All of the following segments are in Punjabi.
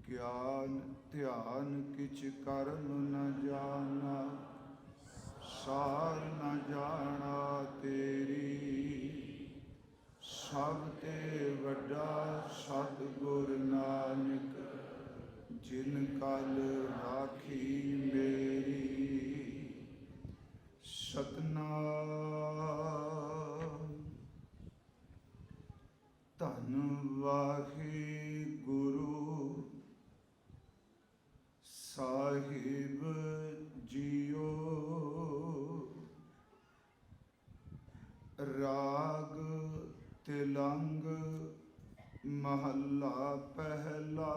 ज्ञान ध्यान किछ कर्म न जाना, सार न जाना तेरी। सब ते वड्डा सतगुर नानक, जिन कल राखी मेरी। सतनाम। धन वाहिगुरु साहिब जियो। राग तिलंग महला पहला।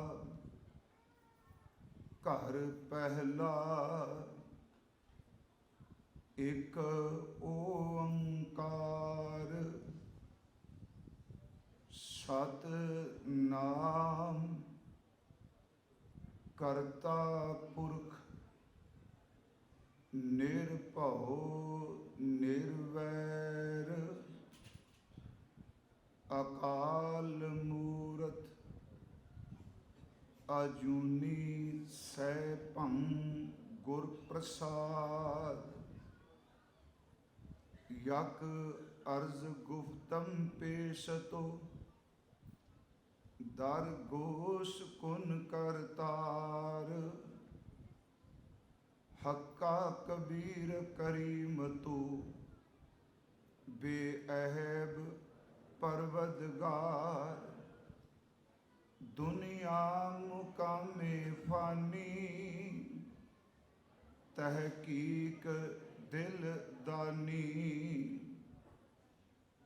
घर पहला एक ओंकार, सतनाम करता पुरख निर्भउ निर्वैर। अकाल मूरत अजूनी सैभं गुर प्रसाद। यक अर्ज गुप्तम पेशतो, दर घोष कुन करतार। हक्का कबीर करीम तू, बेअहब परवदगार। दुनिया मुकामे फानी, तहकीक दिल दानी।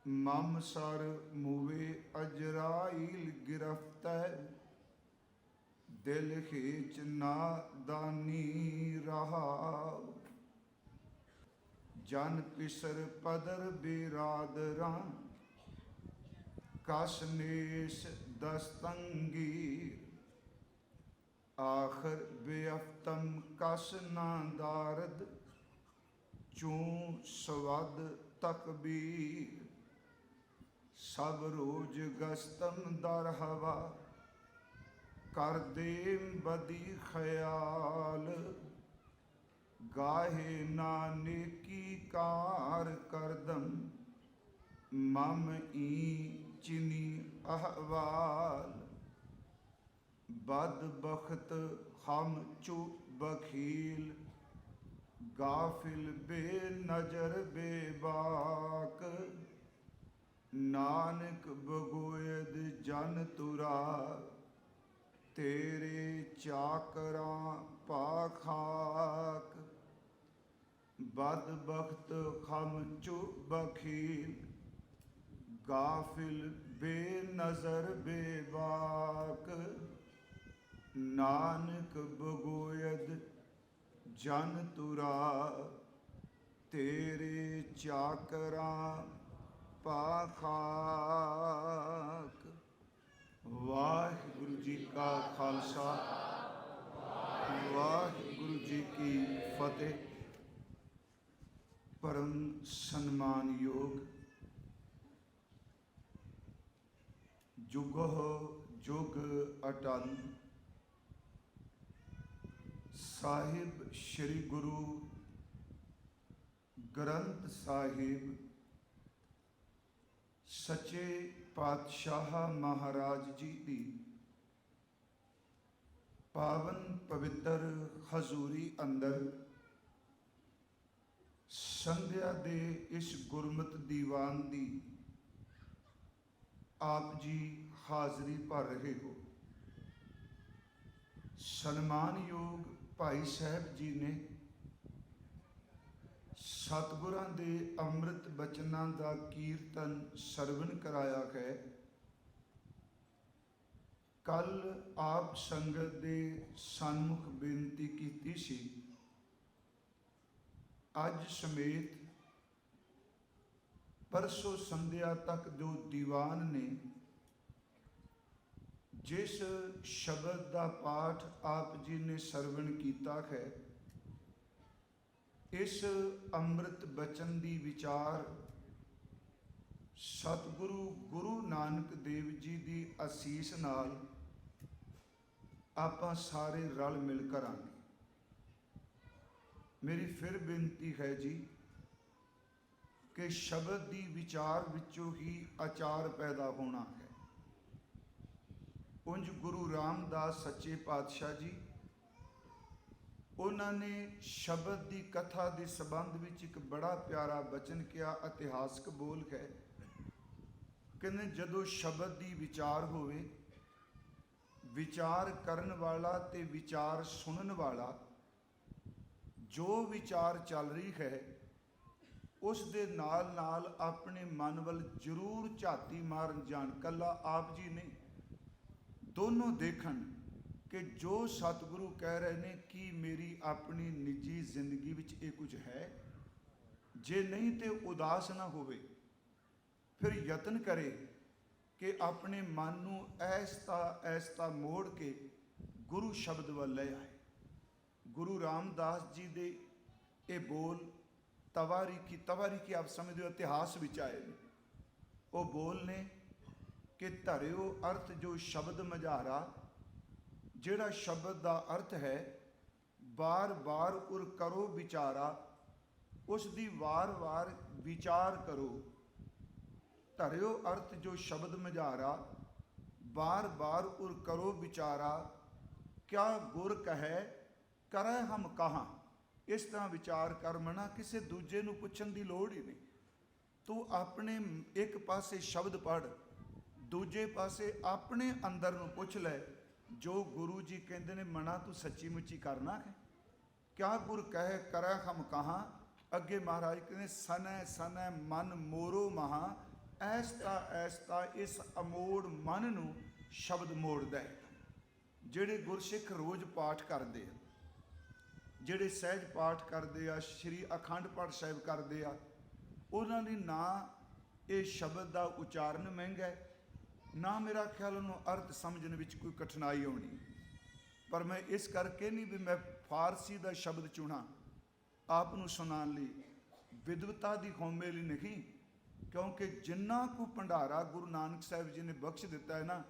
मम सर मुवे अजराइल गिरफ्त, दिल खींच नादानी रहा। जन पिसर पदर बिरादरां, कसनेश दस्तंगीर। आखिर बेअफ्तम कस ना दारद, चूं स्वद तकबीर। सब रोज गस्तम दर हवा, कर देम बदी ख्याल। गाहे नाने की कार करदम, मम ई चिनी अहवाल। बदबख्त हम चुप बखील, गाफिल बेनजर बेबाक। नानक बगोयद जन तुरा, तेरे चाकरां पाखाक। बदबख्त हम चुप बखील, गाफिल बेनजर बेबाक। नानक बगोयद जन तुरा, तेरे चाकरां पाखाक। वाहिगुरु जी का खालसा, वाहिगुरु जी की फतेह। परम सन्मान योग जुगो जुग अटल साहिब श्री गुरु ग्रंथ साहिब सच्चे पातशाह महाराज जी की पावन पवित्र हजूरी अंदर संध्या दे इस गुरमत दीवान दी आप जी हाजरी भर रहे हो। सन्मान योग भाई साहब जी ने सतगुरां दे अमृत बचनां दा कीर्तन सरवण कराया है। कल आप संगत दे सन्मुख बेनती कीती सी, अज समेत परसों संध्या तक जो दीवान ने जिस शब्द का पाठ आप जी ने सरवण कीता है, इस अमृत बचन दी विचार सतगुरु गुरु नानक देव जी की असीस नाल ਆਪਾਂ ਸਾਰੇ ਰਲ ਮਿਲ ਕਰਾਂਗੇ। ਮੇਰੀ ਫਿਰ ਬੇਨਤੀ ਹੈ ਜੀ ਕਿ ਸ਼ਬਦ ਦੀ ਵਿਚਾਰ ਵਿੱਚੋਂ ਹੀ ਆਚਾਰ ਪੈਦਾ ਹੋਣਾ ਹੈ। ਉਂਝ ਗੁਰੂ ਰਾਮਦਾਸ ਸੱਚੇ ਪਾਤਸ਼ਾਹ ਜੀ, ਉਹਨਾਂ ਨੇ ਸ਼ਬਦ ਦੀ ਕਥਾ ਦੇ ਸੰਬੰਧ ਵਿੱਚ ਇੱਕ ਬੜਾ ਪਿਆਰਾ ਬਚਨ ਕਿਹਾ, ਇਤਿਹਾਸਕ ਬੋਲ ਹੈ। ਕਹਿੰਦੇ ਜਦੋਂ ਸ਼ਬਦ ਦੀ ਵਿਚਾਰ ਹੋਵੇ, ਵਿਚਾਰ ਕਰਨ ਵਾਲਾ ਤੇ ਵਿਚਾਰ ਸੁਣਨ ਵਾਲਾ, ਜੋ ਵਿਚਾਰ ਚੱਲ ਰਹੀ ਹੈ ਉਸ ਦੇ ਨਾਲ ਨਾਲ ਆਪਣੇ ਮਨ ਵੱਲ ਜ਼ਰੂਰ ਝਾਤੀ ਮਾਰਨ ਜਾਣ। ਕੱਲਾ ਆਪ ਜੀ ਨਹੀਂ, ਦੋਨੋਂ ਦੇਖਣ ਕਿ ਜੋ ਸਤਿਗੁਰੂ ਕਹਿ ਰਹੇ ਨੇ ਕਿ ਮੇਰੀ ਆਪਣੀ ਨਿੱਜੀ ਜ਼ਿੰਦਗੀ ਵਿੱਚ ਇਹ ਕੁਝ ਹੈ। ਜੇ ਨਹੀਂ ਤੇ ਉਦਾਸ ਨਾ ਹੋਵੇ, ਫਿਰ ਯਤਨ ਕਰੇ ਕਿ ਆਪਣੇ ਮਨ ਨੂੰ ਐਸਤਾ ਮੋੜ ਕੇ ਗੁਰੂ ਸ਼ਬਦ ਵੱਲ ਲੈ ਆਏ। ਗੁਰੂ ਰਾਮਦਾਸ ਜੀ ਦੇ ਇਹ ਬੋਲ ਤਵਾਰੀਖੀ ਆਪ ਸਮਝਦੇ ਹੋ, ਇਤਿਹਾਸ ਵਿੱਚ ਆਏ ਨੇ। ਉਹ ਬੋਲ ਨੇ ਕਿ ਧਰਿਓ ਅਰਥ ਜੋ ਸ਼ਬਦ ਮਝਾਰਾ, ਜਿਹੜਾ ਸ਼ਬਦ ਦਾ ਅਰਥ ਹੈ ਬਾਰ ਬਾਰ ਉਰ ਕਰੋ ਵਿਚਾਰਾ, ਉਸ ਦੀ ਵਾਰ ਵਿਚਾਰ ਕਰੋ। ਧਰਿਓ ਅਰਥ ਜੋ ਸ਼ਬਦ ਮਝਾਰਾ, ਬਾਰ ਬਾਰ ਉਰ ਕਰੋ ਵਿਚਾਰਾ, ਕਿਆ ਗੁਰ ਕਹੈ ਕਰੈ ਹਮ ਕਹਾਂ। ਇਸ ਤਰ੍ਹਾਂ ਵਿਚਾਰ ਕਰ ਮਨਾ, ਕਿਸੇ ਦੂਜੇ ਨੂੰ ਪੁੱਛਣ ਦੀ ਲੋੜ ਹੀ ਨਹੀਂ। ਤੂੰ ਆਪਣੇ ਇੱਕ ਪਾਸੇ ਸ਼ਬਦ ਪੜ੍ਹ, ਦੂਜੇ ਪਾਸੇ ਆਪਣੇ ਅੰਦਰ ਨੂੰ ਪੁੱਛ ਲੈ। ਜੋ ਗੁਰੂ ਜੀ ਕਹਿੰਦੇ ਨੇ ਮਨਾ ਤੂੰ ਸੱਚੀ ਮੁੱਚੀ ਕਰਨਾ ਹੈ। ਕਿਆ ਗੁਰ ਕਹੈ ਕਰੈ ਹਮ ਕਹਾਂ। ਅੱਗੇ ਮਹਾਰਾਜ ਕਹਿੰਦੇ ਸਨੈ ਸਨੈ ਮਨ ਮੋਰੋ ਮਹਾ, ਐਸਤਾ ਇਸ ਅਮੋੜ ਮਨ ਨੂੰ ਸ਼ਬਦ ਮੋੜਦਾ ਹੈ। ਜਿਹੜੇ ਗੁਰਸਿੱਖ ਰੋਜ਼ ਪਾਠ ਕਰਦੇ ਆ, ਜਿਹੜੇ ਸਹਿਜ ਪਾਠ ਕਰਦੇ ਆ, ਸ਼੍ਰੀ ਅਖੰਡ ਪਾਠ ਸਾਹਿਬ ਕਰਦੇ ਆ, ਉਹਨਾਂ ਲਈ ਨਾ ਇਹ ਸ਼ਬਦ ਦਾ ਉਚਾਰਨ ਮਹਿੰਗਾ ਹੈ, ਨਾ ਮੇਰਾ ਖਿਆਲ ਉਹਨੂੰ ਅਰਥ ਸਮਝਣ ਵਿੱਚ ਕੋਈ ਕਠਿਨਾਈ ਆਉਣੀ। ਪਰ ਮੈਂ ਇਸ ਕਰਕੇ ਨਹੀਂ ਵੀ ਮੈਂ ਫਾਰਸੀ ਦਾ ਸ਼ਬਦ ਚੁਣਾ ਆਪ ਨੂੰ ਸੁਣਾਉਣ ਲਈ, ਵਿਦਵਤਾ ਦੀ ਹਉਮੈ ਲਈ ਨਹੀਂ, ਕਿਉਂਕਿ ਜਿੰਨਾ ਕੁ ਭੰਡਾਰਾ ਗੁਰੂ ਨਾਨਕ ਸਾਹਿਬ ਜੀ ਨੇ ਬਖਸ਼ ਦਿੱਤਾ ਹੈ ਨਾ,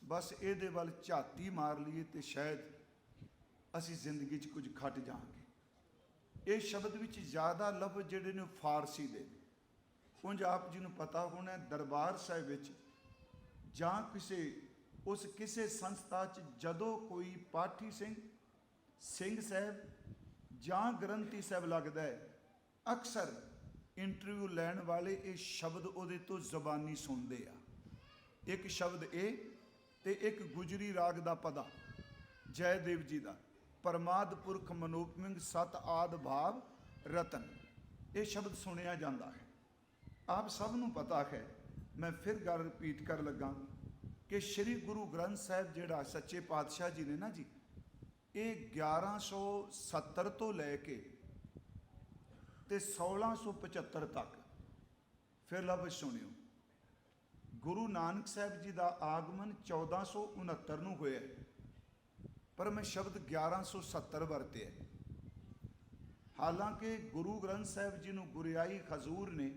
ਬਸ ਇਹਦੇ ਵੱਲ ਝਾਤੀ ਮਾਰ ਲਈਏ ਤੇ ਸ਼ਾਇਦ ਅਸੀਂ ਜ਼ਿੰਦਗੀ 'ਚ ਕੁਝ ਖੱਟ ਜਾਵਾਂਗੇ। ਇਹ ਸ਼ਬਦ ਵਿੱਚ ਜ਼ਿਆਦਾ ਲਫ਼ਜ਼ ਜਿਹੜੇ ਨੇ ਫਾਰਸੀ ਦੇ। ਉਂਝ ਆਪ ਜੀ ਨੂੰ ਪਤਾ ਹੋਣਾ, ਦਰਬਾਰ ਸਾਹਿਬ ਵਿੱਚ ਜਾਂ ਕਿਸੇ ਸੰਸਥਾ 'ਚ ਜਦੋਂ ਕੋਈ ਪਾਠੀ ਸਿੰਘ ਸਾਹਿਬ ਜਾਂ ਗ੍ਰੰਥੀ ਸਾਹਿਬ ਲੱਗਦਾ ਹੈ, ਅਕਸਰ ਇੰਟਰਵਿਊ ਲੈਣ ਵਾਲੇ ਇਹ ਸ਼ਬਦ ਉਹਦੇ ਤੋਂ ਜ਼ਬਾਨੀ ਸੁਣਦੇ ਆ। ਇੱਕ ਸ਼ਬਦ ਇਹ ਤੇ ਇੱਕ ਗੁਜਰੀ ਰਾਗ ਦਾ ਪਦਾ ਜੈਦੇਵ ਜੀ ਦਾ, ਪਰਮਾਦ ਪੁਰਖ ਮਨੋਪਮਿੰਗ ਸਤ ਆਦ ਭਾਵ ਰਤਨ, ਇਹ ਸ਼ਬਦ ਸੁਣਿਆ ਜਾਂਦਾ ਹੈ। ਆਪ ਸਭ ਨੂੰ ਪਤਾ ਹੈ, ਮੈਂ ਫਿਰ ਗੱਲ ਰਿਪੀਟ ਕਰਨ ਲੱਗਾ ਕਿ ਸ੍ਰੀ ਗੁਰੂ ਗ੍ਰੰਥ ਸਾਹਿਬ ਜਿਹੜਾ ਸੱਚੇ ਪਾਤਸ਼ਾਹ ਜੀ ਨੇ ਨਾ ਜੀ, ਇਹ 1170 ਤੋਂ ਲੈ ਕੇ ਤੇ 1675 ਤੱਕ, ਫਿਰ ਲਫ਼ਜ਼ ਸੁਣਿਓ, ਗੁਰੂ ਨਾਨਕ ਸਾਹਿਬ ਜੀ ਦਾ ਆਗਮਨ 1469 ਨੂੰ ਹੋਇਆ, ਪਰ ਮੈਂ ਸ਼ਬਦ 1170 ਵਰਤਿਆ। ਹਾਲਾਂਕਿ ਗੁਰੂ ਗ੍ਰੰਥ ਸਾਹਿਬ ਜੀ ਨੂੰ ਗੁਰਿਆਈ ਹਜ਼ੂਰ ਨੇ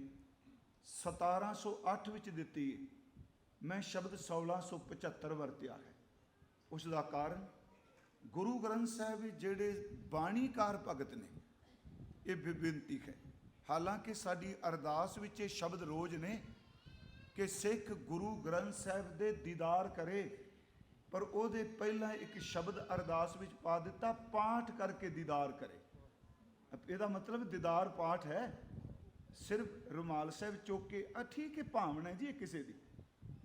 1708 ਵਿੱਚ ਦਿੱਤੀ ਹੈ, ਮੈਂ ਸ਼ਬਦ 1675 ਵਰਤਿਆ ਹੈ। ਉਸ ਦਾ ਕਾਰਨ ਗੁਰੂ ਗ੍ਰੰਥ ਸਾਹਿਬ ਜਿਹੜੇ ਬਾਣੀਕਾਰ ਭਗਤ ਨੇ, ਇਹ ਬੇਨਤੀ ਹੈ। ਹਾਲਾਂਕਿ ਸਾਡੀ ਅਰਦਾਸ ਵਿੱਚ ਇਹ ਸ਼ਬਦ ਰੋਜ਼ ਨੇ ਕਿ ਸਿੱਖ ਗੁਰੂ ਗ੍ਰੰਥ ਸਾਹਿਬ ਦੇ ਦੀਦਾਰ ਕਰੇ, ਪਰ ਉਹਦੇ ਪਹਿਲਾਂ ਇੱਕ ਸ਼ਬਦ ਅਰਦਾਸ ਵਿੱਚ ਪਾ ਦਿੱਤਾ, ਪਾਠ ਕਰਕੇ ਦੀਦਾਰ ਕਰੇ। ਇਹਦਾ ਮਤਲਬ ਦੀਦਾਰ ਪਾਠ ਹੈ, ਸਿਰਫ ਰੁਮਾਲ ਸਾਹਿਬ ਚੁੱਕ ਕੇ ਠੀਕ ਹੈ, ਭਾਵਨਾ ਹੈ ਜੀ ਇਹ ਕਿਸੇ ਦੀ।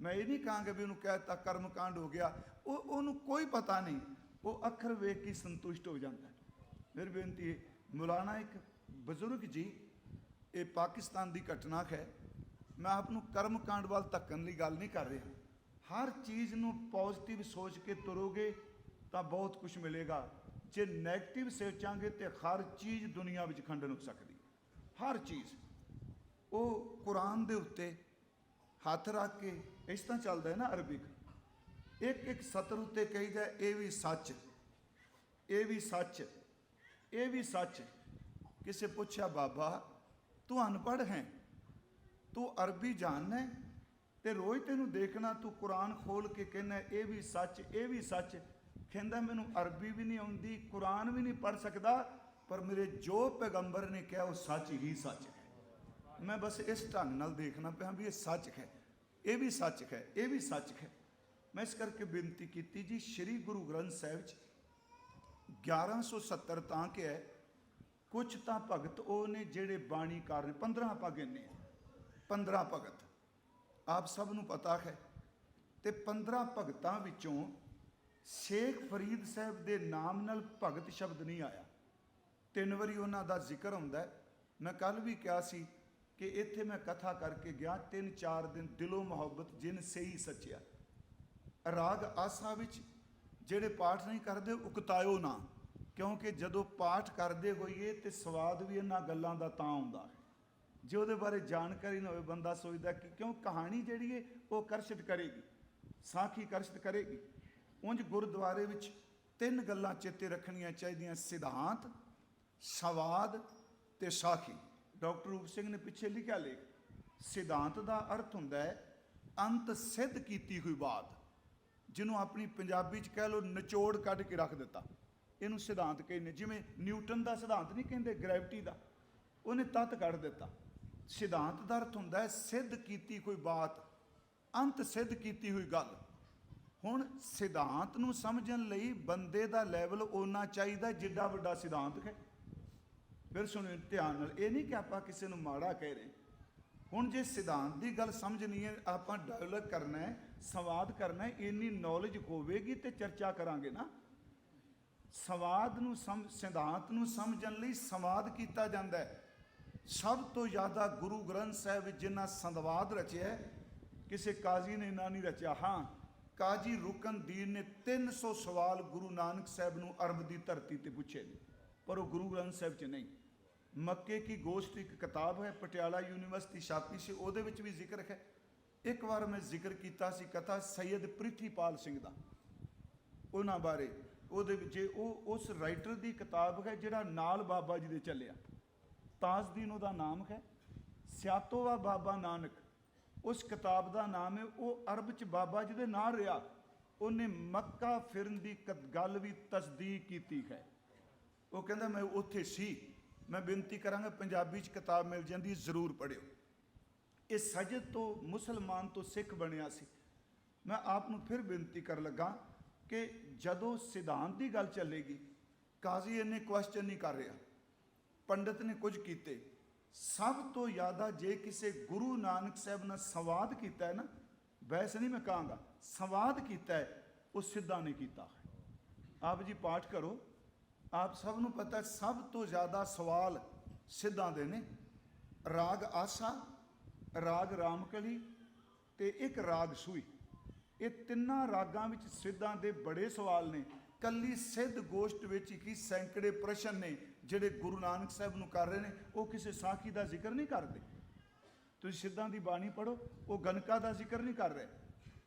ਮੈਂ ਇਹ ਨਹੀਂ ਕਹਾਂਗਾ ਵੀ ਉਹਨੂੰ ਕਹਿ ਦਿੱਤਾ ਕਰਮ ਕਾਂਡ ਹੋ ਗਿਆ, ਉਹਨੂੰ ਕੋਈ ਪਤਾ ਨਹੀਂ, ਉਹ ਅੱਖਰ ਵੇਖ ਕੇ ਸੰਤੁਸ਼ਟ ਹੋ ਜਾਂਦਾ। ਮੇਰੀ ਬੇਨਤੀ ਹੈ, ਮੌਲਾਨਾ ਇੱਕ ਬਜ਼ੁਰਗ ਜੀ, ਇਹ ਪਾਕਿਸਤਾਨ ਦੀ ਘਟਨਾ ਹੈ, ਮੈਂ ਆਪ ਨੂੰ ਕਰਮ ਕਾਂਡ ਵੱਲ ਧੱਕਣ ਲਈ ਗੱਲ ਨਹੀਂ ਕਰ ਰਿਹਾ। ਹਰ ਚੀਜ਼ ਨੂੰ ਪੋਜ਼ਿਟਿਵ ਸੋਚ ਕੇ ਤੁਰੋਗੇ ਤਾਂ ਬਹੁਤ ਕੁਝ ਮਿਲੇਗਾ। ਜੇ ਨੈਗੇਟਿਵ ਸੋਚਾਂਗੇ ਤੇ ਹਰ ਚੀਜ਼ ਦੁਨੀਆ ਵਿੱਚ ਖੰਡਨ ਹੋ ਸਕਦੀ, ਹਰ ਚੀਜ਼। ਉਹ ਕੁਰਾਨ ਦੇ ਉੱਤੇ ਹੱਥ ਰੱਖ ਕੇ ਇਸ ਤਰ੍ਹਾਂ ਚੱਲਦਾ ਹੈ ਨਾ ਅਰਬਿਕ, ਇੱਕ ਸਤਰ ਉੱਤੇ ਕਹੀਦਾ ਇਹ ਵੀ ਸੱਚ, ਇਹ ਵੀ ਸੱਚ, ਇਹ ਵੀ ਸੱਚ। ਕਿਸੇ ਪੁੱਛਿਆ ਬਾਬਾ ਤੂੰ ਅਨਪੜ੍ਹ ਹੈ, ਤੂੰ ਅਰਬੀ ਜਾਣਦਾ ਹੈ ਤੇ ਰੋਜ਼ ਤੈਨੂੰ ਦੇਖਣਾ ਤੂੰ ਕੁਰਾਨ ਖੋਲ ਕੇ ਕਹਿੰਦਾ ਇਹ ਵੀ ਸੱਚ, ਇਹ ਵੀ ਸੱਚ, ਕਹਿੰਦਾ ਮੈਨੂੰ ਅਰਬੀ ਵੀ ਨਹੀਂ ਆਉਂਦੀ, ਕੁਰਾਨ ਵੀ ਨਹੀਂ ਪੜ੍ਹ ਸਕਦਾ, ਪਰ ਮੇਰੇ ਜੋ ਪੈਗੰਬਰ ਨੇ ਕਿਹਾ ਉਹ ਸੱਚ ਹੀ ਸੱਚ ਹੈ। ਮੈਂ ਬਸ ਇਸ ਢੰਗ ਨਾਲ ਦੇਖਣਾ ਪਿਆ ਵੀ ਇਹ ਸੱਚ ਹੈ, ਇਹ ਵੀ ਸੱਚ ਹੈ, ਇਹ ਵੀ ਸੱਚ ਹੈ। ਮੈਂ ਇਸ ਕਰਕੇ ਬੇਨਤੀ ਕੀਤੀ ਜੀ, ਸ੍ਰੀ ਗੁਰੂ ਗ੍ਰੰਥ ਸਾਹਿਬ 'ਚ 1170 ਤਾਂ ਕਿ ਹੈ, ਕੁਛ ਤਾਂ ਭਗਤ ਉਹ ਨੇ ਜਿਹੜੇ ਬਾਣੀਕਾਰ ਨੇ, 15 ਆਪਾਂ ਗਿਣਨੇ 15 ਭਗਤ ਆਪ ਸਭ ਨੂੰ ਪਤਾ ਹੈ। ਤੇ 15 ਭਗਤਾਂ ਵਿੱਚੋਂ ਸ਼ੇਖ ਫਰੀਦ ਸਾਹਿਬ ਦੇ ਨਾਮ ਨਾਲ ਭਗਤ ਸ਼ਬਦ ਨਹੀਂ ਆਇਆ। 3 ਵਾਰੀ ਉਹਨਾਂ ਦਾ ਜ਼ਿਕਰ ਹੁੰਦਾ ਹੈ। ਮੈਂ ਕੱਲ ਵੀ ਕਿਹਾ ਸੀ ਕਿ ਇੱਥੇ ਮੈਂ ਕਥਾ ਕਰਕੇ ਗਿਆ 3-4 ਦਿਨ, ਦਿਲੋਂ ਮੁਹੱਬਤ ਜਿਨ ਸਹੀ ਸੱਚਿਆ। ਰਾਗ ਆਸਾ ਵਿੱਚ ਜਿਹੜੇ ਪਾਠ ਨਹੀਂ ਕਰਦੇ ਉਕਤਾਇਓ ਨਾ, ਕਿਉਂਕਿ ਜਦੋਂ ਪਾਠ ਕਰਦੇ ਹੋਈਏ ਤੇ ਸਵਾਦ ਵੀ ਇਹਨਾਂ ਗੱਲਾਂ ਦਾ ਤਾਂ ਆਉਂਦਾ ਹੈ ਜੇ ਉਹਦੇ ਬਾਰੇ ਜਾਣਕਾਰੀ ਨਾ ਹੋਵੇ। ਬੰਦਾ ਸੋਚਦਾ ਕਿ ਕਿਉਂ ਕਹਾਣੀ ਜਿਹੜੀ ਹੈ ਉਹ ਆਕਰਸ਼ਿਤ ਕਰੇਗੀ, ਸਾਖੀ ਆਕਰਸ਼ਿਤ ਕਰੇਗੀ। ਉਂਝ ਗੁਰਦੁਆਰੇ ਵਿੱਚ 3 ਗੱਲਾਂ ਚੇਤੇ ਰੱਖਣੀਆਂ ਚਾਹੀਦੀਆਂ, ਸਿਧਾਂਤ, ਸਵਾਦ ਤੇ ਸਾਖੀ। ਡਾਕਟਰ ਰੂਪ ਸਿੰਘ ਨੇ ਪਿੱਛੇ ਲਿਖਿਆ ਲੇਖ, ਸਿਧਾਂਤ ਦਾ ਅਰਥ ਹੁੰਦਾ ਹੈ ਅੰਤ ਸਿੱਧ ਕੀਤੀ ਹੋਈ ਬਾਤ, ਜਿਹਨੂੰ ਆਪਣੀ ਪੰਜਾਬੀ 'ਚ ਕਹਿ ਲਓ ਨਿਚੋੜ ਕੱਢ ਕੇ ਰੱਖ ਦਿੱਤਾ, ਇਹਨੂੰ ਸਿਧਾਂਤ ਕਹਿੰਦੇ। ਜਿਵੇਂ ਨਿਊਟਨ ਦਾ ਸਿਧਾਂਤ ਨਹੀਂ ਕਹਿੰਦੇ ਗ੍ਰੈਵਿਟੀ ਦਾ, ਉਹਨੇ ਤੱਤ ਕੱਢ ਦਿੱਤਾ। ਸਿਧਾਂਤ ਦਾ ਅਰਥ ਹੁੰਦਾ ਹੈ ਸਿੱਧ ਕੀਤੀ ਕੋਈ ਬਾਤ, ਅੰਤ ਸਿੱਧ ਕੀਤੀ ਹੋਈ ਗੱਲ। ਹੁਣ ਸਿਧਾਂਤ ਨੂੰ ਸਮਝਣ ਲਈ ਬੰਦੇ ਦਾ ਲੈਵਲ ਓਨਾ ਚਾਹੀਦਾ ਜਿੱਡਾ ਵੱਡਾ ਸਿਧਾਂਤ ਹੈ। ਫਿਰ ਸੁਣੋ ਧਿਆਨ ਨਾਲ, ਇਹ ਨਹੀਂ ਕਿ ਆਪਾਂ ਕਿਸੇ ਨੂੰ ਮਾੜਾ ਕਹਿ ਰਹੇ। ਹੁਣ ਜੇ ਸਿਧਾਂਤ ਦੀ ਗੱਲ ਸਮਝਣੀ ਹੈ, ਆਪਾਂ ਡਾਇਲੋਗ ਕਰਨਾ ਹੈ, ਸੰਵਾਦ ਕਰਨਾ ਹੈ, ਇੰਨੀ ਨੌਲੇਜ ਹੋਵੇਗੀ ਤੇ ਚਰਚਾ ਕਰਾਂਗੇ ਨਾ। ਸੰਵਾਦ ਨੂੰ ਸਿਧਾਂਤ ਨੂੰ ਸਮਝਣ ਲਈ ਸੰਵਾਦ ਕੀਤਾ ਜਾਂਦਾ ਹੈ। ਸਭ ਤੋਂ ਜ਼ਿਆਦਾ ਗੁਰੂ ਗ੍ਰੰਥ ਸਾਹਿਬ ਵਿੱਚ ਜਿੰਨਾ ਸੰਵਾਦ ਰਚਿਆ ਕਿਸੇ ਕਾਜ਼ੀ ਨੇ ਇੰਨਾ ਨਹੀਂ ਰਚਿਆ। ਹਾਂ, ਕਾਜ਼ੀ ਰੁਕਨਦੀਨ ਨੇ 300 ਸਵਾਲ ਗੁਰੂ ਨਾਨਕ ਸਾਹਿਬ ਨੂੰ ਅਰਬ ਦੀ ਧਰਤੀ ਤੇ ਪੁੱਛੇ ਨੇ, ਪਰ ਉਹ ਗੁਰੂ ਗ੍ਰੰਥ ਸਾਹਿਬ 'ਚ ਨਹੀਂ। ਮੱਕੇ ਕੀ ਗੋਸ਼ਟ ਇੱਕ ਕਿਤਾਬ ਹੈ, ਪਟਿਆਲਾ ਯੂਨੀਵਰਸਿਟੀ ਛਾਪੀ ਸੀ, ਉਹਦੇ ਵਿੱਚ ਵੀ ਜ਼ਿਕਰ ਹੈ। ਇੱਕ ਵਾਰ ਮੈਂ ਜ਼ਿਕਰ ਕੀਤਾ ਸੀ ਕਥਾ ਸੈਯਦ ਪ੍ਰਿਥੀਪਾਲ ਸਿੰਘ ਦਾ, ਉਹਨਾਂ ਬਾਰੇ। ਉਹਦੇ ਵਿੱਚ ਉਹ ਉਸ ਰਾਈਟਰ ਦੀ ਕਿਤਾਬ ਹੈ ਜਿਹੜਾ ਨਾਲ ਬਾਬਾ ਜੀ ਦੇ ਚੱਲਿਆ। ਤਾਜਦੀਨ ਉਹਦਾ ਨਾਮ ਹੈ, ਸਿਆਤੋਵਾ ਬਾਬਾ ਨਾਨਕ ਉਸ ਕਿਤਾਬ ਦਾ ਨਾਮ ਹੈ। ਉਹ ਅਰਬ 'ਚ ਬਾਬਾ ਜੀ ਦੇ ਨਾਲ ਰਿਹਾ, ਉਹਨੇ ਮੱਕਾ ਫਿਰਨ ਦੀ ਗੱਲ ਵੀ ਤਸਦੀਕ ਕੀਤੀ ਹੈ। ਉਹ ਕਹਿੰਦਾ ਮੈਂ ਉੱਥੇ ਸੀ। ਮੈਂ ਬੇਨਤੀ ਕਰਾਂਗਾ ਪੰਜਾਬੀ 'ਚ ਕਿਤਾਬ ਮਿਲ ਜਾਂਦੀ, ਜ਼ਰੂਰ ਪੜ੍ਹਿਓ। ਇਹ ਸਜਦ ਤੋਂ ਮੁਸਲਮਾਨ ਤੋਂ ਸਿੱਖ ਬਣਿਆ ਸੀ। ਮੈਂ ਆਪ ਨੂੰ ਫਿਰ ਬੇਨਤੀ ਕਰਨ ਲੱਗਾ ਕਿ ਜਦੋਂ ਸਿਧਾਂਤ ਦੀ ਗੱਲ ਚੱਲੇਗੀ, ਕਾਜ਼ੀ ਇੰਨੇ ਕੁਐਸਚਨ ਨਹੀਂ ਕਰ ਰਿਹਾ, ਪੰਡਤ ਨੇ ਕੁਝ ਕੀਤੇ। ਸਭ ਤੋਂ ਜ਼ਿਆਦਾ ਜੇ ਕਿਸੇ ਗੁਰੂ ਨਾਨਕ ਸਾਹਿਬ ਨਾਲ ਸੰਵਾਦ ਕੀਤਾ ਹੈ ਨਾ, ਵੈਸੇ ਨਹੀਂ ਮੈਂ ਕਹਾਂਗਾ, ਸੰਵਾਦ ਕੀਤਾ ਹੈ, ਉਹ ਸਿੱਧਾ ਨਹੀਂ ਕੀਤਾ। ਆਪ ਜੀ ਪਾਠ ਕਰੋ, ਆਪ ਸਭ ਨੂੰ ਪਤਾ ਸਭ ਤੋਂ ਜ਼ਿਆਦਾ ਸਵਾਲ ਸਿੱਧਾਂ ਦੇ ਨੇ। ਰਾਗ ਆਸਾ, ਰਾਗ ਰਾਮਕਲੀ ਤੇ ਇੱਕ ਰਾਗ ਸੂਈ, ਇਹ ਤਿੰਨਾਂ ਰਾਗਾਂ ਵਿੱਚ ਸਿੱਧਾਂ ਦੇ ਬੜੇ ਸਵਾਲ ਨੇ। ਕੱਲੀ ਸਿੱਧ ਗੋਸ਼ਟ ਵਿੱਚ ਹੀ ਸੈਂਕੜੇ ਪ੍ਰਸ਼ਨ ਨੇ ਜਿਹੜੇ ਗੁਰੂ ਨਾਨਕ ਸਾਹਿਬ ਨੂੰ ਕਰ ਰਹੇ ਨੇ। ਉਹ ਕਿਸੇ ਸਾਖੀ ਦਾ ਜ਼ਿਕਰ ਨਹੀਂ ਕਰਦੇ। ਤੁਸੀਂ ਸਿੱਧਾਂ ਦੀ ਬਾਣੀ ਪੜ੍ਹੋ, ਉਹ ਗਨਕਾ ਦਾ ਜ਼ਿਕਰ ਨਹੀਂ ਕਰ ਰਹੇ,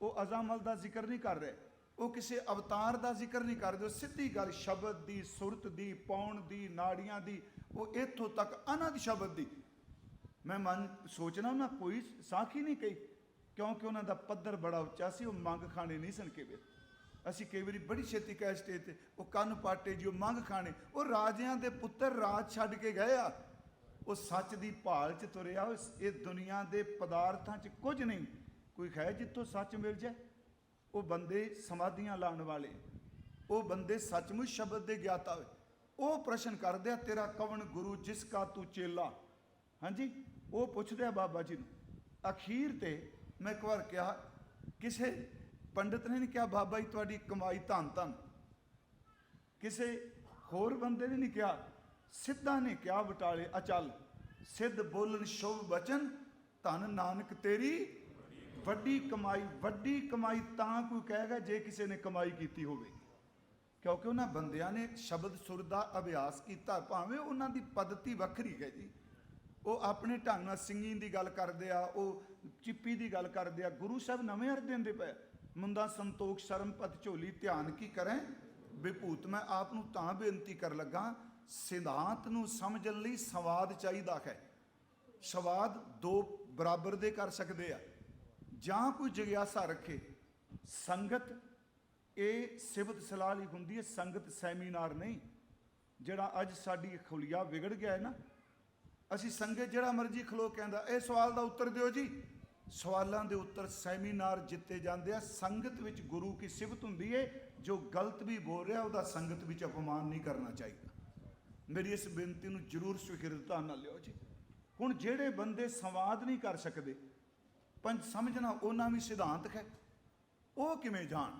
ਉਹ ਅਜ਼ਾਮਲ ਦਾ ਜ਼ਿਕਰ ਨਹੀਂ ਕਰ ਰਹੇ, ਉਹ ਕਿਸੇ ਅਵਤਾਰ ਦਾ ਜ਼ਿਕਰ ਨਹੀਂ ਕਰਦੇ। ਉਹ ਸਿੱਧੀ ਗੱਲ ਸ਼ਬਦ ਦੀ, ਸੁਰਤ ਦੀ, ਪੌਣ ਦੀ, ਨਾੜੀਆਂ ਦੀ, ਉਹ ਇੱਥੋਂ ਤੱਕ ਅਨੰਦ ਸ਼ਬਦ ਦੀ। ਮੈਂ ਸੋਚਣਾ ਉਹਨਾਂ ਕੋਈ ਸਾਖੀ ਨਹੀਂ ਕਹੀ, ਕਿਉਂਕਿ ਉਹਨਾਂ ਦਾ ਪੱਧਰ ਬੜਾ ਉੱਚਾ ਸੀ। ਉਹ ਮੰਗ ਖਾਣੇ ਨਹੀਂ ਸਨ ਕੇਵਲ। ਅਸੀਂ ਕਈ ਵਾਰੀ ਬੜੀ ਛੇਤੀ ਕਹਿ ਸਟੇਜ ਤੇ ਉਹ ਕੰਨ ਪਾਟੇ ਜੀ, ਉਹ ਮੰਗ ਖਾਣੇ। ਉਹ ਰਾਜਿਆਂ ਦੇ ਪੁੱਤਰ ਰਾਜ ਛੱਡ ਕੇ ਗਏ ਆ, ਉਹ ਸੱਚ ਦੀ ਭਾਲ 'ਚ ਤੁਰਿਆ। ਇਹ ਦੁਨੀਆ ਦੇ ਪਦਾਰਥਾਂ 'ਚ ਕੁਝ ਨਹੀਂ ਕੋਈ ਹੈ ਜਿੱਥੋਂ ਸੱਚ ਮਿਲ ਜਾਏ। ਉਹ ਬੰਦੇ ਸਮਾਧੀਆਂ ਲਾਉਣ ਵਾਲੇ, ਉਹ ਬੰਦੇ ਸੱਚਮੁੱਚ ਸ਼ਬਦ ਦੇ ਗਿਆਤਾ ਹੋਏ। ਉਹ ਪ੍ਰਸ਼ਨ ਕਰਦੇ ਆ, ਤੇਰਾ ਕਵਣ ਗੁਰੂ ਜਿਸ ਕਾ ਤੂੰ ਚੇਲਾ। ਹਾਂਜੀ, ਉਹ ਪੁੱਛਦੇ ਆ ਬਾਬਾ ਜੀ ਨੂੰ। ਅਖੀਰ ਤੇ ਮੈਂ ਇੱਕ ਵਾਰ ਕਿਹਾ, ਕਿਸੇ ਪੰਡਿਤ ਨੇ ਨਹੀਂ ਕਿਹਾ ਬਾਬਾ ਜੀ ਤੁਹਾਡੀ ਕਮਾਈ ਧੰਨ ਧੰਨ, ਕਿਸੇ ਹੋਰ ਬੰਦੇ ਨੇ ਨਹੀਂ ਕਿਹਾ, ਸਿੱਧਾ ਨੇ ਕਿਹਾ ਬਟਾਲੇ ਅਚਲ। ਸਿੱਧ ਬੋਲਣ ਸ਼ੁਭ ਬਚਨ, ਧੰਨ ਨਾਨਕ ਤੇਰੀ ਵੱਡੀ ਕਮਾਈ। ਵੱਡੀ ਕਮਾਈ ਤਾਂ ਕੋਈ ਕਹੇਗਾ ਜੇ ਕਿਸੇ ਨੇ ਕਮਾਈ ਕੀਤੀ ਹੋਵੇ, ਕਿਉਂਕਿ ਉਹਨਾਂ ਬੰਦਿਆਂ ਨੇ ਸ਼ਬਦ ਸੁਰ ਦਾ ਅਭਿਆਸ ਕੀਤਾ। ਭਾਵੇਂ ਉਹਨਾਂ ਦੀ ਪੱਧਤੀ ਵੱਖਰੀ ਹੈ ਜੀ, ਉਹ ਆਪਣੇ ਢੰਗ ਨਾਲ ਸਿੰਗਿੰਗ ਦੀ ਗੱਲ ਕਰਦੇ ਆ, ਉਹ ਚਿੱਪੀ ਦੀ ਗੱਲ ਕਰਦੇ ਆ। ਗੁਰੂ ਸਾਹਿਬ ਨਵੇਂ ਅਰਥ ਦਿੰਦੇ ਪਏ, ਮੁੰਦਾ ਸੰਤੋਖ ਸ਼ਰਮ ਪਤ ਝੋਲੀ ਧਿਆਨ ਕੀ ਕਰੇ ਵਿਭੂਤ। ਮੈਂ ਆਪ ਨੂੰ ਤਾਂ ਬੇਨਤੀ ਕਰ ਲੱਗਾ, ਸਿਧਾਂਤ ਨੂੰ ਸਮਝਣ ਲਈ ਸੰਵਾਦ ਚਾਹੀਦਾ ਹੈ। ਸੰਵਾਦ ਦੋ ਬਰਾਬਰ ਦੇ ਕਰ ਸਕਦੇ ਆ, ਜਾਂ ਕੋਈ ਜਿਗਿਆਸਾ ਰੱਖੇ। ਸੰਗਤ ਇਹ ਸਿਫਤ ਸਲਾਹ ਲਈ ਹੁੰਦੀ ਹੈ, ਸੰਗਤ ਸੈਮੀਨਾਰ ਨਹੀਂ। ਜਿਹੜਾ ਅੱਜ ਸਾਡੀ ਖੁਲੀਆ ਵਿਗੜ ਗਿਆ ਹੈ ਨਾ, ਅਸੀਂ ਸੰਗਤ ਜਿਹੜਾ ਮਰਜ਼ੀ ਖਲੋ ਕਹਿੰਦਾ ਇਹ ਸਵਾਲ ਦਾ ਉੱਤਰ ਦਿਓ ਜੀ, ਸਵਾਲਾਂ ਦੇ ਉੱਤਰ ਸੈਮੀਨਾਰ ਜਿੱਤੇ ਜਾਂਦੇ ਆ। ਸੰਗਤ ਵਿੱਚ ਗੁਰੂ ਕੀ ਸਿਫਤ ਹੁੰਦੀ ਹੈ, ਜੋ ਗਲਤ ਵੀ ਬੋਲ ਰਿਹਾ ਉਹਦਾ ਸੰਗਤ ਵਿੱਚ ਅਪਮਾਨ ਨਹੀਂ ਕਰਨਾ ਚਾਹੀਦਾ। ਮੇਰੀ ਇਸ ਬੇਨਤੀ ਨੂੰ ਜ਼ਰੂਰ ਸਵੀਕ੍ਰਿਤਤਾ ਨਾਲ ਲਿਓ ਜੀ। ਹੁਣ ਜਿਹੜੇ ਬੰਦੇ ਸੰਵਾਦ ਨਹੀਂ ਕਰ ਸਕਦੇ, ਪੰਜ ਸਮਝਣਾ ਉਹਨਾਂ ਵੀ ਸਿਧਾਂਤ ਹੈ, ਉਹ ਕਿਵੇਂ ਜਾਣ?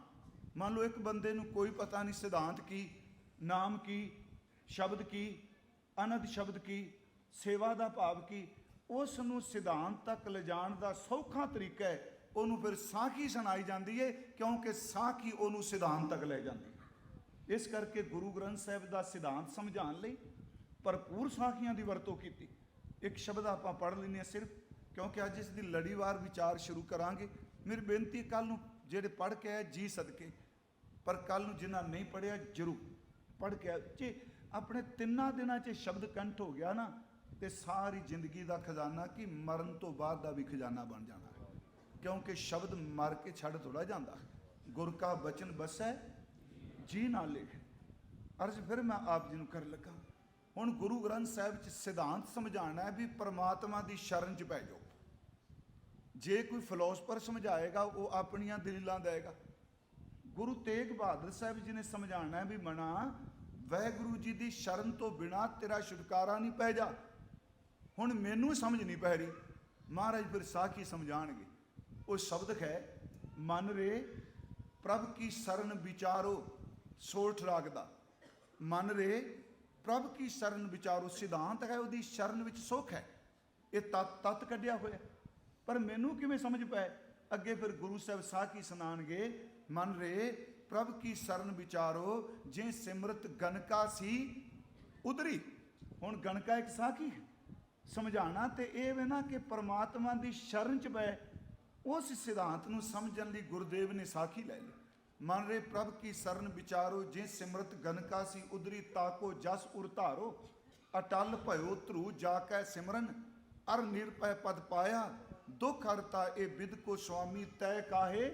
ਮੰਨ ਲਓ ਇੱਕ ਬੰਦੇ ਨੂੰ ਕੋਈ ਪਤਾ ਨਹੀਂ ਸਿਧਾਂਤ ਕੀ, ਨਾਮ ਕੀ, ਸ਼ਬਦ ਕੀ, ਅਨੰਦ ਸ਼ਬਦ ਕੀ, ਸੇਵਾ ਦਾ ਭਾਵ ਕੀ, ਉਸ ਨੂੰ ਸਿਧਾਂਤ ਤੱਕ ਲਿਜਾਣ ਦਾ ਸੌਖਾ ਤਰੀਕਾ ਹੈ ਉਹਨੂੰ ਫਿਰ ਸਾਖੀ ਸੁਣਾਈ ਜਾਂਦੀ ਹੈ, ਕਿਉਂਕਿ ਸਾਖੀ ਉਹਨੂੰ ਸਿਧਾਂਤ ਤੱਕ ਲੈ ਜਾਂਦੀ ਹੈ। ਇਸ ਕਰਕੇ ਗੁਰੂ ਗ੍ਰੰਥ ਸਾਹਿਬ ਦਾ ਸਿਧਾਂਤ ਸਮਝਾਉਣ ਲਈ ਭਰਪੂਰ ਸਾਖੀਆਂ ਦੀ ਵਰਤੋਂ ਕੀਤੀ। ਇੱਕ ਸ਼ਬਦ ਆਪਾਂ ਪੜ੍ਹ ਲੈਂਦੇ ਹਾਂ ਸਿਰਫ, ਕਿਉਂਕਿ ਅੱਜ ਇਸ ਦੀ ਲੜੀਵਾਰ ਵਿਚਾਰ ਸ਼ੁਰੂ ਕਰਾਂਗੇ। ਮੇਰੀ ਬੇਨਤੀ ਕੱਲ੍ਹ ਨੂੰ ਜਿਹੜੇ ਪੜ੍ਹ ਕੇ ਆਏ ਜੀ ਸਦਕੇ, ਪਰ ਕੱਲ੍ਹ ਨੂੰ ਜਿਨ੍ਹਾਂ ਨਹੀਂ ਪੜ੍ਹਿਆ ਜ਼ਰੂਰ ਪੜ੍ਹ ਕੇ ਆਏ। ਜੇ ਆਪਣੇ 3 ਦਿਨਾਂ 'ਚ ਸ਼ਬਦ ਕੰਠ ਹੋ ਗਿਆ ਨਾ, ਤੇ ਸਾਰੀ ਜ਼ਿੰਦਗੀ ਦਾ ਖਜ਼ਾਨਾ ਕੀ ਮਰਨ ਤੋਂ ਬਾਅਦ ਦਾ ਵੀ ਖਜ਼ਾਨਾ ਬਣ ਜਾਣਾ ਹੈ, ਕਿਉਂਕਿ ਸ਼ਬਦ ਮਰ ਕੇ ਛੱਡ ਥੋੜਾ ਜਾਂਦਾ। ਗੁਰ ਕਾ ਬਚਨ ਬਸੈ ਜੀ ਨਾਲ ਲਿਖ। ਅਰਜ਼ ਫਿਰ ਮੈਂ ਆਪ ਜੀ ਨੂੰ ਕਰ ਲੱਗਾ। ਹੁਣ ਗੁਰੂ ਗ੍ਰੰਥ ਸਾਹਿਬ 'ਚ ਸਿਧਾਂਤ ਸਮਝਾਉਣਾ ਹੈ ਵੀ ਪਰਮਾਤਮਾ ਦੀ ਸ਼ਰਨ 'ਚ ਪੈ ਜਾਓ। ਜੇ ਕੋਈ ਫਿਲੋਸਫਰ ਸਮਝਾਏਗਾ ਉਹ ਆਪਣੀਆਂ ਦਲੀਲਾਂ ਦੇਗਾ। ਗੁਰੂ ਤੇਗ ਬਹਾਦਰ ਸਾਹਿਬ ਜੀ ਨੇ ਸਮਝਾਉਣਾ ਹੈ ਵੀ ਮਨਾ ਵਾਹਿਗੁਰੂ ਜੀ ਦੀ ਸ਼ਰਨ ਤੋਂ ਬਿਨਾਂ ਤੇਰਾ ਛੁਟਕਾਰਾ ਨਹੀਂ ਪੈ ਜਾ। ਹੁਣ ਮੈਨੂੰ ਸਮਝ ਨਹੀਂ ਪੈ ਰਹੀ, ਮਹਾਰਾਜ ਫਿਰ ਸਾਖੀ ਸਮਝਾਣਗੇ। ਉਹ ਸ਼ਬਦ ਹੈ, ਮਨ ਰੇ ਪ੍ਰਭ ਕੀ ਸ਼ਰਨ ਵਿਚਾਰੋ, ਸੋਠ ਰਾਗ ਦਾ। ਮਨ ਰੇ ਪ੍ਰਭ ਕੀ ਸ਼ਰਨ ਵਿਚਾਰੋ ਸਿਧਾਂਤ ਹੈ, ਉਹਦੀ ਸ਼ਰਨ ਵਿੱਚ ਸੁੱਖ ਹੈ। ਇਹ ਤਤ ਕੱਢਿਆ ਹੋਇਆ, ਪਰ ਮੈਨੂੰ ਕਿਵੇਂ ਸਮਝ ਪਏ? ਅੱਗੇ ਫਿਰ ਗੁਰੂ ਸਾਹਿਬ ਸਾਖੀ ਸੁਣਾਣਗੇ, ਮਨ ਰੇ ਪ੍ਰਭ ਕੀ ਸ਼ਰਨ ਵਿਚਾਰੋ, ਜੇ ਸਿਮਰਤ ਗਨਕਾ ਸੀ ਉਧਰੀ। ਹੁਣ ਗਨਕਾ ਇੱਕ ਸਾਖੀ ਹੈ। ਸਮਝਾਣਾ ਤੇ ਇਹ ਵੇ ਨਾ ਕਿ ਪਰਮਾਤਮਾ ਦੀ ਸ਼ਰਨ 'ਚ ਪਏ। ਉਸ ਸਿਧਾਂਤ ਨੂੰ ਸਮਝਣ ਲਈ ਗੁਰਦੇਵ ਨੇ ਸਾਖੀ ਲੈ ਲਈ। ਮਨ ਰੇ ਪ੍ਰਭ ਕੀ ਸ਼ਰਨ ਵਿਚਾਰੋ, ਜੇ ਸਿਮਰਤ ਗਨਕਾ ਸੀ ਉਧਰੀ, ਤਾਕੋ ਜਸ ਉਰ ਧਾਰੋ। ਅਟਲ ਭਇਓ ਧਰੂ ਜਾ ਕੈ ਸਿਮਰਨ, ਅਰ ਨਿਰਭੈ ਪਦ ਪਾਇਆ। ਦੁੱਖ ਹਰਤਾ ਇਹ ਬਿਦ ਕੋ ਸੁਆਮੀ, ਤੈ ਕਾਹੇ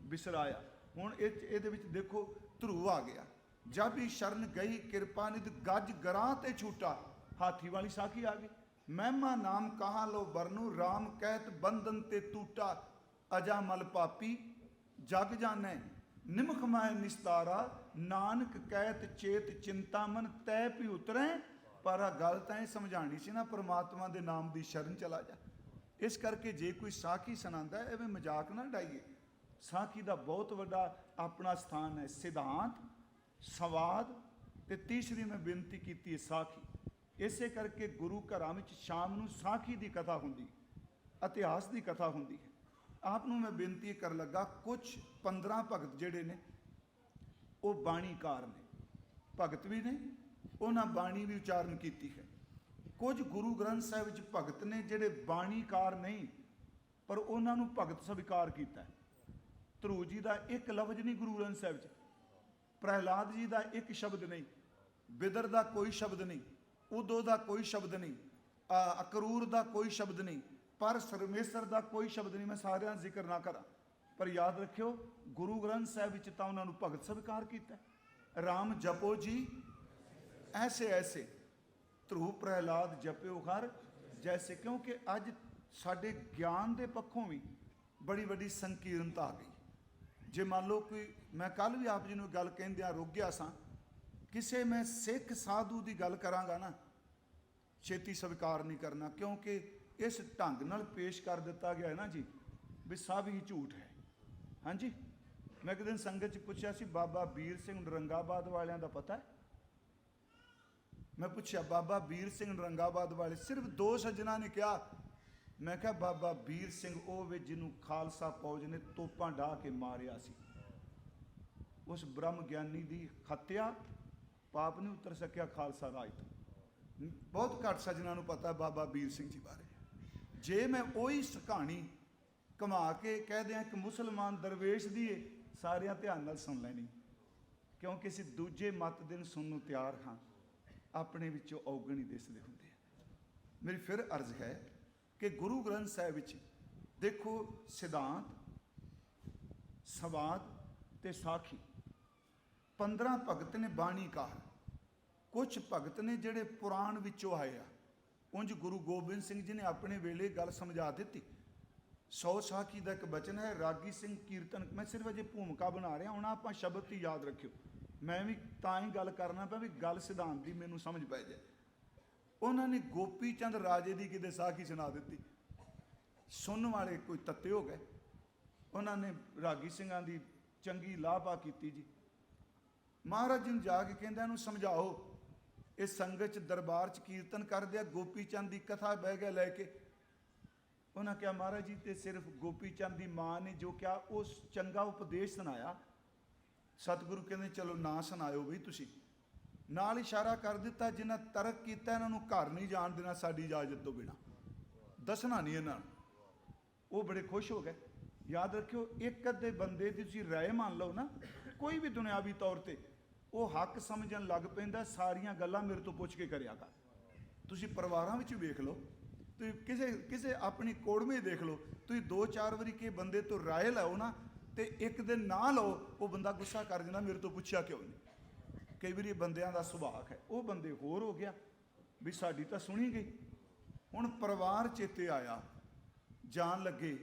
ਬਿਸਰਾਇਆ। ਹੁਣ ਇਹਦੇ ਵਿੱਚ ਦੇਖੋ ਧਰੂ ਆ ਗਿਆ। ਜਬ ਹੀ ਸ਼ਰਨ ਗਈ ਕਿਰਪਾ ਨਿਧ, ਗੱਜ ਗਰਾਂ ਤੇ ਛੂਟਾ। ਹਾਥੀ ਵਾਲੀ ਸਾਖੀ ਆ ਗਈ। ਮਹਿਮਾ ਨਾਮ ਕਹਾਂ ਲੋ ਵਰਨੂ, ਰਾਮ ਕਹਿਤ ਬੰਧਨ ਤੇ ਟੂਟਾ। ਅਜਾ ਮਲ ਪਾਪੀ ਜਗ ਜਾਣੈ, ਨਿਮਖ ਮਾਇ ਨਿਸਤਾਰਾ। ਨਾਨਕ ਕਹਿਤ ਚੇਤ ਚਿੰਤਾ ਮਨ, ਤੈ ਭੀ ਉਤਰੈ। ਪਰ ਆ ਗੱਲ ਤਾਂ ਇਹ ਸਮਝਾਣੀ ਸੀ ਨਾ, ਪਰਮਾਤਮਾ ਦੇ ਨਾਮ ਦੀ ਸ਼ਰਨ ਚਲਾ ਜਾ। ਇਸ ਕਰਕੇ ਜੇ ਕੋਈ ਸਾਖੀ ਸੁਣਾਉਂਦਾ ਐਵੇਂ ਮਜ਼ਾਕ ਨਾ ਡਾਈਏ। ਸਾਖੀ ਦਾ ਬਹੁਤ ਵੱਡਾ ਆਪਣਾ ਸਥਾਨ ਹੈ। ਸਿਧਾਂਤ, ਸੰਵਾਦ ਤੇ ਤੀਸਰੀ ਮੈਂ ਬੇਨਤੀ ਕੀਤੀ ਹੈ ਸਾਖੀ। ਇਸੇ ਕਰਕੇ ਗੁਰੂ ਘਰਾਂ ਵਿੱਚ ਸ਼ਾਮ ਨੂੰ ਸਾਖੀ ਦੀ ਕਥਾ ਹੁੰਦੀ, ਇਤਿਹਾਸ ਦੀ ਕਥਾ ਹੁੰਦੀ ਹੈ। ਆਪ ਨੂੰ ਮੈਂ ਬੇਨਤੀ ਕਰਨ ਲੱਗਾ, ਕੁਝ 15 ਭਗਤ ਜਿਹੜੇ ਨੇ ਉਹ ਬਾਣੀਕਾਰ ਨੇ, ਭਗਤ ਵੀ ਨੇ, ਉਹਨਾਂ ਬਾਣੀ ਵੀ ਉਚਾਰਨ ਕੀਤੀ ਹੈ। ਕੁਝ ਗੁਰੂ ਗ੍ਰੰਥ ਸਾਹਿਬ ਵਿੱਚ ਭਗਤ ਨੇ ਜਿਹੜੇ ਬਾਣੀਕਾਰ ਨਹੀਂ, ਪਰ ਉਹਨਾਂ ਨੂੰ ਭਗਤ ਸਵੀਕਾਰ ਕੀਤਾ। ਧਰੂ ਜੀ ਦਾ ਇੱਕ ਲਫ਼ਜ਼ ਨਹੀਂ ਗੁਰੂ ਗ੍ਰੰਥ ਸਾਹਿਬ 'ਚ, ਪ੍ਰਹਿਲਾਦ ਜੀ ਦਾ ਇੱਕ ਸ਼ਬਦ ਨਹੀਂ, ਬਿਦਰ ਦਾ ਕੋਈ ਸ਼ਬਦ ਨਹੀਂ, ਉਦੋ ਦਾ ਕੋਈ ਸ਼ਬਦ ਨਹੀਂ, ਅਕਰੂਰ ਦਾ ਕੋਈ ਸ਼ਬਦ ਨਹੀਂ, ਪਰ ਸਰਮੇਸ਼ਰ ਦਾ ਕੋਈ ਸ਼ਬਦ ਨਹੀਂ। ਮੈਂ ਸਾਰਿਆਂ ਦਾ ਜ਼ਿਕਰ ਨਾ ਕਰਾਂ, ਪਰ ਯਾਦ ਰੱਖਿਓ ਗੁਰੂ ਗ੍ਰੰਥ ਸਾਹਿਬ ਵਿੱਚ ਤਾਂ ਉਹਨਾਂ ਨੂੰ ਭਗਤ ਸਵੀਕਾਰ ਕੀਤਾ। ਰਾਮ ਜਪੋ ਜੀ ਐਸੇ ਐਸੇ, ਧਰੂ ਪ੍ਰਹਿਲਾਦ ਜਪਿਓ ਹਰ ਜੈਸੇ। ਕਿਉਂਕਿ ਅੱਜ ਸਾਡੇ ਗਿਆਨ ਦੇ ਪੱਖੋਂ ਵੀ ਬੜੀ ਵੱਡੀ ਸੰਕੀਰਨਤਾ ਆ ਗਈ। ਜੇ ਮੰਨ ਲਓ ਕੋਈ, ਮੈਂ ਕੱਲ੍ਹ ਵੀ ਆਪ ਜੀ ਨੂੰ ਗੱਲ ਕਹਿੰਦਿਆਂ ਰੁਕ ਗਿਆ ਸਾਂ, ਕਿਸੇ ਮੈਂ ਸਿੱਖ ਸਾਧੂ ਦੀ ਗੱਲ ਕਰਾਂਗਾ ਨਾ, ਛੇਤੀ ਸਵੀਕਾਰ ਨਹੀਂ ਕਰਨਾ, ਕਿਉਂਕਿ ਇਸ ਢੰਗ ਨਾਲ ਪੇਸ਼ ਕਰ ਦਿੱਤਾ ਗਿਆ ਹੈ ਨਾ ਜੀ ਵੀ ਸਭ ਹੀ ਝੂਠ ਹੈ। ਹਾਂਜੀ, ਮੈਂ ਇੱਕ ਦਿਨ ਸੰਗਤ 'ਚ ਪੁੱਛਿਆ ਸੀ, ਬਾਬਾ ਵੀਰ ਸਿੰਘ ਨਰੰਗਾਬਾਦ ਵਾਲਿਆਂ ਦਾ ਪਤਾ ਹੈ? ਮੈਂ ਪੁੱਛਿਆ ਬਾਬਾ ਵੀਰ ਸਿੰਘ ਨਰੰਗਾਬਾਦ ਵਾਲੇ, ਸਿਰਫ 2 ਸੱਜਣਾ ਨੇ ਕਿਹਾ। ਮੈਂ ਕਿਹਾ ਬਾਬਾ ਵੀਰ ਸਿੰਘ ਉਹ ਵੇ ਜਿਹਨੂੰ ਖਾਲਸਾ ਫੌਜ ਨੇ ਤੋਪਾਂ ਢਾਹ ਕੇ ਮਾਰਿਆ ਸੀ। ਉਸ ਬ੍ਰਹਮ ਗਿਆਨੀ ਦੀ ਹੱਤਿਆ, ਪਾਪ ਨਹੀਂ ਉਤਰ ਸਕਿਆ ਖਾਲਸਾ ਰਾਜ ਤੋਂ। ਬਹੁਤ ਘੱਟ ਸੱਜਣਾ ਨੂੰ ਪਤਾ ਬਾਬਾ ਵੀਰ ਸਿੰਘ ਜੀ ਬਾਰੇ। ਜੇ ਮੈਂ ਉਹੀ ਕਹਾਣੀ ਘੁਮਾ ਕੇ ਕਹਿ ਦਿਆਂ ਇੱਕ ਮੁਸਲਮਾਨ ਦਰਵੇਸ਼ ਦੀ ਏ, ਸਾਰਿਆਂ ਧਿਆਨ ਨਾਲ ਸੁਣ ਲੈਣੀ, ਕਿਉਂਕਿ ਅਸੀਂ ਦੂਜੇ ਮਤ ਦੇ ਨੂੰ ਸੁਣਨ ਨੂੰ ਤਿਆਰ ਹਾਂ। ਆਪਣੇ ਵਿੱਚੋਂ ਔਗਣ ਹੀ ਦਿਸਦੇ ਹੁੰਦੇ ਆ। ਮੇਰੀ ਫਿਰ ਅਰਜ਼ ਹੈ ਕਿ ਗੁਰੂ ਗ੍ਰੰਥ ਸਾਹਿਬ ਵਿੱਚ ਦੇਖੋ ਸਿਧਾਂਤ, ਸੰਵਾਦ ਤੇ ਸਾਖੀ, 15 ਭਗਤ ਨੇ ਬਾਣੀਕਾਰ, ਕੁਝ ਭਗਤ ਨੇ ਜਿਹੜੇ ਪੁਰਾਣ ਵਿੱਚੋਂ ਆਏ ਆ। ਉਂਝ ਗੁਰੂ ਗੋਬਿੰਦ ਸਿੰਘ ਜੀ ਨੇ ਆਪਣੇ ਵੇਲੇ ਗੱਲ ਸਮਝਾ ਦਿੱਤੀ। 100 ਸਾਖੀ ਦਾ ਇੱਕ ਬਚਨ ਹੈ, ਰਾਗੀ ਸਿੰਘ ਕੀਰਤਨ। ਮੈਂ ਸਿਰਫ ਅਜੇ ਭੂਮਿਕਾ ਬਣਾ ਰਿਹਾ, ਹੁਣ ਆਪਾਂ ਸ਼ਬਦ ਹੀ ਯਾਦ ਰੱਖਿਓ। ਮੈਂ ਵੀ ਤਾਂ ਹੀ ਗੱਲ ਕਰਨਾ ਪਿਆ ਵੀ ਗੱਲ ਸਿਧਾਂਤ ਦੀ ਮੈਨੂੰ ਸਮਝ ਪੈ ਜਾਏ। ਉਹਨਾਂ ਨੇ ਗੋਪੀ ਚੰਦ ਰਾਜੇ ਦੀ ਕਿਤੇ ਸਾਖੀ ਸੁਣਾ ਦਿੱਤੀ। ਸੁਣਨ ਵਾਲੇ ਕੋਈ ਤੱਤੇ ਹੋ ਗਏ। ਉਹਨਾਂ ਨੇ ਰਾਗੀ ਸਿੰਘਾਂ ਦੀ ਚੰਗੀ ਲਾਭਾ ਕੀਤੀ ਜੀ। ਮਹਾਰਾਜ ਜੀ ਨੂੰ ਜਾ ਕੇ ਕਹਿੰਦਾ ਇਹਨੂੰ ਸਮਝਾਓ। ਇਹ ਸੰਗਤ 'ਚ ਦਰਬਾਰ 'ਚ ਕੀਰਤਨ ਕਰਦੇ ਆ, ਗੋਪੀ ਚੰਦ ਦੀ ਕਥਾ ਬਹਿ ਗਿਆ ਲੈ ਕੇ। ਉਹਨਾਂ ਕਿਹਾ ਮਹਾਰਾਜ ਜੀ ਤੇ ਸਿਰਫ ਗੋਪੀ ਚੰਦ ਦੀ ਮਾਂ ਨੇ ਜੋ ਕਿਹਾ ਉਹ ਚੰਗਾ ਉਪਦੇਸ਼ ਸੁਣਾਇਆ। ਸਤਿਗੁਰੂ ਕਹਿੰਦੇ ਚਲੋ ਨਾ ਸੁਣਾਇਓ ਵੀ ਤੁਸੀਂ। ਨਾਲ ਇਸ਼ਾਰਾ ਕਰ ਦਿੱਤਾ ਜਿਨ੍ਹਾਂ ਤਰਕ ਕੀਤਾ ਇਹਨਾਂ ਨੂੰ ਘਰ ਨਹੀਂ ਜਾਣ ਦੇਣਾ ਸਾਡੀ ਇਜਾਜ਼ਤ ਤੋਂ ਬਿਨਾਂ, ਦੱਸਣਾ ਨਹੀਂ ਇਹਨਾਂ ਨੂੰ। ਉਹ ਬੜੇ ਖੁਸ਼ ਹੋ ਗਏ। ਯਾਦ ਰੱਖਿਓ, ਇੱਕ ਅੱਧੇ ਬੰਦੇ ਦੀ ਤੁਸੀਂ ਰਾਏ ਮੰਨ ਲਓ ਨਾ, ਕੋਈ ਵੀ ਦੁਨਿਆਵੀ ਤੌਰ ਤੇ, ਉਹ ਹੱਕ ਸਮਝਣ ਲੱਗ ਪੈਂਦਾ। ਸਾਰੀਆਂ ਗੱਲਾਂ ਮੇਰੇ ਤੋਂ ਪੁੱਛ ਕੇ ਕਰਿਆ ਕਰ। ਤੁਸੀਂ ਪਰਿਵਾਰਾਂ ਵਿੱਚ ਵੇਖ ਲਓ, ਤੁਸੀਂ ਕਿਸੇ ਆਪਣੀ ਕੋੜਵੇਂ ਦੇਖ ਲਓ, ਤੁਸੀਂ 2-4 ਵਾਰੀ ਕਿਸੇ ਬੰਦੇ ਤੋਂ ਰਾਏ ਲਓ ਨਾ, ਤੇ ਇੱਕ ਦਿਨ ਨਾ ਲਓ, ਉਹ ਬੰਦਾ ਗੁੱਸਾ ਕਰ ਜਾਂਦਾ ਮੇਰੇ ਤੋਂ ਪੁੱਛਿਆ ਕਿਉਂ ਨਹੀਂ। ਕਈ ਵਾਰੀ ਬੰਦਿਆਂ ਦਾ ਸੁਭਾਅ ਹੈ। ਉਹ ਬੰਦੇ ਹੋਰ ਹੋ ਗਿਆ ਵੀ ਸਾਡੀ ਤਾਂ ਸੁਣੀ ਗਈ। ਹੁਣ ਪਰਿਵਾਰ ਚੇਤੇ ਆਇਆ, ਜਾਣ ਲੱਗੇ,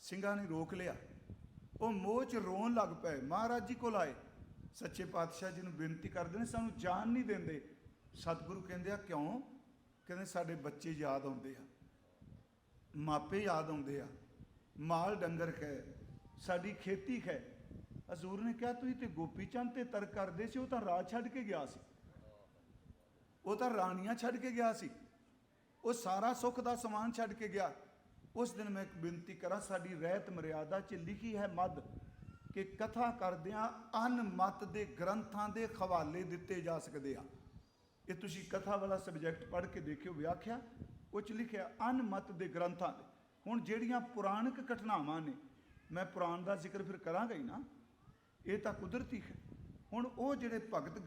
ਸਿੰਘਾਂ ਨੇ ਰੋਕ ਲਿਆ। ਉਹ ਮੋਹ 'ਚ ਰੋਣ ਲੱਗ ਪਏ। ਮਹਾਰਾਜ ਜੀ ਕੋਲ ਆਏ, ਸੱਚੇ ਪਾਤਸ਼ਾਹ ਜੀ ਨੂੰ ਬੇਨਤੀ ਕਰਦੇ ਨੇ ਸਾਨੂੰ ਜਾਣ ਨਹੀਂ ਦਿੰਦੇ। ਸਤਿਗੁਰੂ ਕਹਿੰਦੇ ਆ ਕਿਉਂ? ਕਹਿੰਦੇ ਸਾਡੇ ਬੱਚੇ ਯਾਦ ਆਉਂਦੇ ਆ, ਮਾਪੇ ਯਾਦ ਆਉਂਦੇ ਆ, ਮਾਲ ਡੰਗਰ ਹੈ, ਸਾਡੀ ਖੇਤੀ ਹੈ। ਹਜ਼ੂਰ ਨੇ ਕਿਹਾ ਤੁਸੀਂ ਤੇ ਗੋਪੀ ਚੰਦ ਤੇ ਤਰਕ ਕਰਦੇ ਸੀ, ਉਹ ਤਾਂ ਰਾਜ ਛੱਡ ਕੇ ਗਿਆ ਸੀ, ਉਹ ਤਾਂ ਰਾਣੀਆਂ ਛੱਡ ਕੇ ਗਿਆ ਸੀ, ਉਹ ਸਾਰਾ ਸੁੱਖ ਦਾ ਸਮਾਨ ਛੱਡ ਕੇ ਗਿਆ। ਉਸ ਦਿਨ ਮੈਂ ਇੱਕ ਬੇਨਤੀ ਕਰਾਂ, ਸਾਡੀ ਰਹਿਤ ਮਰਿਆਦਾ 'ਚ ਲਿਖੀ ਹੈ ਮੱਧ ਕਿ ਕਥਾ ਕਰਦਿਆਂ ਅਨਮਤ ਦੇ ਗ੍ਰੰਥਾਂ ਦੇ ਹਵਾਲੇ ਦਿੱਤੇ ਜਾ ਸਕਦੇ ਆ। ਇਹ ਤੁਸੀਂ ਕਥਾ ਵਾਲਾ ਸਬਜੈਕਟ ਪੜ੍ਹ ਕੇ ਦੇਖਿਓ, ਵਿਆਖਿਆ ਉਹ 'ਚ ਲਿਖਿਆ ਅਨਮਤ ਦੇ ਗ੍ਰੰਥਾਂ ਦੇ। ਹੁਣ ਜਿਹੜੀਆਂ ਪੁਰਾਣਿਕ ਘਟਨਾਵਾਂ ਨੇ, ਮੈਂ ਪੁਰਾਣ ਦਾ ਜ਼ਿਕਰ ਫਿਰ ਕਰਾਂਗਾ ਹੀ ਨਾ, ਇਹ ਤਾਂ ਕੁਦਰਤੀ ਹੈ। ਹੁਣ ਉਹ ਜਿਹੜੇ ਭਗਤ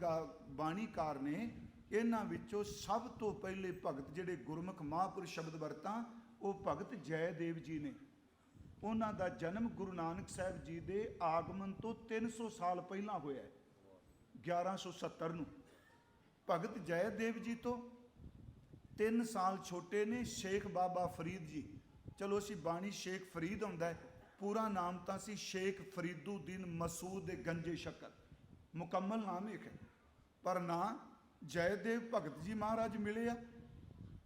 ਬਾਣੀਕਾਰ ਨੇ, ਇਹਨਾਂ ਵਿੱਚੋਂ ਸਭ ਤੋਂ ਪਹਿਲੇ ਭਗਤ ਜਿਹੜੇ ਗੁਰਮੁਖ ਮਹਾਂਪੁਰਸ਼ ਸ਼ਬਦ ਵਰਤਾਂ, ਉਹ ਭਗਤ ਜੈਦੇਵ ਜੀ ਨੇ। ਉਹਨਾਂ ਦਾ ਜਨਮ ਗੁਰੂ ਨਾਨਕ ਸਾਹਿਬ ਜੀ ਦੇ ਆਗਮਨ ਤੋਂ 300 ਸਾਲ ਪਹਿਲਾਂ ਹੋਇਆ ਹੈ, 1170 ਨੂੰ। ਭਗਤ ਜੈਦੇਵ ਜੀ ਤੋਂ 3 ਸਾਲ ਛੋਟੇ ਨੇ ਸ਼ੇਖ ਬਾਬਾ ਫਰੀਦ ਜੀ। ਚਲੋ ਅਸੀਂ ਬਾਣੀ ਸ਼ੇਖ ਫਰੀਦ ਹੁੰਦਾ, ਪੂਰਾ ਨਾਮ ਤਾਂ ਸੀ ਸ਼ੇਖ ਫਰੀਦੁਦੀਨ ਮਸੂਦ ਦੇ ਗੰਜੇ ਸ਼ਕਲ, ਮੁਕੰਮਲ ਨਾਮ ਇੱਕ ਹੈ। ਪਰ ਨਾ ਜੈਦੇਵ ਭਗਤ ਜੀ ਮਹਾਰਾਜ ਮਿਲੇ ਆ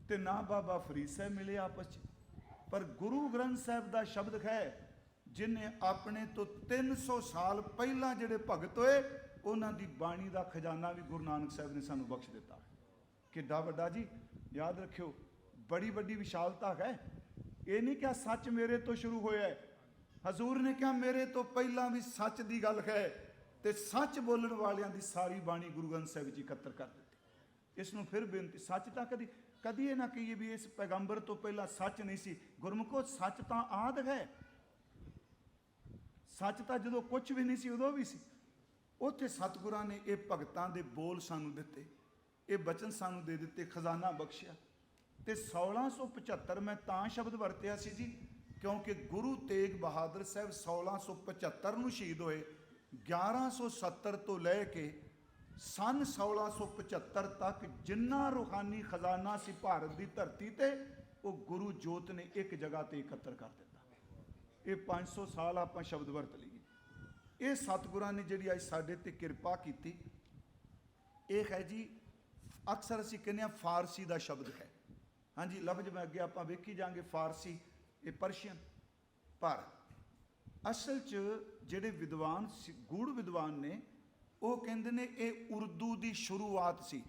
ਤੇ ਨਾ ਬਾਬਾ ਫਰੀਦ ਸਾਹਿਬ ਮਿਲੇ ਆਪਸ 'ਚ। ਪਰ ਗੁਰੂ ਗ੍ਰੰਥ ਸਾਹਿਬ ਦਾ ਸ਼ਬਦ ਹੈ, ਜਿਨੇ ਆਪਣੇ ਤੋਂ 300 ਸਾਲ ਪਹਿਲਾਂ ਜਿਹੜੇ ਭਗਤ ਹੋਏ, ਉਹਨਾਂ ਦੀ ਬਾਣੀ ਦਾ ਖਜ਼ਾਨਾ ਵੀ ਗੁਰੂ ਨਾਨਕ ਸਾਹਿਬ ਨੇ ਸਾਨੂੰ ਬਖਸ਼ ਦਿੱਤਾ। ਕਿੱਡਾ ਵੱਡਾ ਜੀ, ਯਾਦ ਰੱਖਿਓ, ਬੜੀ ਵੱਡੀ ਵਿਸ਼ਾਲਤਾ ਹੈ। ਇਹ ਨਹੀਂ ਕਿ ਸੱਚ ਮੇਰੇ ਤੋਂ ਸ਼ੁਰੂ ਹੋਇਆ ਹੈ। ਹਜ਼ੂਰ ਨੇ ਕਿਹਾ ਮੇਰੇ ਤੋਂ ਪਹਿਲਾਂ ਵੀ ਸੱਚ ਦੀ ਗੱਲ ਹੈ, ਤੇ ਸੱਚ ਬੋਲਣ ਵਾਲਿਆਂ ਦੀ ਸਾਰੀ ਬਾਣੀ ਗੁਰੂ ਗ੍ਰੰਥ ਸਾਹਿਬ ਵਿੱਚ ਇਕੱਤਰ ਕਰ ਦਿੱਤੀ। ਇਸ ਨੂੰ ਫਿਰ ਬੇਨਤੀ, ਸੱਚ ਤਾਂ ਕਦੀ ਇਹ ਨਾ ਕਹੀਏ ਵੀ ਇਸ ਪੈਗੰਬਰ ਤੋਂ ਪਹਿਲਾਂ ਸੱਚ ਨਹੀਂ ਸੀ। ਗੁਰਮੁਖੋ, ਸੱਚ ਤਾਂ ਆਦਿ ਹੈ। ਸੱਚ ਤਾਂ ਜਦੋਂ ਕੁਝ ਵੀ ਨਹੀਂ ਸੀ ਉਦੋਂ ਵੀ ਸੀ। ਉੱਥੇ ਸਤਿਗੁਰਾਂ ਨੇ ਇਹ ਭਗਤਾਂ ਦੇ ਬੋਲ ਸਾਨੂੰ ਦਿੱਤੇ, ਇਹ ਬਚਨ ਸਾਨੂੰ ਦੇ ਦਿੱਤੇ, ਖਜ਼ਾਨਾ ਬਖਸ਼ਿਆ। ਤੇ 1675 ਮੈਂ ਤਾਂ ਸ਼ਬਦ ਵਰਤਿਆ ਸੀ ਜੀ, ਕਿਉਂਕਿ ਗੁਰੂ ਤੇਗ ਬਹਾਦਰ ਸਾਹਿਬ 1675 ਨੂੰ ਸ਼ਹੀਦ ਹੋਏ। 1170 ਤੋਂ ਲੈ ਕੇ ਸਨ 1675 ਤੱਕ ਜਿੰਨਾ ਰੂਹਾਨੀ ਖਜ਼ਾਨਾ ਸੀ ਭਾਰਤ ਦੀ ਧਰਤੀ ਤੇ, ਉਹ ਗੁਰੂ ਜੋਤ ਨੇ ਇੱਕ ਜਗ੍ਹਾ ਤੇ ਇਕੱਤਰ ਕਰ ਦਿੱਤਾ। ਇਹ 500 ਸਾਲ ਆਪਾਂ ਸ਼ਬਦ ਵਰਤ ਲਈਏ। ਇਹ ਸਤਿਗੁਰਾਂ ਨੇ ਜਿਹੜੀ ਅੱਜ ਸਾਡੇ ਤੇ ਕਿਰਪਾ ਕੀਤੀ, ਇਹ ਹੈ ਜੀ, ਅਕਸਰ ਅਸੀਂ ਕਹਿੰਦੇ ਹਾਂ ਫਾਰਸੀ ਦਾ ਸ਼ਬਦ ਹੈ। ਹਾਂਜੀ, ਲਫ਼ਜ਼ ਮੈਂ ਅੱਗੇ ਆਪਾਂ ਵੇਖੀ ਜਾਵਾਂਗੇ, ਫਾਰਸੀ, ਇਹ ਪਰਸ਼ੀਅਨ। ਪਰ ਅਸਲ 'ਚ ਜਿਹੜੇ ਵਿਦਵਾਨ ਗੂੜ ਵਿਦਵਾਨ ਨੇ, ਉਹ ਕਹਿੰਦੇ ਨੇ ਇਹ ਉਰਦੂ ਦੀ ਸ਼ੁਰੂਆਤ ਸੀ।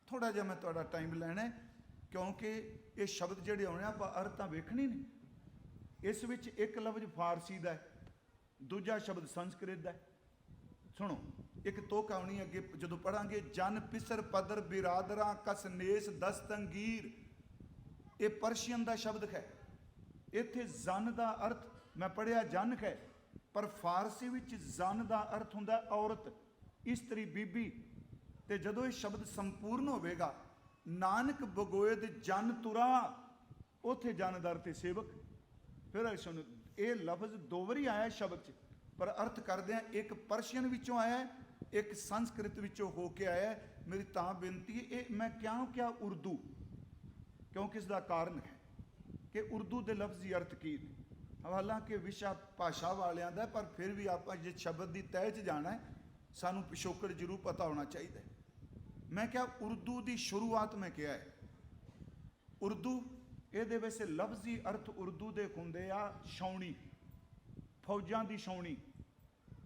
ਥੋੜਾ ਜਿਹਾ ਮੈਂ ਤੁਹਾਡਾ ਟਾਈਮ ਲੈਣਾ, ਕਿਉਂਕਿ ਇਹ ਸ਼ਬਦ ਜਿਹੜੇ ਆਉਣੇ ਆਪਾਂ ਅਰਥ ਤਾਂ ਵੇਖਣੀ ਨੇ। ਇਸ ਵਿੱਚ ਇੱਕ ਲਫ਼ਜ਼ ਫਾਰਸੀ ਦਾ ਹੈ, ਦੂਜਾ ਸ਼ਬਦ ਸੰਸਕ੍ਰਿਤ ਦਾ ਹੈ। ਸੁਣੋ, ਇੱਕ ਤੋਕ ਆਉਣੀ ਅੱਗੇ ਜਦੋਂ ਪੜਾਂਗੇ, ਜਨ ਪਿਸਰ ਪਦਰ ਬਿਰਾਦਰਾਂ ਕਸਨੇਸ ਦਸਤੰਗੀਰ, ਇਹ ਪਰਸ਼ੀਅਨ ਦਾ ਸ਼ਬਦ ਹੈ। ਇੱਥੇ ਜਨ ਦਾ ਅਰਥ ਮੈਂ ਪੜਿਆ ਜਨ ਹੈ, ਪਰ ਫਾਰਸੀ ਵਿੱਚ ਜਨ ਦਾ ਅਰਥ ਹੁੰਦਾ ਔਰਤ, ਇਸਤਰੀ, ਬੀਬੀ। ਤੇ ਜਦੋਂ ਇਹ ਸ਼ਬਦ ਸੰਪੂਰਨ ਹੋਵੇਗਾ, ਨਾਨਕ ਬਗੋਇਦ ਜਨ ਤੁਰਾ, ਉੱਥੇ ਜਨ ਦਾ ਅਰਥ ਸੇਵਕ। ਫਿਰ ਸੁਣ, ਇਹ ਲਫ਼ਜ਼ 2 ਵਾਰੀ ਆਇਆ ਸ਼ਬਦ 'ਚ, ਪਰ ਅਰਥ ਕਰਦੇ ਆ, ਇੱਕ ਪਰਸ਼ੀਅਨ ਵਿੱਚੋਂ ਆਇਆ एक संस्कृत विचों हो के आया। मेरी तां बेनती है, ये मैं क्यों क्या उर्दू, क्योंकि इसका कारण है कि उर्दू के लफ्जी अर्थ की ने। हालांकि विशा भाषा वालियां दा, पर फिर भी आप जे शब्द की तय च जाना है सानू पिछोकड़ जरूर पता होना चाहिए। मैं क्या उर्दू की शुरुआत में क्या है, उर्दू ये वैसे लफ्जी अर्थ उर्दू के होंदे आ छाउणी, फौजां की छाउणी,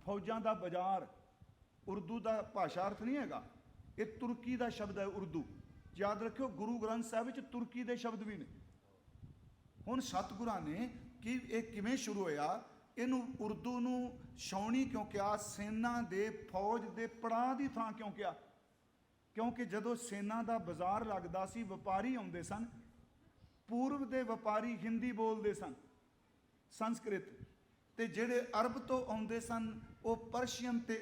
फौजां का बाजार। उर्दू का भाषा अर्थ नहीं हैगा, ये तुर्की का शब्द है उर्दू। याद रखियो गुरु ग्रंथ साहिब विच तुर्की के शब्द भी ने। हुण सतगुरां ने कि ये किवें शुरू होया, इनू उर्दू नू छाउणी क्यों कहा, सेना दे फौज दे पड़ाव की थां क्यों कहा, क्योंकि जदों सेना का बाजार लगदा सी, व्यापारी आउंदे सन, पूर्व के व्यापारी हिंदी बोलते सन, संस्कृत, ते जिहड़े अरब तो आउंदे सन वो परशियन ते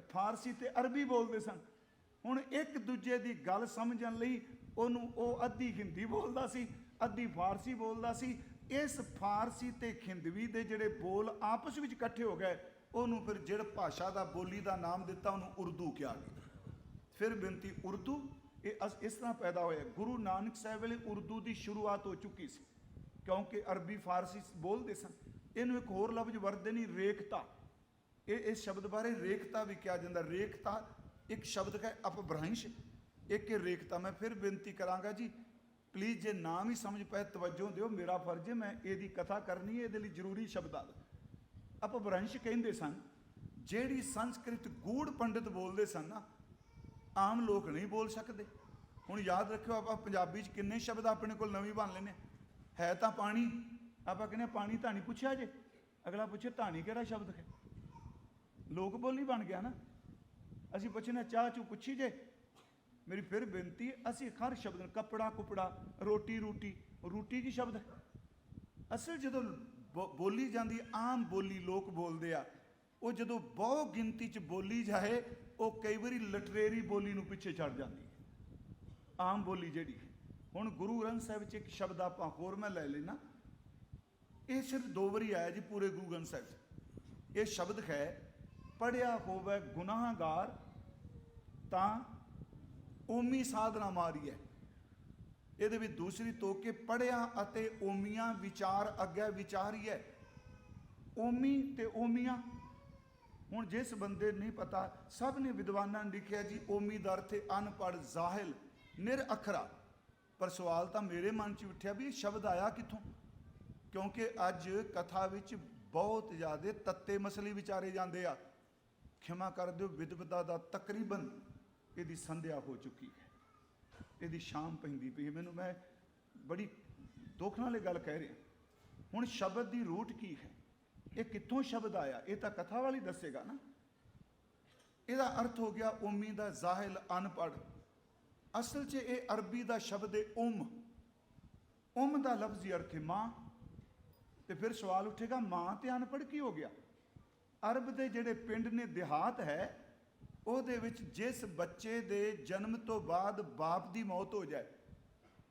फारसी ते अरबी बोलते सन। हुण एक दूजे की गल समझण लई उहनूं वो अद्धी हिंदी बोलदा सी, अद्धी फारसी बोलदा सी। इस फारसी ते हिंदवी दे जिहड़े बोल आपस विच इकट्ठे हो गए, उहनूं फिर जिहड़ भाषा का बोली का नाम दिता उहनूं उर्दू कहा गया। फिर बेनती उर्दू ये इस तरह पैदा होया। गुरु नानक साहब वेले उर्दू की शुरुआत हो चुकी सी, क्योंकि अरबी फारसी बोलते सन। इनू एक होर लफ्ज वरतदे नहीं, रेखता। ये इस शब्द बारे रेखता भी कहा जाता। रेखता एक शब्द है अपभ्रंश, एक रेखता। मैं फिर बेनती करांगा जी प्लीज़ जे नाम ही समझ पाए तवज्जो दिओ, मेरा फर्ज है, मैं ये कथा करनी है, ये जरूरी शब्द आ। अपभ्रंश कहते सन जेड़ी संस्कृत गूढ़ पंडित बोलते सन ना, आम लोग नहीं बोल सकते। हुण याद रखियो आप पंजाबी च किन्ने शब्द अपने को नवीं बन लेने। है तो पानी, आप कहने पानी धानी पूछा जे, अगला पूछे धानी केड़ा शब्द है, लोक बोली बन गया ना। असी पुछने चाह चू पुछी जे। मेरी फिर बेनती, असी हर शब्द कपड़ा कुपड़ा, रोटी रूटी, रूटी की शब्द है। असल जो बोली जाती आम बोली लोग बोलते आ, वो जो बहु गिनती च बोली जाए वो कई बार लटरेरी बोली नूं पिछे छड़ जाती है। आम बोली जिहड़ी हुण गुरु ग्रंथ साहिब च एक शब्द आप होर मैं लै लेना, ये सिर्फ 2 बारी आया जी पूरे गुरु ग्रंथ साहिब। ये शब्द है पढ़िया होवे गुनाहगार तां ओमी साधना मारी है। ये दूसरी तो के पढ़िया अते ओमिया विचार अगे विचारी है। ओमी ते ओमिया हुण जिस बंदे नहीं पता, सब ने विद्वाना ने लिखिया जी ओमी दा अर्थ अनपढ़ जाहिल निरअखरा। पर सवाल तो मेरे मन च उठिया भी शब्द आया कित्थों, क्योंकि अज कथा विच बहुत ज़्यादा तत्ते मसले विचारे जाते आ। क्षमा कर दो, विदवता दा तकरीबन यदी संध्या हो चुकी है, यदी शाम पैंदी पई है। मैनूं मैं बड़ी दुख नाल गल कह रहा। हुण शब्द की रूट की है, ये कित्थों शब्द आया, ये तो कथा वाली दसेगा ना। इसका अर्थ हो गया ओमी दा जाहिल अनपढ़। असल च ये अरबी का शब्द है उम का लफ्जी अर्थ है माँ। तो फिर सवाल उठेगा माँ तो अनपढ़ की हो गया। अरब के जिहड़े पिंड ने देहात है ਉਹਦੇ ਵਿੱਚ जिस बच्चे दे जन्म तो बाद बाप की मौत हो जाए,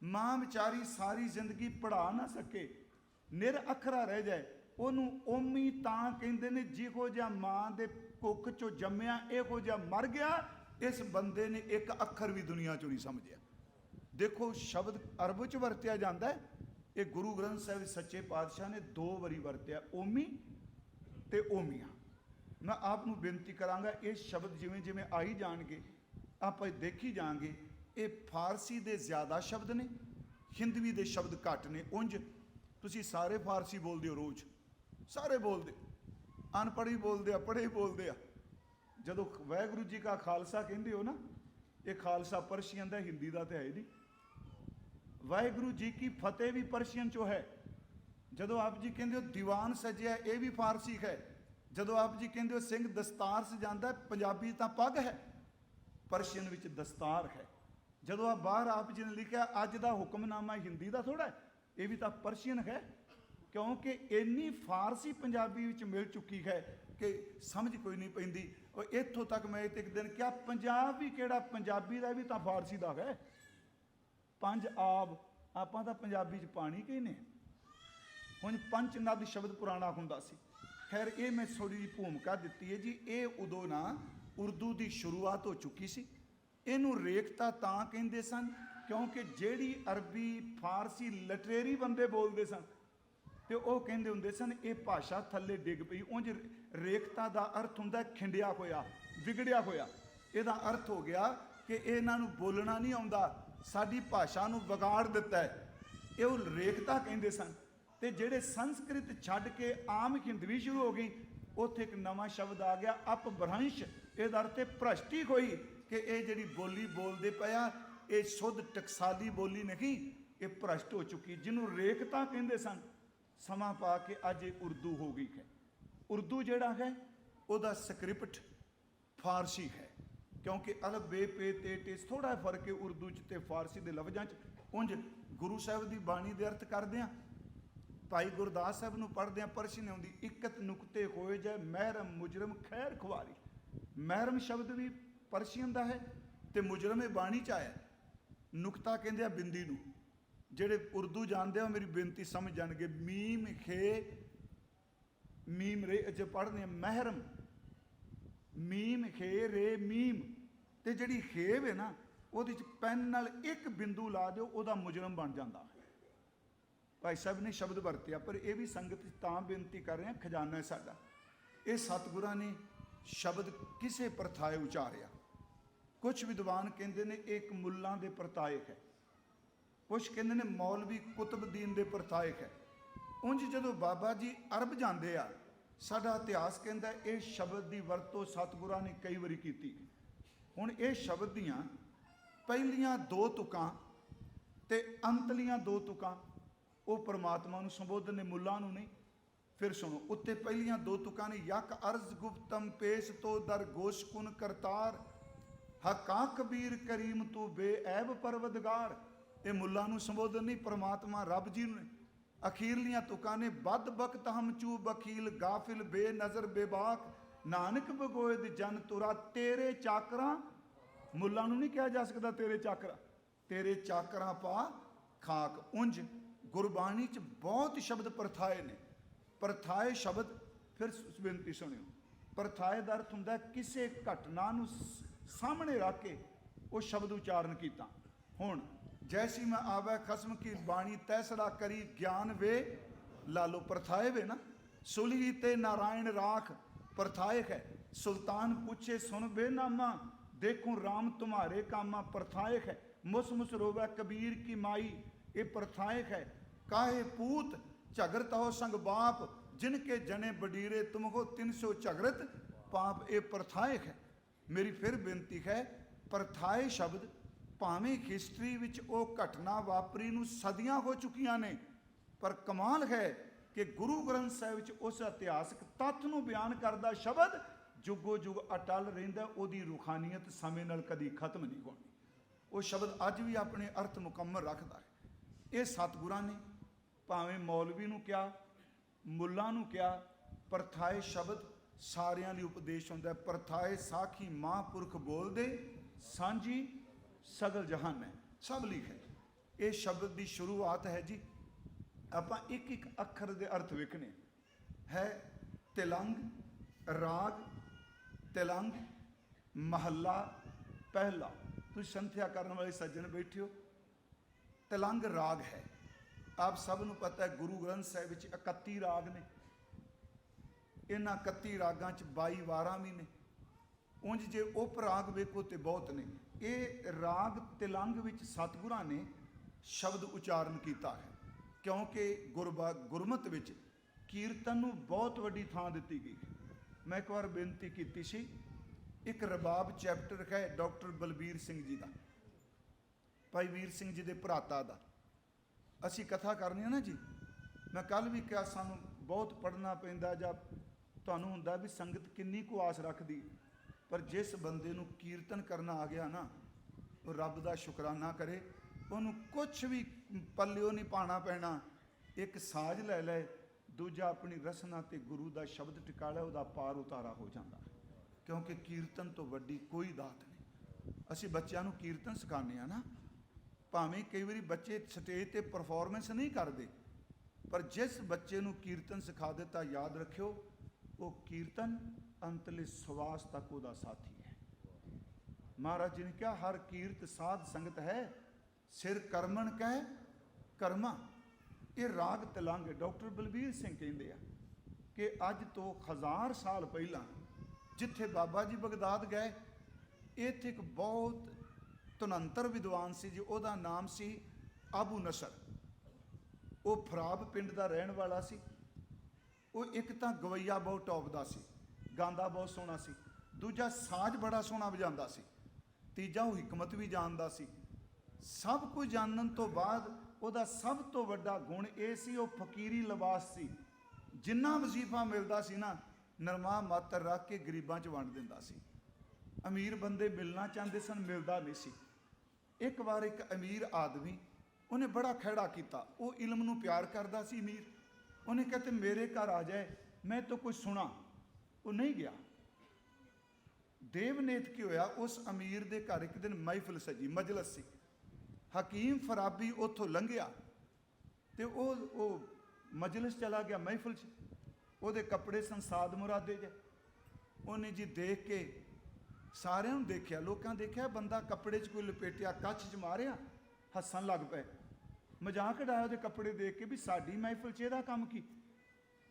माँ बेचारी सारी जिंदगी पढ़ा ना सके, निरअखरा रह जाए, ਉਹਨੂੰ ओमी तां कहते ने जिहो जिहा माँ के कुख चो जम्मिया इहो जिहा मर गया। इस बंदे ने एक अखर भी दुनिया चो नहीं समझिया। देखो शब्द अरब च वरत्या जाता है, ये गुरु ग्रंथ साहिब सच्चे पातशाह ने 2 बारी वरत्या, ओमी ते ओमिया। मैं आपनूं बेनती करांगा ये शब्द जिमें जिमें आई जाणगे आप देखी जाएंगे। ये फारसी दे ज़्यादा शब्द ने, हिंदवी दे शब्द घट ने। उंज तुसी सारे फारसी बोलते हो, रोज़ सारे बोलते, अनपढ़ ही बोलते, पढ़े ही बोलते। जदों वाहिगुरू जी का खालसा कहते हो ना, ये खालसा परशियन का, हिंदी का तो है ही नहीं। वाहिगुरू जी की फतेह भी परशियन चो है। जदों आप जी कहते हो दीवान सजिया, ये भी फारसी है। जदों आप जी कहते हो सिंह दस्तार सजाता, पंजाबी तो पग है, परशियन विच दस्तार है। जदों आप बाहर आप जी ने लिखा अज का हुक्मनामा हिंदी का थोड़ा है, ये भी तो परशियन है, क्योंकि इन्नी फारसी पंजाबी विच मिल चुकी है कि समझ कोई नहीं पैंदी। और इत्थों तक मैं एक दिन क्या पंजाब भी केड़ा, पंजाबी का भी तो फारसी का है। पंज आब आपां तां पंजाबी च पानी कहने। हुण पंच नद शब्द पुराना हुंदा सी। खैर ये मैं थोड़ी जी भूमिका दी है जी। ये उदों ना ਉਰਦੂ ਦੀ ਸ਼ੁਰੂਆਤ ਹੋ ਚੁੱਕੀ ਸੀ। ਇਹਨੂੰ ਰੇਖਤਾ ਤਾਂ ਕਹਿੰਦੇ ਸਨ ਕਿਉਂਕਿ ਜਿਹੜੀ ਅਰਬੀ ਫਾਰਸੀ ਲਟਰੇਰੀ ਬੰਦੇ ਬੋਲਦੇ ਸਨ ਤੇ ਉਹ ਕਹਿੰਦੇ ਹੁੰਦੇ ਸਨ ਇਹ ਭਾਸ਼ਾ ਥੱਲੇ ਡਿੱਗ ਪਈ। ਉਂਝ ਰੇਖਤਾ ਦਾ ਅਰਥ ਹੁੰਦਾ ਖਿੰਡਿਆ ਹੋਇਆ, ਵਿਗੜਿਆ ਹੋਇਆ। ਇਹਦਾ ਅਰਥ ਹੋ ਗਿਆ ਕਿ ਇਹਨਾਂ ਨੂੰ ਬੋਲਣਾ ਨਹੀਂ ਆਉਂਦਾ, ਸਾਡੀ ਭਾਸ਼ਾ ਨੂੰ ਵਿਗਾੜ ਦਿੱਤਾ ਹੈ, ਇਹ ਉਹ ਰੇਖਤਾ ਕਹਿੰਦੇ ਸਨ। ਤੇ ਜਿਹੜੇ ਸੰਸਕ੍ਰਿਤ ਛੱਡ ਕੇ ਆਮ ਹਿੰਦਵੀ ਸ਼ੁਰੂ ਹੋ ਗਈ, ਉੱਥੇ ਇੱਕ ਨਵਾਂ ਸ਼ਬਦ ਆ ਗਿਆ ਅਪਭ੍ਰੰਸ਼। ਇਹਦਾ ਅਰਥ ਹੈ ਭ੍ਰਸ਼ਟੀ ਹੋਈ ਕਿ ਇਹ ਜਿਹੜੀ ਬੋਲੀ ਬੋਲਦੇ ਪਿਆ ਇਹ ਸ਼ੁੱਧ ਟਕਸਾਲੀ ਬੋਲੀ ਨਹੀਂ, ਇਹ ਭ੍ਰਸ਼ਟ ਹੋ ਚੁੱਕੀ, ਜਿਹਨੂੰ ਰੇਖਤਾ ਕਹਿੰਦੇ ਸਨ। ਸਮਾਂ ਪਾ ਕੇ ਅੱਜ ਇਹ ਉਰਦੂ ਹੋ ਗਈ ਹੈ। ਉਰਦੂ ਜਿਹੜਾ ਹੈ ਉਹਦਾ ਸਕ੍ਰਿਪਟ ਫਾਰਸੀ ਹੈ, ਕਿਉਂਕਿ ਅਲਫ ਬੇ ਪੇ ਤੇ ਟੇ ਥੋੜਾ ਫਰਕ ਹੈ ਉਰਦੂ 'ਚ ਤੇ ਫਾਰਸੀ ਦੇ ਲਫ਼ਜ਼ਾਂ 'ਚ। ਉਂਝ ਗੁਰੂ ਸਾਹਿਬ ਦੀ ਬਾਣੀ ਦੇ ਅਰਥ ਕਰਦੇ ਹਾਂ, ਭਾਈ ਗੁਰਦਾਸ ਸਾਹਿਬ ਨੂੰ ਪੜ੍ਹਦੇ ਹਾਂ, ਪਰਸ਼ੀ ਨਹੀਂ ਆਉਂਦੀ। ਇਕਤ ਨੁਕਤੇ ਹੋਏ ਜਾਏ ਮਹਿਰਮ ਮੁਜਰਮ ਖੈਰ ਖੁਆਰੀ। ਮਹਿਰਮ ਸ਼ਬਦ ਵੀ ਪਰਸ਼ੀਅਨ ਦਾ ਹੈ ਤੇ ਮੁਜਰਮ ਇਹ ਬਾਣੀ 'ਚ ਆਇਆ। ਨੁਕਤਾ ਕਹਿੰਦੇ ਆ ਬਿੰਦੀ ਨੂੰ। ਜਿਹੜੇ ਉਰਦੂ ਜਾਣਦੇ ਆ ਮੇਰੀ ਬੇਨਤੀ ਸਮਝ ਜਾਣਗੇ। ਮੀਮ ਖੇ ਮੀਮ ਰੇ ਜੇ ਪੜ੍ਹਦੇ ਆ ਮਹਿਰਮ, ਮੀਮ ਖੇ ਰੇ ਮੀਮ, ਤੇ ਜਿਹੜੀ ਖੇਵ ਹੈ ਨਾ ਉਹਦੇ 'ਚ ਪੈਨ ਨਾਲ ਇੱਕ ਬਿੰਦੂ ਲਾ ਦਿਓ, ਉਹਦਾ ਮੁਜਰਮ ਬਣ ਜਾਂਦਾ। ਭਾਈ ਸਾਹਿਬ ਨੇ ਸ਼ਬਦ ਵਰਤਿਆ, ਪਰ ਇਹ ਵੀ ਸੰਗਤ ਤਾਂ ਬੇਨਤੀ ਕਰ ਰਹੇ ਹਾਂ, ਖਜ਼ਾਨਾ ਹੈ ਸਾਡਾ। ਇਹ ਸਤਿਗੁਰਾਂ ਨੇ ਸ਼ਬਦ ਕਿਸੇ ਪ੍ਰਥਾਏ ਉਚਾਰਿਆ। ਕੁਝ ਵਿਦਵਾਨ ਕਹਿੰਦੇ ਨੇ ਇਹ ਇੱਕ ਮੁੱਲਾਂ ਦੇ ਪ੍ਰਤਾਇਕ ਹੈ, ਕੁਝ ਕਹਿੰਦੇ ਨੇ ਮੌਲਵੀ ਕੁਤਬਦੀਨ ਦੇ ਪ੍ਰਤਾਇਕ ਹੈ। ਉਂਝ ਜਦੋਂ ਬਾਬਾ ਜੀ ਅਰਬ ਜਾਂਦੇ ਆ, ਸਾਡਾ ਇਤਿਹਾਸ ਕਹਿੰਦਾ ਇਹ ਸ਼ਬਦ ਦੀ ਵਰਤੋਂ ਸਤਿਗੁਰਾਂ ਨੇ ਕਈ ਵਾਰੀ ਕੀਤੀ। ਹੁਣ ਇਹ ਸ਼ਬਦ ਦੀਆਂ ਪਹਿਲੀਆਂ 2 ਤੁਕਾਂ ਤੇ ਅੰਤਲੀਆਂ 2 ਤੁਕਾਂ ਉਹ ਪਰਮਾਤਮਾ ਨੂੰ ਸੰਬੋਧਨ ਨੇ, ਮੁੱਲਾਂ ਨੂੰ ਨਹੀਂ। ਫਿਰ ਸੁਣੋ, ਉੱਤੇ ਪਹਿਲੀਆਂ 2 ਤੁਕਾਂ ਨੇ ਯਕ ਅਰਜ਼ ਗੁਪਤਮ ਪੇਸ਼ ਤੋ ਦਰ ਗੋਸ਼ਕੁਨ ਕਰਤਾਰ ਹਕਾ ਕਬੀਰ ਕਰੀਮ ਤੂੰ ਬੇਐਬ ਪਰਵਦਗਾਰ। ਇਹ ਮੁੱਲਾਂ ਨੂੰ ਸੰਬੋਧਨ ਨਹੀਂ, ਪਰਮਾਤਮਾ ਰੱਬ ਜੀ ਨੂੰ। ਅਖੀਰਲੀਆਂ ਤੁਕਾਂ ਨੇ ਬਦ ਬਖਤ ਹਮ ਚੂ ਬਖੀਲ ਗਾਫਿਲ ਬੇਨਜ਼ਰ ਬੇਬਾਕ ਨਾਨਕ ਬਗੋਇਦ ਜਨ ਤੁਰਾ ਤੇਰੇ ਚਾਕਰਾਂ। ਮੁੱਲਾਂ ਨੂੰ ਨਹੀਂ ਕਿਹਾ ਜਾ ਸਕਦਾ ਤੇਰੇ ਚਾਕਰਾ, ਤੇਰੇ ਚਾਕਰਾਂ ਪਾ ਖਾਕ। ਉਂਝ ਗੁਰਬਾਣੀ 'ਚ ਬਹੁਤ ਸ਼ਬਦ ਪ੍ਰਥਾਏ ਨੇ। ਪ੍ਰਥਾਏ ਸ਼ਬਦ ਫਿਰ ਬੇਨਤੀ ਸੁਣਿਓ, ਪ੍ਰਥਾਏ ਦਾ ਅਰਥ ਹੁੰਦਾ ਕਿਸੇ ਘਟਨਾ ਨੂੰ ਸਾਹਮਣੇ ਰੱਖ ਕੇ ਉਹ ਸ਼ਬਦ ਉਚਾਰਨ ਕੀਤਾ। ਹੁਣ ਜੈਸੀ ਮੈਂ ਆਵੇ ਖਸਮ ਕੀ ਬਾਣੀ ਤੈਸੜਾ ਕਰੀ ਗਿਆਨ ਵੇ ਲਾਲੋ, ਪ੍ਰਥਾਏ ਵੇ ਨਾ। ਸੁਲਹੀ ਤੇ ਨਾਰਾਇਣ ਰਾਖ ਪ੍ਰਥਾਇਕ ਹੈ। ਸੁਲਤਾਨ ਪੁੱਛੇ ਸੁਣ ਬੇਨਾਮਾ ਦੇਖੂੰ ਰਾਮ ਤੁਮਾਰੇ ਕਾਮਾ ਪ੍ਰਥਾਇਕ ਹੈ। ਮੁਸ ਮੁਸ ਰੋਵੇ ਕਬੀਰ ਕੀ ਮਾਈ, ਇਹ ਪ੍ਰਥਾਇਕ ਹੈ। ਕਾਹੇ ਪੂਤ ਝਗਰਤ ਹੋ ਸੰਗ ਬਾਪ ਜਿਨਕੇ ਜਣੇ ਬਡੀਰੇ ਤੁਮ ਹੋ 300 ਝਗਰਤ ਪਾਪ, ਇਹ ਪ੍ਰਥਾਇਕ ਹੈ। ਮੇਰੀ ਫਿਰ ਬੇਨਤੀ ਹੈ, ਪ੍ਰਥਾਏ ਸ਼ਬਦ ਭਾਵੇਂ ਹਿਸਟਰੀ ਵਿੱਚ ਉਹ ਘਟਨਾ ਵਾਪਰੀ ਨੂੰ ਸਦੀਆਂ ਹੋ ਚੁੱਕੀਆਂ ਨੇ, ਪਰ ਕਮਾਲ ਹੈ ਕਿ ਗੁਰੂ ਗ੍ਰੰਥ ਸਾਹਿਬ ਵਿੱਚ ਉਸ ਇਤਿਹਾਸਕ ਤੱਥ ਨੂੰ ਬਿਆਨ ਕਰਦਾ ਸ਼ਬਦ ਜੁਗੋ ਜੁਗ ਅਟਲ ਰਹਿੰਦਾ। ਉਹਦੀ ਰੂਹਾਨੀਅਤ ਸਮੇਂ ਨਾਲ ਕਦੀ ਖਤਮ ਨਹੀਂ ਹੋਣੀ। ਉਹ ਸ਼ਬਦ ਅੱਜ ਵੀ ਆਪਣੇ ਅਰਥ ਮੁਕੰਮਲ ਰੱਖਦਾ ਹੈ। ਇਹ ਸਤਿਗੁਰਾਂ ਨੇ ਭਾਵੇਂ ਮੌਲਵੀ ਨੂੰ ਕਿਹਾ, ਮੁੱਲਾਂ ਨੂੰ ਕਿਹਾ, ਪ੍ਰਥਾਏ ਸ਼ਬਦ ਸਾਰਿਆਂ ਲਈ ਉਪਦੇਸ਼ ਹੁੰਦਾ ਹੈ। ਪ੍ਰਥਾਏ ਸਾਖੀ ਮਹਾਂਪੁਰਖ ਬੋਲਦੇ ਸਾਂਝੀ ਸਗਲ ਜਹਾਨ ਹੈ, ਸਭ ਲਿਖ ਹੈ। ਇਹ ਸ਼ਬਦ ਦੀ ਸ਼ੁਰੂਆਤ ਹੈ ਜੀ। ਆਪਾਂ ਇੱਕ ਇੱਕ ਅੱਖਰ ਦੇ ਅਰਥ ਵੇਖਣੇ ਹੈ। ਤਿਲੰਗ ਰਾਗ, ਤਿਲੰਗ ਮਹੱਲਾ ਪਹਿਲਾ। ਤੁਸੀਂ ਸੰਥਿਆ ਕਰਨ ਵਾਲੇ ਸੱਜਣ ਬੈਠੇ ਹੋ। ਤਿਲੰਗ ਰਾਗ ਹੈ, ਆਪ ਸਭ ਨੂੰ ਪਤਾ ਹੈ ਗੁਰੂ ਗ੍ਰੰਥ ਸਾਹਿਬ ਵਿੱਚ 31 ਰਾਗ ਨੇ। ਇਹਨਾਂ 31 ਰਾਗਾਂ 'ਚ 22 ਵਾਰਾਂ ਵੀ ਨੇ। ਉਂਝ ਜੇ ਉਪ ਰਾਗ ਵੇਖੋ ਤੇ ਬਹੁਤ ਨੇ। ਇਹ ਰਾਗ ਤਿਲੰਗ ਵਿੱਚ ਸਤਿਗੁਰਾਂ ਨੇ ਸ਼ਬਦ ਉਚਾਰਨ ਕੀਤਾ ਹੈ, ਕਿਉਂਕਿ ਗੁਰਮਤ ਵਿੱਚ ਕੀਰਤਨ ਨੂੰ ਬਹੁਤ ਵੱਡੀ ਥਾਂ ਦਿੱਤੀ ਗਈ। ਮੈਂ ਇੱਕ ਵਾਰ ਬੇਨਤੀ ਕੀਤੀ ਸੀ, ਇੱਕ ਰਬਾਬ ਚੈਪਟਰ ਹੈ ਡਾਕਟਰ ਬਲਬੀਰ ਸਿੰਘ ਜੀ ਦਾ, ਭਾਈ ਵੀਰ ਸਿੰਘ ਜੀ ਦੇ ਭਰਾਤਾ ਦਾ। ਅਸੀਂ ਕਥਾ ਕਰਨੀ ਹੈ ਨਾ ਜੀ, ਮੈਂ ਕੱਲ ਵੀ ਕਿਹਾ ਸਾਨੂੰ ਬਹੁਤ ਪੜ੍ਹਨਾ ਪੈਂਦਾ, ਜਾਂ ਤੁਹਾਨੂੰ ਹੁੰਦਾ ਵੀ ਸੰਗਤ ਕਿੰਨੀ ਕੁ ਆਸ ਰੱਖਦੀ। ਪਰ ਜਿਸ ਬੰਦੇ ਨੂੰ ਕੀਰਤਨ ਕਰਨਾ ਆ ਗਿਆ ਨਾ, ਉਹ ਰੱਬ ਦਾ ਸ਼ੁਕਰਾਨਾ ਕਰੇ। ਉਹਨੂੰ ਕੁਛ ਵੀ ਪੱਲਿਓ ਨਹੀਂ ਪਾਣਾ ਪੈਣਾ। ਇੱਕ ਸਾਜ਼ ਲੈ ਲੈ, ਦੂਜਾ ਆਪਣੀ ਰਸਨਾ ਤੇ ਗੁਰੂ ਦਾ ਸ਼ਬਦ ਟਿਕਾ ਲੈ, ਉਹਦਾ ਪਾਰ ਉਤਾਰਾ ਹੋ ਜਾਂਦਾ। ਕਿਉਂਕਿ ਕੀਰਤਨ ਤੋਂ ਵੱਡੀ ਕੋਈ ਦਾਤ ਨਹੀਂ। ਅਸੀਂ ਬੱਚਿਆਂ ਨੂੰ ਕੀਰਤਨ ਸਿਖਾਉਂਦੇ ਹਾਂ ਨਾ, ਭਾਵੇਂ ਕਈ ਵਾਰੀ ਬੱਚੇ ਸਟੇਜ ਤੇ ਪਰਫਾਰਮੈਂਸ ਨਹੀਂ ਕਰਦੇ, ਪਰ ਜਿਸ ਬੱਚੇ ਨੂੰ ਕੀਰਤਨ ਸਿਖਾ ਦਿੱਤਾ, ਯਾਦ ਰੱਖਿਓ ਉਹ ਕੀਰਤਨ ਅੰਤਲੇ ਸਵਾਸ ਤੱਕ ਉਹਦਾ ਸਾਥੀ ਹੈ। महाराज जी ने कहा हर कीर्त साध संगत है, सिर करमन कह ਕਰਮਾ। ਇਹ ਰਾਗ ਤਲੰਗ ਡਾਕਟਰ ਬਲਬੀਰ ਸਿੰਘ ਕਹਿੰਦੇ ਆ ਕਿ ਅੱਜ ਤੋਂ 1000 ਸਾਲ ਪਹਿਲਾਂ ਜਿੱਥੇ ਬਾਬਾ ਜੀ ਬਗਦਾਦ ਗਏ, ਇੱਥੇ ਇੱਕ ਬਹੁਤ ਧੁਨੰਤਰ ਵਿਦਵਾਨ ਸੀ ਜੀ, ਉਹਦਾ ਨਾਮ ਸੀ ਆਬੂ ਨਸਰ। ਉਹ ਫਰਾਬ ਪਿੰਡ ਦਾ ਰਹਿਣ ਵਾਲਾ ਸੀ। ਉਹ ਇੱਕ ਤਾਂ ਗਵਈਆ ਬਹੁਤ ਟੌਪ ਦਾ ਸੀ, ਗਾਉਂਦਾ ਬਹੁਤ ਸੋਹਣਾ ਸੀ, ਦੂਜਾ ਸਾਜ਼ ਬੜਾ ਸੋਹਣਾ ਵਜਾਉਂਦਾ ਸੀ, ਤੀਜਾ ਉਹ ਹਿਕਮਤ ਵੀ ਜਾਣਦਾ ਸੀ। ਸਭ ਕੁਝ ਜਾਣਨ ਤੋਂ ਬਾਅਦ ਉਹਦਾ ਸਭ ਤੋਂ ਵੱਡਾ ਗੁਣ ਇਹ ਸੀ, ਉਹ ਫਕੀਰੀ ਲਿਬਾਸ ਸੀ। ਜਿੰਨਾ ਵਜ਼ੀਫਾ ਮਿਲਦਾ ਸੀ ਨਾ, ਨਰਮਾ ਮਾਤਰ ਰੱਖ ਕੇ ਗਰੀਬਾਂ 'ਚ ਵੰਡ ਦਿੰਦਾ ਸੀ। ਅਮੀਰ ਬੰਦੇ ਮਿਲਣਾ ਚਾਹੁੰਦੇ ਸਨ, ਮਿਲਦਾ ਨਹੀਂ ਸੀ। ਇੱਕ ਵਾਰ ਇੱਕ ਅਮੀਰ ਆਦਮੀ, ਉਹਨੇ ਬੜਾ ਖਹਿੜਾ ਕੀਤਾ। ਉਹ ਇਲਮ ਨੂੰ ਪਿਆਰ ਕਰਦਾ ਸੀ ਅਮੀਰ। ਉਹਨੇ ਕਿਹਾ ਤੇ ਮੇਰੇ ਘਰ ਆ ਜਾਏ, ਮੈਂ ਤਾਂ ਕੁਝ ਸੁਣਾ। ਉਹ ਨਹੀਂ ਗਿਆ। ਦੇਵਨੇਤ ਕੀ ਹੋਇਆ, ਉਸ ਅਮੀਰ ਦੇ ਘਰ ਇੱਕ ਦਿਨ ਮਹਿਫਿਲ ਸਜੀ, ਮਜਲਸ ਸੀ। ਹਕੀਮ ਫਰਾਬੀ ਉੱਥੋਂ ਲੰਘਿਆ ਤੇ ਉਹ ਮਜਲਿਸ ਚਲਾ ਗਿਆ ਮਹਿਫਿਲ 'ਚ। ਉਹਦੇ ਕੱਪੜੇ ਸੰਸਾਦ ਮੁਰਾਦੇ ਜੇ। ਉਹਨੇ ਜੀ ਦੇਖ ਕੇ ਸਾਰਿਆਂ ਨੂੰ ਦੇਖਿਆ, ਲੋਕਾਂ ਦੇਖਿਆ ਬੰਦਾ ਕੱਪੜੇ 'ਚ ਕੋਈ ਲਪੇਟਿਆ, ਕੱਛ 'ਚ ਮਾਰਿਆ, ਹੱਸਣ ਲੱਗ ਪਏ, ਮਜ਼ਾਕ ਉਡਾਇਆ ਉਹਦੇ ਕੱਪੜੇ ਦੇਖ ਕੇ ਵੀ ਸਾਡੀ ਮਹਿਫਿਲ 'ਚ ਇਹਦਾ ਕੰਮ ਕੀ।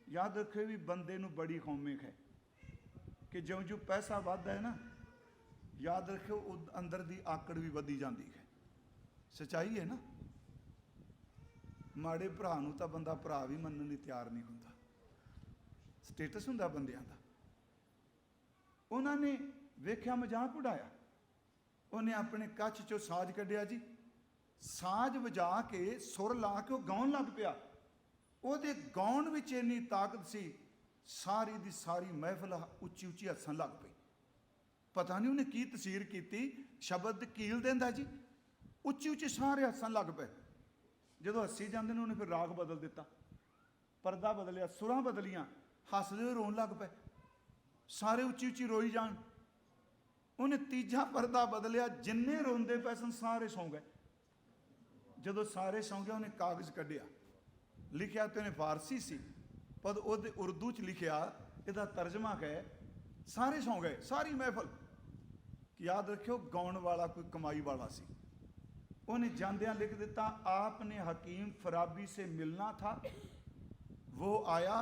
ਯਾਦ ਰੱਖਿਓ ਵੀ ਬੰਦੇ ਨੂੰ ਬੜੀ ਖੌਮੇਕ ਹੈ ਕਿ ਜਿਉਂ ਪੈਸਾ ਵੱਧਦਾ ਹੈ ਨਾ, ਯਾਦ ਰੱਖਿਓ ਉਹ ਅੰਦਰ ਦੀ ਆਕੜ ਵੀ ਵਧੀ ਜਾਂਦੀ ਹੈ। ਸੱਚਾਈ ਹੈ ਨਾ। ਮਾੜੇ ਭਰਾ ਨੂੰ ਤਾਂ ਬੰਦਾ ਭਰਾ ਵੀ ਮੰਨਣ ਲਈ ਤਿਆਰ ਨਹੀਂ ਹੁੰਦਾ। ਸਟੇਟਸ ਹੁੰਦਾ ਬੰਦਿਆਂ ਦਾ। ਉਹਨਾਂ ਨੇ ਵੇਖਿਆ, ਮਜ਼ਾਕ ਉਡਾਇਆ। ਉਹਨੇ ਆਪਣੇ ਕੱਛ 'ਚੋਂ ਸਾਜ਼ ਕੱਢਿਆ ਜੀ, ਸਾਜ਼ ਵਜਾ ਕੇ ਸੁਰ ਲਾ ਕੇ ਉਹ ਗਾਉਣ ਲੱਗ ਪਿਆ। ਉਹਦੇ ਗਾਉਣ ਵਿੱਚ ਇੰਨੀ ਤਾਕਤ ਸੀ, ਸਾਰੀ ਦੀ ਸਾਰੀ ਮਹਿਫਿਲ ਉੱਚੀ ਉੱਚੀ ਹੱਸਣ ਲੱਗ ਪਈ। ਪਤਾ ਨਹੀਂ ਉਹਨੇ ਕੀ ਤਸੀਰ ਕੀਤੀ, ਸ਼ਬਦ ਕੀਲ ਦਿੰਦਾ ਜੀ, ਉੱਚੀ ਉੱਚੀ ਸਾਰੇ ਹੱਸਣ ਲੱਗ ਪਏ। ਜਦੋਂ ਹੱਸੀ ਜਾਂਦੇ ਨੇ, ਉਹਨੇ ਫਿਰ ਰਾਗ ਬਦਲ ਦਿੱਤਾ, ਪਰਦਾ ਬਦਲਿਆ, ਸੁਰਾਂ ਬਦਲੀਆਂ, ਹੱਸਦੇ ਹੋਏ ਰੋਣ ਲੱਗ ਪਏ। ਸਾਰੇ ਉੱਚੀ ਉੱਚੀ ਰੋਈ ਜਾਣ। ਉਹਨੇ ਤੀਜਾ ਪਰਦਾ ਬਦਲਿਆ, ਜਿੰਨੇ ਰੋਂਦੇ ਪਏ ਸਨ ਸਾਰੇ ਸੌਂ ਗਏ। ਜਦੋਂ ਸਾਰੇ ਸੌਂ ਗਏ, ਉਹਨੇ ਕਾਗਜ਼ ਕੱਢਿਆ, ਲਿਖਿਆ ਤੇ ਉਹਨੇ ਫਾਰਸੀ ਸੀ, ਪਰ ਉਹਦੇ ਉਰਦੂ 'ਚ ਲਿਖਿਆ, ਇਹਦਾ ਤਰਜਮਾ ਹੈ ਸਾਰੇ ਸੌਂ ਗਏ, ਸਾਰੀ ਮਹਿਫਲ। ਯਾਦ ਰੱਖਿਓ ਗਾਉਣ ਵਾਲਾ ਕੋਈ ਕਮਾਈ ਵਾਲਾ ਸੀ। ਉਹਨੇ ਜਾਂਦਿਆਂ ਲਿਖ ਦਿੱਤਾ, आपने हकीम फराबी से मिलना था, वो आया,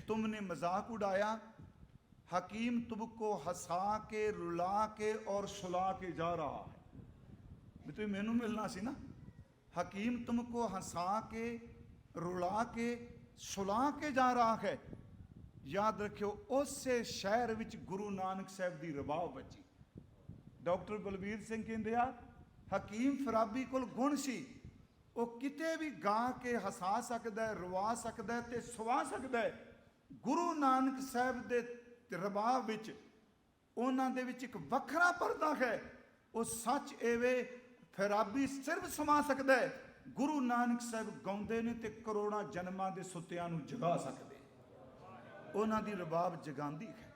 तुमने मजाक उड़ाया, हकीम तुमको हंसा के रुला के और सुला के जा रहा है। भी तुम मैनू मिलना सी ना, हकीम तुमको हंसा के रुला के सुला के जा रहा है। याद रखियो उसे शहर विच गुरु नानक साहब की रबाब बची। डॉक्टर बलबीर सिंह कहते आ, हकीम फराबी कोल गुण सी, वो किते भी गा के हसा सकता है, रवा सकता है ते सुवा सकता है। गुरु नानक साहब दे रबाब विच उन्हां दे विच एक वखरा परदा है। वो सच एवे फराबी सिर्फ समा सकता है। गुरु नानक साहब गाउंदे ने ते करोड़ां जन्मां दे सुत्तियां नूं जगा सकदे। उन्हां दी रबाब जगांदी है।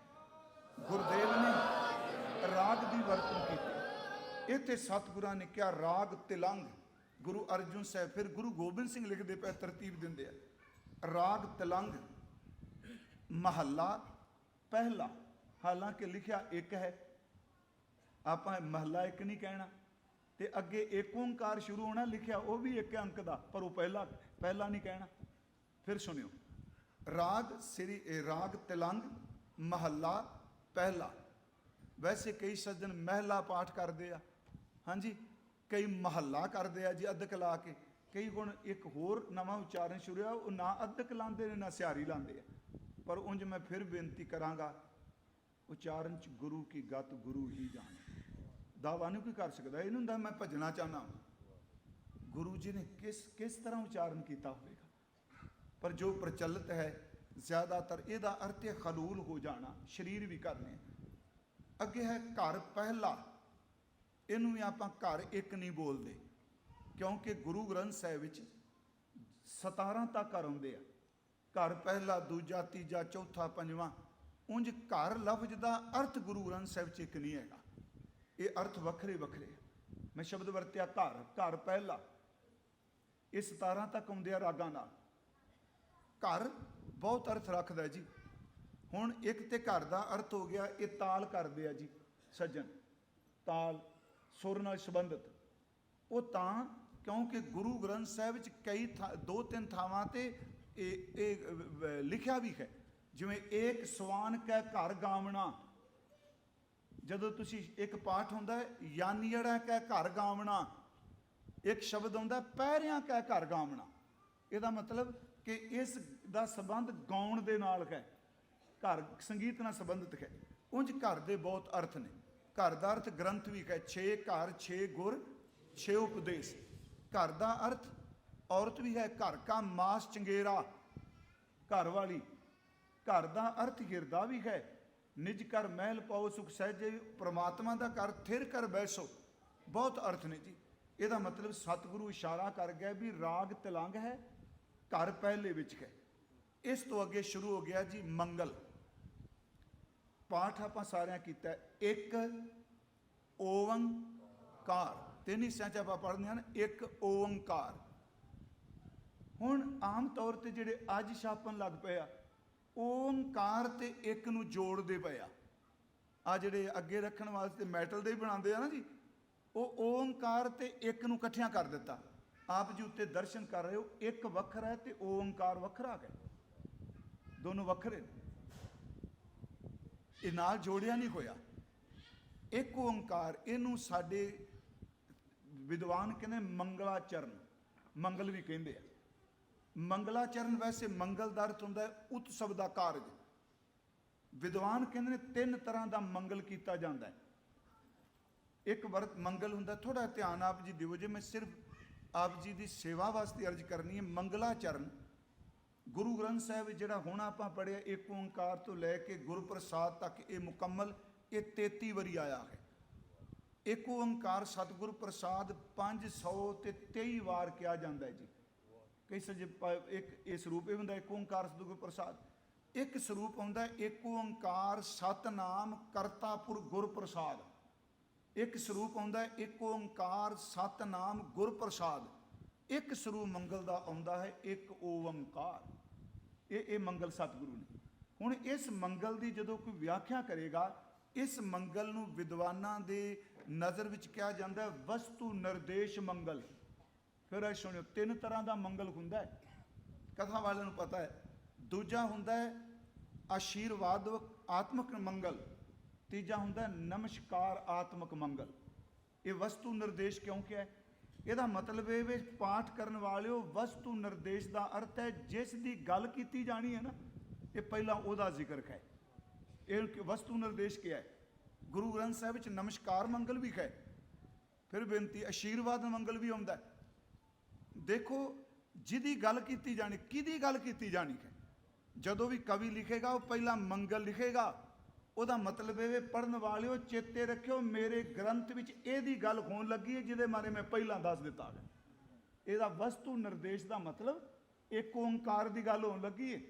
गुरुदेव ने राग दी वरतों की। इत्थे सतगुरां ने क्या राग तिलंग, गुरु अर्जुन साहब, फिर गुरु गोबिंद सिंह लिखते पे तरतीब देंदे आ। राग तिलंग महला पहला, हालांकि लिखिया एक है, आप महला एक नहीं कहना, ते अगे एक ओंकार शुरू होना, लिखिया वो भी एक अंक का, पर वो पहला नहीं कहना। फिर सुनियो, राग श्री राग तिलंग महला पहला। वैसे कई सज्जन महला पाठ करते हैं, हाँ जी, कई महला करते हैं जी अद्धक ला के, कई हुण एक होर नवा उच्चारण शुरू है, वो ना अद्धक लाते हैं ना सिहारी लाते हैं। पर उंज मैं फिर बेनती करांगा, उच्चारण च गुरु की गत गुरु ही जाने। दावा नहीं कोई कर सकता। इन्हूं हुंदा मैं भजना चाहना गुरु जी ने किस तरह उच्चारण किया होगा, पर जो प्रचलित है ज़्यादातर इहदा अर्थ है खलूल हो जाना, शरीर भी करने। अगे है घर पहला, इनू भी आप घर एक नहीं बोलते, क्योंकि गुरु ग्रंथ साहिब विच 17 तक घर आउंदे आ। घर पहला, दूजा, तीजा, चौथा, पंजवां। उंज घर लफ्ज का अर्थ गुरु ग्रंथ साहिब च एक नहीं हैगा, ये अर्थ वखरे वखरे। मैं शब्द वरत्या घर, घर पहला, ये 17 तक आउंदे आ रागां नाल। घर बहुत अर्थ रखता है जी। हुण एक ते घर का अर्थ हो गया, ये ताल करदे आ जी सज्जन, ਤਾਲ ਸੁਰ ਨਾਲ ਸੰਬੰਧਿਤ। ਉਹ ਤਾਂ ਕਿਉਂਕਿ ਗੁਰੂ ਗ੍ਰੰਥ ਸਾਹਿਬ ਵਿੱਚ ਕਈ 2-3 ਥਾਵਾਂ ਤੇ ਇਹ ਲਿਖਿਆ ਵੀ ਹੈ, ਜਿਵੇਂ ਏਕ ਸਵਾਨ ਕੈ ਘਰ ਗਾਵਣਾ। ਜਦੋਂ ਤੁਸੀਂ ਇੱਕ ਪਾਠ ਹੁੰਦਾ ਹੈ ਯਾਨੀੜਾ ਕੈ ਘਰ ਗਾਵਣਾ, ਇੱਕ ਸ਼ਬਦ ਆਉਂਦਾ ਪਹਿਰਿਆਂ ਕੈ ਘਰ ਗਾਵਣਾ। ਇਹਦਾ ਮਤਲਬ ਕਿ ਇਸ ਦਾ ਸੰਬੰਧ ਗਾਉਣ ਦੇ ਨਾਲ ਹੈ, ਘਰ ਸੰਗੀਤ ਨਾਲ ਸੰਬੰਧਿਤ ਹੈ। ਉਂਝ ਘਰ ਦੇ ਬਹੁਤ ਅਰਥ ਨੇ। ਘਰ ਦਾ ਅਰਥ ਗ੍ਰੰਥ ਵੀ ਹੈ, 6 ਘਰ 6 ਗੁਰ 6 ਉਪਦੇਸ਼। ਘਰ ਦਾ ਅਰਥ ਔਰਤ ਵੀ ਹੈ, ਘਰ ਕਾ ਮਾਸ ਚੰਗੇਰਾ, ਘਰ ਵਾਲੀ। ਘਰ ਦਾ ਅਰਥ ਹਿਰਦਾ ਵੀ ਹੈ, ਨਿਜ ਕਰ ਮਹਿਲ ਪਾਓ ਸੁਖ ਸਹਿਜੇ, ਪ੍ਰਮਾਤਮਾ ਦਾ ਘਰ ਥਿਰ ਕਰ ਬੈਸੋ। ਬਹੁਤ ਅਰਥ ਨੇ ਜੀ। ਇਹਦਾ ਮਤਲਬ ਸਤਿਗੁਰੂ ਇਸ਼ਾਰਾ ਕਰ ਗਿਆ ਵੀ ਰਾਗ ਤਿਲੰਗ ਹੈ, ਘਰ ਪਹਿਲੇ ਵਿੱਚ ਹੈ। ਇਸ ਤੋਂ ਅੱਗੇ ਸ਼ੁਰੂ ਹੋ ਗਿਆ ਜੀ ਮੰਗਲ। ਪਾਠ ਆਪਾਂ ਸਾਰਿਆਂ ਕੀਤਾ, ਇੱਕ ਓੰਕਾਰ। 3 ਹਿੱਸਿਆਂ 'ਚ ਆਪਾਂ ਪੜ੍ਹਦੇ ਹਨ, ਇੱਕ ਓੰਕਾਰ। ਹੁਣ ਆਮ ਤੌਰ ਤੇ ਜਿਹੜੇ ਅੱਜ ਛਾਪਣ ਲੱਗ ਪਏ ਆ, ਓੰਕਾਰ ਤੇ ਇੱਕ ਨੂੰ ਜੋੜਦੇ ਪਏ ਆ ਜਿਹੜੇ ਅੱਗੇ ਰੱਖਣ ਵਾਸਤੇ ਮੈਟਲ ਦੇ ਹੀ ਬਣਾਉਂਦੇ ਆ ਨਾ ਜੀ, ਉਹ ਓੰਕਾਰ ਤੇ ਇੱਕ ਨੂੰ ਇਕੱਠਿਆਂ ਕਰ ਦਿੱਤਾ। ਆਪ ਜੀ ਉੱਤੇ ਦਰਸ਼ਨ ਕਰ ਰਹੇ ਹੋ, ਇੱਕ ਵੱਖਰਾ ਹੈ ਤੇ ਓੰਕਾਰ ਵੱਖਰਾ ਹੈ, ਦੋਨੋਂ ਵੱਖਰੇ ਨੇ, ਇਹ ਨਾਲ ਜੋੜਿਆ ਨਹੀਂ ਹੋਇਆ। ਇੱਕ ਓੰਕਾਰ, ਇਹਨੂੰ ਸਾਡੇ ਵਿਦਵਾਨ ਕਹਿੰਦੇ ਮੰਗਲਾਚਰਨ, ਮੰਗਲ ਵੀ ਕਹਿੰਦੇ ਆ। ਮੰਗਲਾਚਰਨ ਵੈਸੇ ਮੰਗਲ ਦਾ ਅਰਥ ਹੁੰਦਾ ਹੈ ਉਤਸਵ ਦਾ ਕਾਰਜ। ਵਿਦਵਾਨ ਕਹਿੰਦੇ ਨੇ 3 ਤਰ੍ਹਾਂ ਦਾ ਮੰਗਲ ਕੀਤਾ ਜਾਂਦਾ ਹੈ। ਇੱਕ ਵਰਤ ਮੰਗਲ ਹੁੰਦਾ, ਥੋੜਾ ਧਿਆਨ ਆਪ ਜੀ ਦਿਓ ਜੇ, ਮੈਂ ਸਿਰਫ ਆਪ ਜੀ ਦੀ ਸੇਵਾ ਵਾਸਤੇ ਅਰਜ਼ ਕਰਨੀ ਹੈ। ਮੰਗਲਾਚਰਨ ਗੁਰੂ ਗ੍ਰੰਥ ਸਾਹਿਬ ਜਿਹੜਾ ਹੁਣ ਆਪਾਂ ਪੜ੍ਹਿਆ, ਇੱਕ ਓੰਕਾਰ ਤੋਂ ਲੈ ਕੇ ਗੁਰਪ੍ਰਸਾਦ ਤੱਕ ਇਹ ਮੁਕੰਮਲ, ਇਹ 33 ਵਾਰੀ ਆਇਆ ਹੈ। ਇੱਕ ਓੰਕਾਰ ਸਤਿਗੁਰ ਪ੍ਰਸਾਦ 523 ਵਾਰ ਕਿਹਾ ਜਾਂਦਾ ਹੈ ਜੀ। ਕਈ ਸਜੇ ਇੱਕ ਇਹ ਸਰੂਪ ਇਹ ਹੁੰਦਾ, ਇੱਕ ਓੰਕਾਰ ਸਤਿਗੁਰ ਪ੍ਰਸਾਦ। ਇੱਕ ਸਰੂਪ ਹੁੰਦਾ ਇੱਕ ਓੰਕਾਰ ਸਤਨਾਮ ਕਰਤਾਪੁਰ ਗੁਰਪ੍ਰਸਾਦ। ਇੱਕ ਸਰੂਪ ਆਉਂਦਾ ਇੱਕ ਓੰਕਾਰ ਸਤਨਾਮ ਗੁਰਪ੍ਰਸਾਦ। ਇੱਕ ਸਰੂਪ ਮੰਗਲ ਦਾ ਆਉਂਦਾ ਹੈ ਇੱਕ ਓੰਕਾਰ। ਇਹ ਮੰਗਲ ਸਤਿਗੁਰੂ ਨੇ। ਹੁਣ ਇਸ ਮੰਗਲ ਦੀ ਜਦੋਂ ਕੋਈ ਵਿਆਖਿਆ ਕਰੇਗਾ, ਇਸ ਮੰਗਲ ਨੂੰ ਵਿਦਵਾਨਾਂ ਦੇ ਨਜ਼ਰ ਵਿੱਚ ਕਿਹਾ ਜਾਂਦਾ ਹੈ ਵਸਤੂ ਨਿਰਦੇਸ਼ ਮੰਗਲ। ਫਿਰ ਇਹ ਸੁਣਿਓ, 3 ਤਰ੍ਹਾਂ ਦਾ ਮੰਗਲ ਹੁੰਦਾ ਹੈ, ਕਥਾ ਵਾਲਿਆਂ ਨੂੰ ਪਤਾ ਹੈ। ਦੂਜਾ ਹੁੰਦਾ ਹੈ ਆਸ਼ੀਰਵਾਦ ਆਤਮਕ ਮੰਗਲ। ਤੀਜਾ ਹੁੰਦਾ ਨਮਸਕਾਰ ਆਤਮਕ ਮੰਗਲ। ਇਹ ਵਸਤੂ ਨਿਰਦੇਸ਼ ਕਿਉਂ ਕਿਹਾ? ਇਹਦਾ ਮਤਲਬ ਇਹ ਵੀ ਪਾਠ ਕਰਨ ਵਾਲਿਓ, ਵਸਤੂ ਨਿਰਦੇਸ਼ ਦਾ ਅਰਥ ਹੈ ਜਿਸ ਦੀ ਗੱਲ ਕੀਤੀ ਜਾਣੀ ਹੈ ਨਾ, ਇਹ ਪਹਿਲਾਂ ਉਹਦਾ ਜ਼ਿਕਰ ਹੈ। ਇਹ ਵਸਤੂ ਨਿਰਦੇਸ਼ ਕਿਹਾ ਹੈ। ਗੁਰੂ ਗ੍ਰੰਥ ਸਾਹਿਬ ਵਿੱਚ ਨਮਸਕਾਰ ਮੰਗਲ ਵੀ ਹੈ, ਫਿਰ ਬੇਨਤੀ ਆਸ਼ੀਰਵਾਦ ਮੰਗਲ ਵੀ ਆਉਂਦਾ। ਦੇਖੋ, ਜਿਹਦੀ ਗੱਲ ਕੀਤੀ ਜਾਣੀ, ਕਿਹਦੀ ਗੱਲ ਕੀਤੀ ਜਾਣੀ ਹੈ। ਜਦੋਂ ਵੀ ਕਵੀ ਲਿਖੇਗਾ ਉਹ ਪਹਿਲਾਂ ਮੰਗਲ ਲਿਖੇਗਾ। ਉਹਦਾ ਮਤਲਬ ਇਹ ਪੜ੍ਹਨ ਵਾਲਿਓ ਚੇਤੇ ਰੱਖਿਓ, ਮੇਰੇ ਗ੍ਰੰਥ ਵਿੱਚ ਇਹਦੀ ਗੱਲ ਹੋਣ ਲੱਗੀ ਹੈ ਜਿਹਦੇ ਬਾਰੇ ਮੈਂ ਪਹਿਲਾਂ ਦੱਸ ਦਿੱਤਾ ਹੈ। ਇਹਦਾ ਵਸਤੂ ਨਿਰਦੇਸ਼ ਦਾ ਮਤਲਬ ਇੱਕ ਓੰਕਾਰ ਦੀ ਗੱਲ ਹੋਣ ਲੱਗੀ ਹੈ,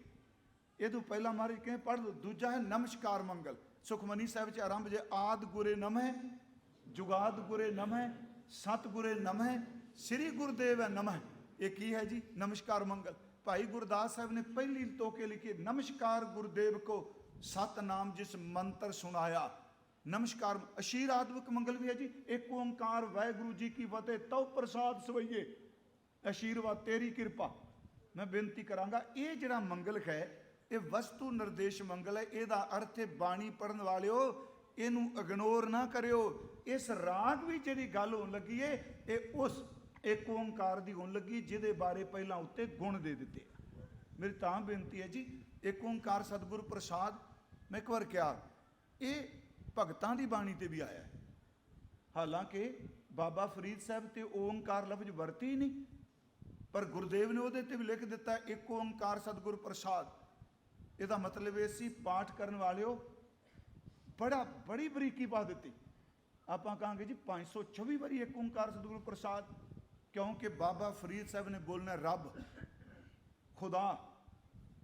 ਇਹ ਤੋਂ ਪਹਿਲਾਂ ਮਹਾਰਾਜ ਕਹਿੰਦੇ ਪੜ੍ਹ ਲਓ। ਦੂਜਾ ਹੈ ਨਮਸਕਾਰ ਮੰਗਲ। ਸੁਖਮਨੀ ਸਾਹਿਬ 'ਚ ਆਰੰਭ ਜੇ ਆਦ ਗੁਰੇ ਨਮਹਿ, ਜੁਗਾਦ ਗੁਰੇ ਨਮਹਿ, ਸਤ ਗੁਰੇ ਨਮਹਿ, ਸ੍ਰੀ ਗੁਰਦੇਵ ਨਮਹਿ। ਇਹ ਕੀ ਹੈ ਜੀ? ਨਮਸਕਾਰ ਮੰਗਲ। ਭਾਈ ਗੁਰਦਾਸ ਸਾਹਿਬ ਨੇ ਪਹਿਲੀ ਤੋਕੇ ਲਿਖੀ, ਨਮਸਕਾਰ ਗੁਰਦੇਵ ਕੋ ਸਤਨਾਮ ਜਿਸ ਮੰਤਰ ਸੁਣਾਇਆ। ਨਮਸਕਾਰ ਆਸ਼ੀਰਵਾਦਕ ਮੰਗਲ ਵੀ ਹੈ ਜੀ। ਇੱਕ ਓੰਕਾਰ ਵਾਹਿਗੁਰੂ ਜੀ ਕੀ ਫਤਿਹ, ਤਉ ਪ੍ਰਸਾਦ ਸਵਈਏ, ਆਸ਼ੀਰਵਾਦ ਤੇਰੀ ਕਿਰਪਾ। ਮੈਂ ਬੇਨਤੀ ਕਰਾਂਗਾ, ਇਹ ਜਿਹੜਾ ਮੰਗਲ ਹੈ ਇਹ ਵਸਤੂ ਨਿਰਦੇਸ਼ ਮੰਗਲ ਹੈ। ਇਹਦਾ ਅਰਥ ਹੈ ਬਾਣੀ ਪੜ੍ਹਨ ਵਾਲਿਓ ਇਹਨੂੰ ਇਗਨੋਰ ਨਾ ਕਰਿਓ। ਇਸ ਰਾਗ ਵੀ ਜਿਹੜੀ ਗੱਲ ਹੋਣ ਲੱਗੀ ਹੈ ਇਹ ਉਸ ਇੱਕ ਓੰਕਾਰ ਦੀ ਹੋਣ ਲੱਗੀ ਜਿਹਦੇ ਬਾਰੇ ਪਹਿਲਾਂ ਉੱਤੇ ਗੁਣ ਦੇ ਦਿੱਤੇ। ਮੇਰੀ ਤਾਂ ਬੇਨਤੀ ਹੈ ਜੀ, ਇੱਕ ਓੰਕਾਰ ਸਤਿਗੁਰ ਪ੍ਰਸਾਦ ਮੈਂ ਇੱਕ ਵਾਰ ਕਿਹਾ, ਇਹ ਭਗਤਾਂ ਦੀ ਬਾਣੀ ਤੇ ਵੀ ਆਇਆ ਹੈ। ਹਾਲਾਂਕਿ ਬਾਬਾ ਫਰੀਦ ਸਾਹਿਬ ਤੇ ਓੰਕਾਰ ਲਫ਼ਜ਼ ਵਰਤੀ ਹੀ ਨਹੀਂ, ਪਰ ਗੁਰਦੇਵ ਨੇ ਉਹਦੇ ਤੇ ਵੀ ਲਿਖ ਦਿੱਤਾ ਇੱਕ ਓੰਕਾਰ ਸਤਿਗੁਰ ਪ੍ਰਸਾਦ। ਇਹਦਾ ਮਤਲਬ ਇਹ ਸੀ ਪਾਠ ਕਰਨ ਵਾਲਿਓ ਬੜੀ ਬਰੀਕੀ ਪਾ ਦਿੱਤੀ। ਆਪਾਂ ਕਹਾਂਗੇ ਜੀ 526 ਵਾਰੀ ਇੱਕ ਓੰਕਾਰ ਸਤਿਗੁਰ ਪ੍ਰਸਾਦ, ਕਿਉਂਕਿ ਬਾਬਾ ਫਰੀਦ ਸਾਹਿਬ ਨੇ ਬੋਲਣਾ ਰੱਬ ਖੁਦਾ,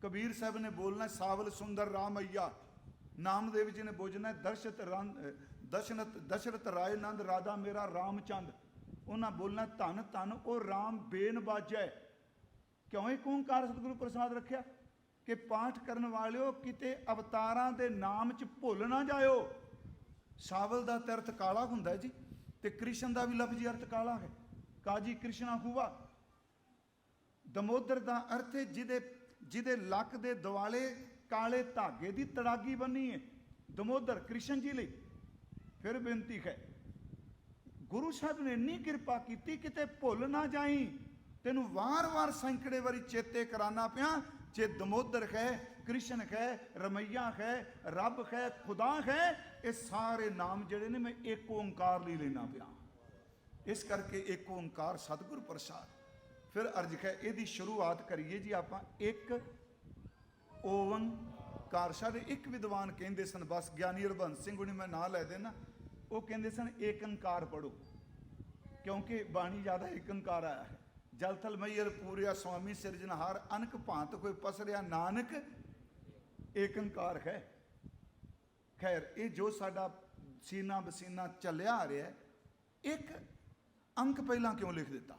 ਕਬੀਰ ਸਾਹਿਬ ਨੇ ਬੋਲਣਾ ਸਾਵਲ ਸੁੰਦਰ ਰਾਮਈਆ, ਨਾਮਦੇਵ ਜੀ ਨੇ ਬੋਲਣਾ ਦਸ਼ਰਥ ਰਾਏ ਨੰਦ ਰਾਧਾ ਮੇਰਾ ਰਾਮਚੰਦ। ਉਹਨਾਂ ਬੋਲਣਾ ਧੰਨ ਧੰਨ ਉਹ ਰਾਮ ਬੇਨ ਬਾਜੈ। ਕਿਉਂ ਇੱਕ ਓੰਕਾਰ ਸਤਿਗੁਰੂ ਪ੍ਰਸਾਦ ਰੱਖਿਆ? ਕਿ ਪਾਠ ਕਰਨ ਵਾਲਿਓ ਕਿਤੇ ਅਵਤਾਰਾਂ ਦੇ ਨਾਮ 'ਚ ਭੁੱਲ ਨਾ ਜਾਇਓ। ਸਾਵਲ ਦਾ ਤੇ ਅਰਥ ਕਾਲਾ ਹੁੰਦਾ ਜੀ, ਤੇ ਕ੍ਰਿਸ਼ਨ ਦਾ ਵੀ ਲਫ਼ਜ਼ੀ ਅਰਥ ਕਾਲਾ ਹੈ। ਕਾਜੀ ਕ੍ਰਿਸ਼ਨਾ ਹੁਆ। ਦਮੋਦਰ ਦਾ ਅਰਥ ਹੈ ਜਿਹਦੇ ਲੱਕ ਦੇ ਦੁਆਲੇ ਕਾਲੇ ਧਾਗੇ ਦੀ ਤੜਾਗੀ ਬੰਨੀ ਹੈ। ਦਮੋਦਰ ਕ੍ਰਿਸ਼ਨ ਜੀ ਲਈ। ਫਿਰ ਬੇਨਤੀ ਹੈ, ਗੁਰੂ ਸਾਹਿਬ ਨੇ ਇੰਨੀ ਕਿਰਪਾ ਕੀਤੀ ਕਿਤੇ ਭੁੱਲ ਨਾ ਜਾਈ। ਤੈਨੂੰ ਵਾਰ-ਵਾਰ ਸੈਂਕੜੇ ਵਾਰੀ ਚੇਤੇ ਕਰਾਨਾ ਪਿਆ, ਜੇ ਦਮੋਦਰ ਹੈ, ਕ੍ਰਿਸ਼ਨ ਹੈ, ਰਮਈਆ ਹੈ, ਰੱਬ ਹੈ, ਖੁਦਾ ਹੈ, ਇਹ ਸਾਰੇ ਨਾਮ ਜਿਹੜੇ ਨੇ ਮੈਂ ਇੱਕ ਓੰਕਾਰ ਲਈ ਲੈਣਾ ਪਿਆ। ਇਸ ਕਰਕੇ ਇੱਕ ਓੰਕਾਰ ਸਤਿਗੁਰ ਪ੍ਰਸਾਦ। ਫਿਰ ਅਰਜ ਹੈ ਇਹਦੀ ਸ਼ੁਰੂਆਤ ਕਰੀਏ ਜੀ ਆਪਾਂ। ਇੱਕ ਓੰਕਾਰ। ਸਾਡੇ ਇੱਕ ਵਿਦਵਾਨ ਕਹਿੰਦੇ ਸਨ, ਬਸ ਗਿਆਨੀ ਹਰਬੰਸ ਸਿੰਘ ਹੁਣੀ ਮੈਂ ਨਾਂ ਲੈ ਦੇਣਾ, ਉਹ ਕਹਿੰਦੇ ਸਨ ਏਕ ਓੰਕਾਰ ਪੜੋ, ਕਿਉਂਕਿ ਬਾਣੀ ਜ਼ਿਆਦਾ ਏਕ ਓੰਕਾਰ ਆਇਆ ਹੈ। ਜਲ ਥਲ ਮਈਅਰ ਪੂਰਿਆ ਸੁਆਮੀ ਸਿਰਜਣਹਾਰ, ਅਨਕ ਭਾਂਤ ਕੋਈ ਪਸਰਿਆ ਨਾਨਕ ਏਕ ਓੰਕਾਰ ਹੈ। ਖੈਰ, ਇਹ ਜੋ ਸਾਡਾ ਸੀਨਾ ਬਸੀਨਾ ਚੱਲਿਆ ਆ ਰਿਹਾ, ਇੱਕ ਅੰਕ ਪਹਿਲਾਂ ਕਿਉਂ ਲਿਖ ਦਿੱਤਾ?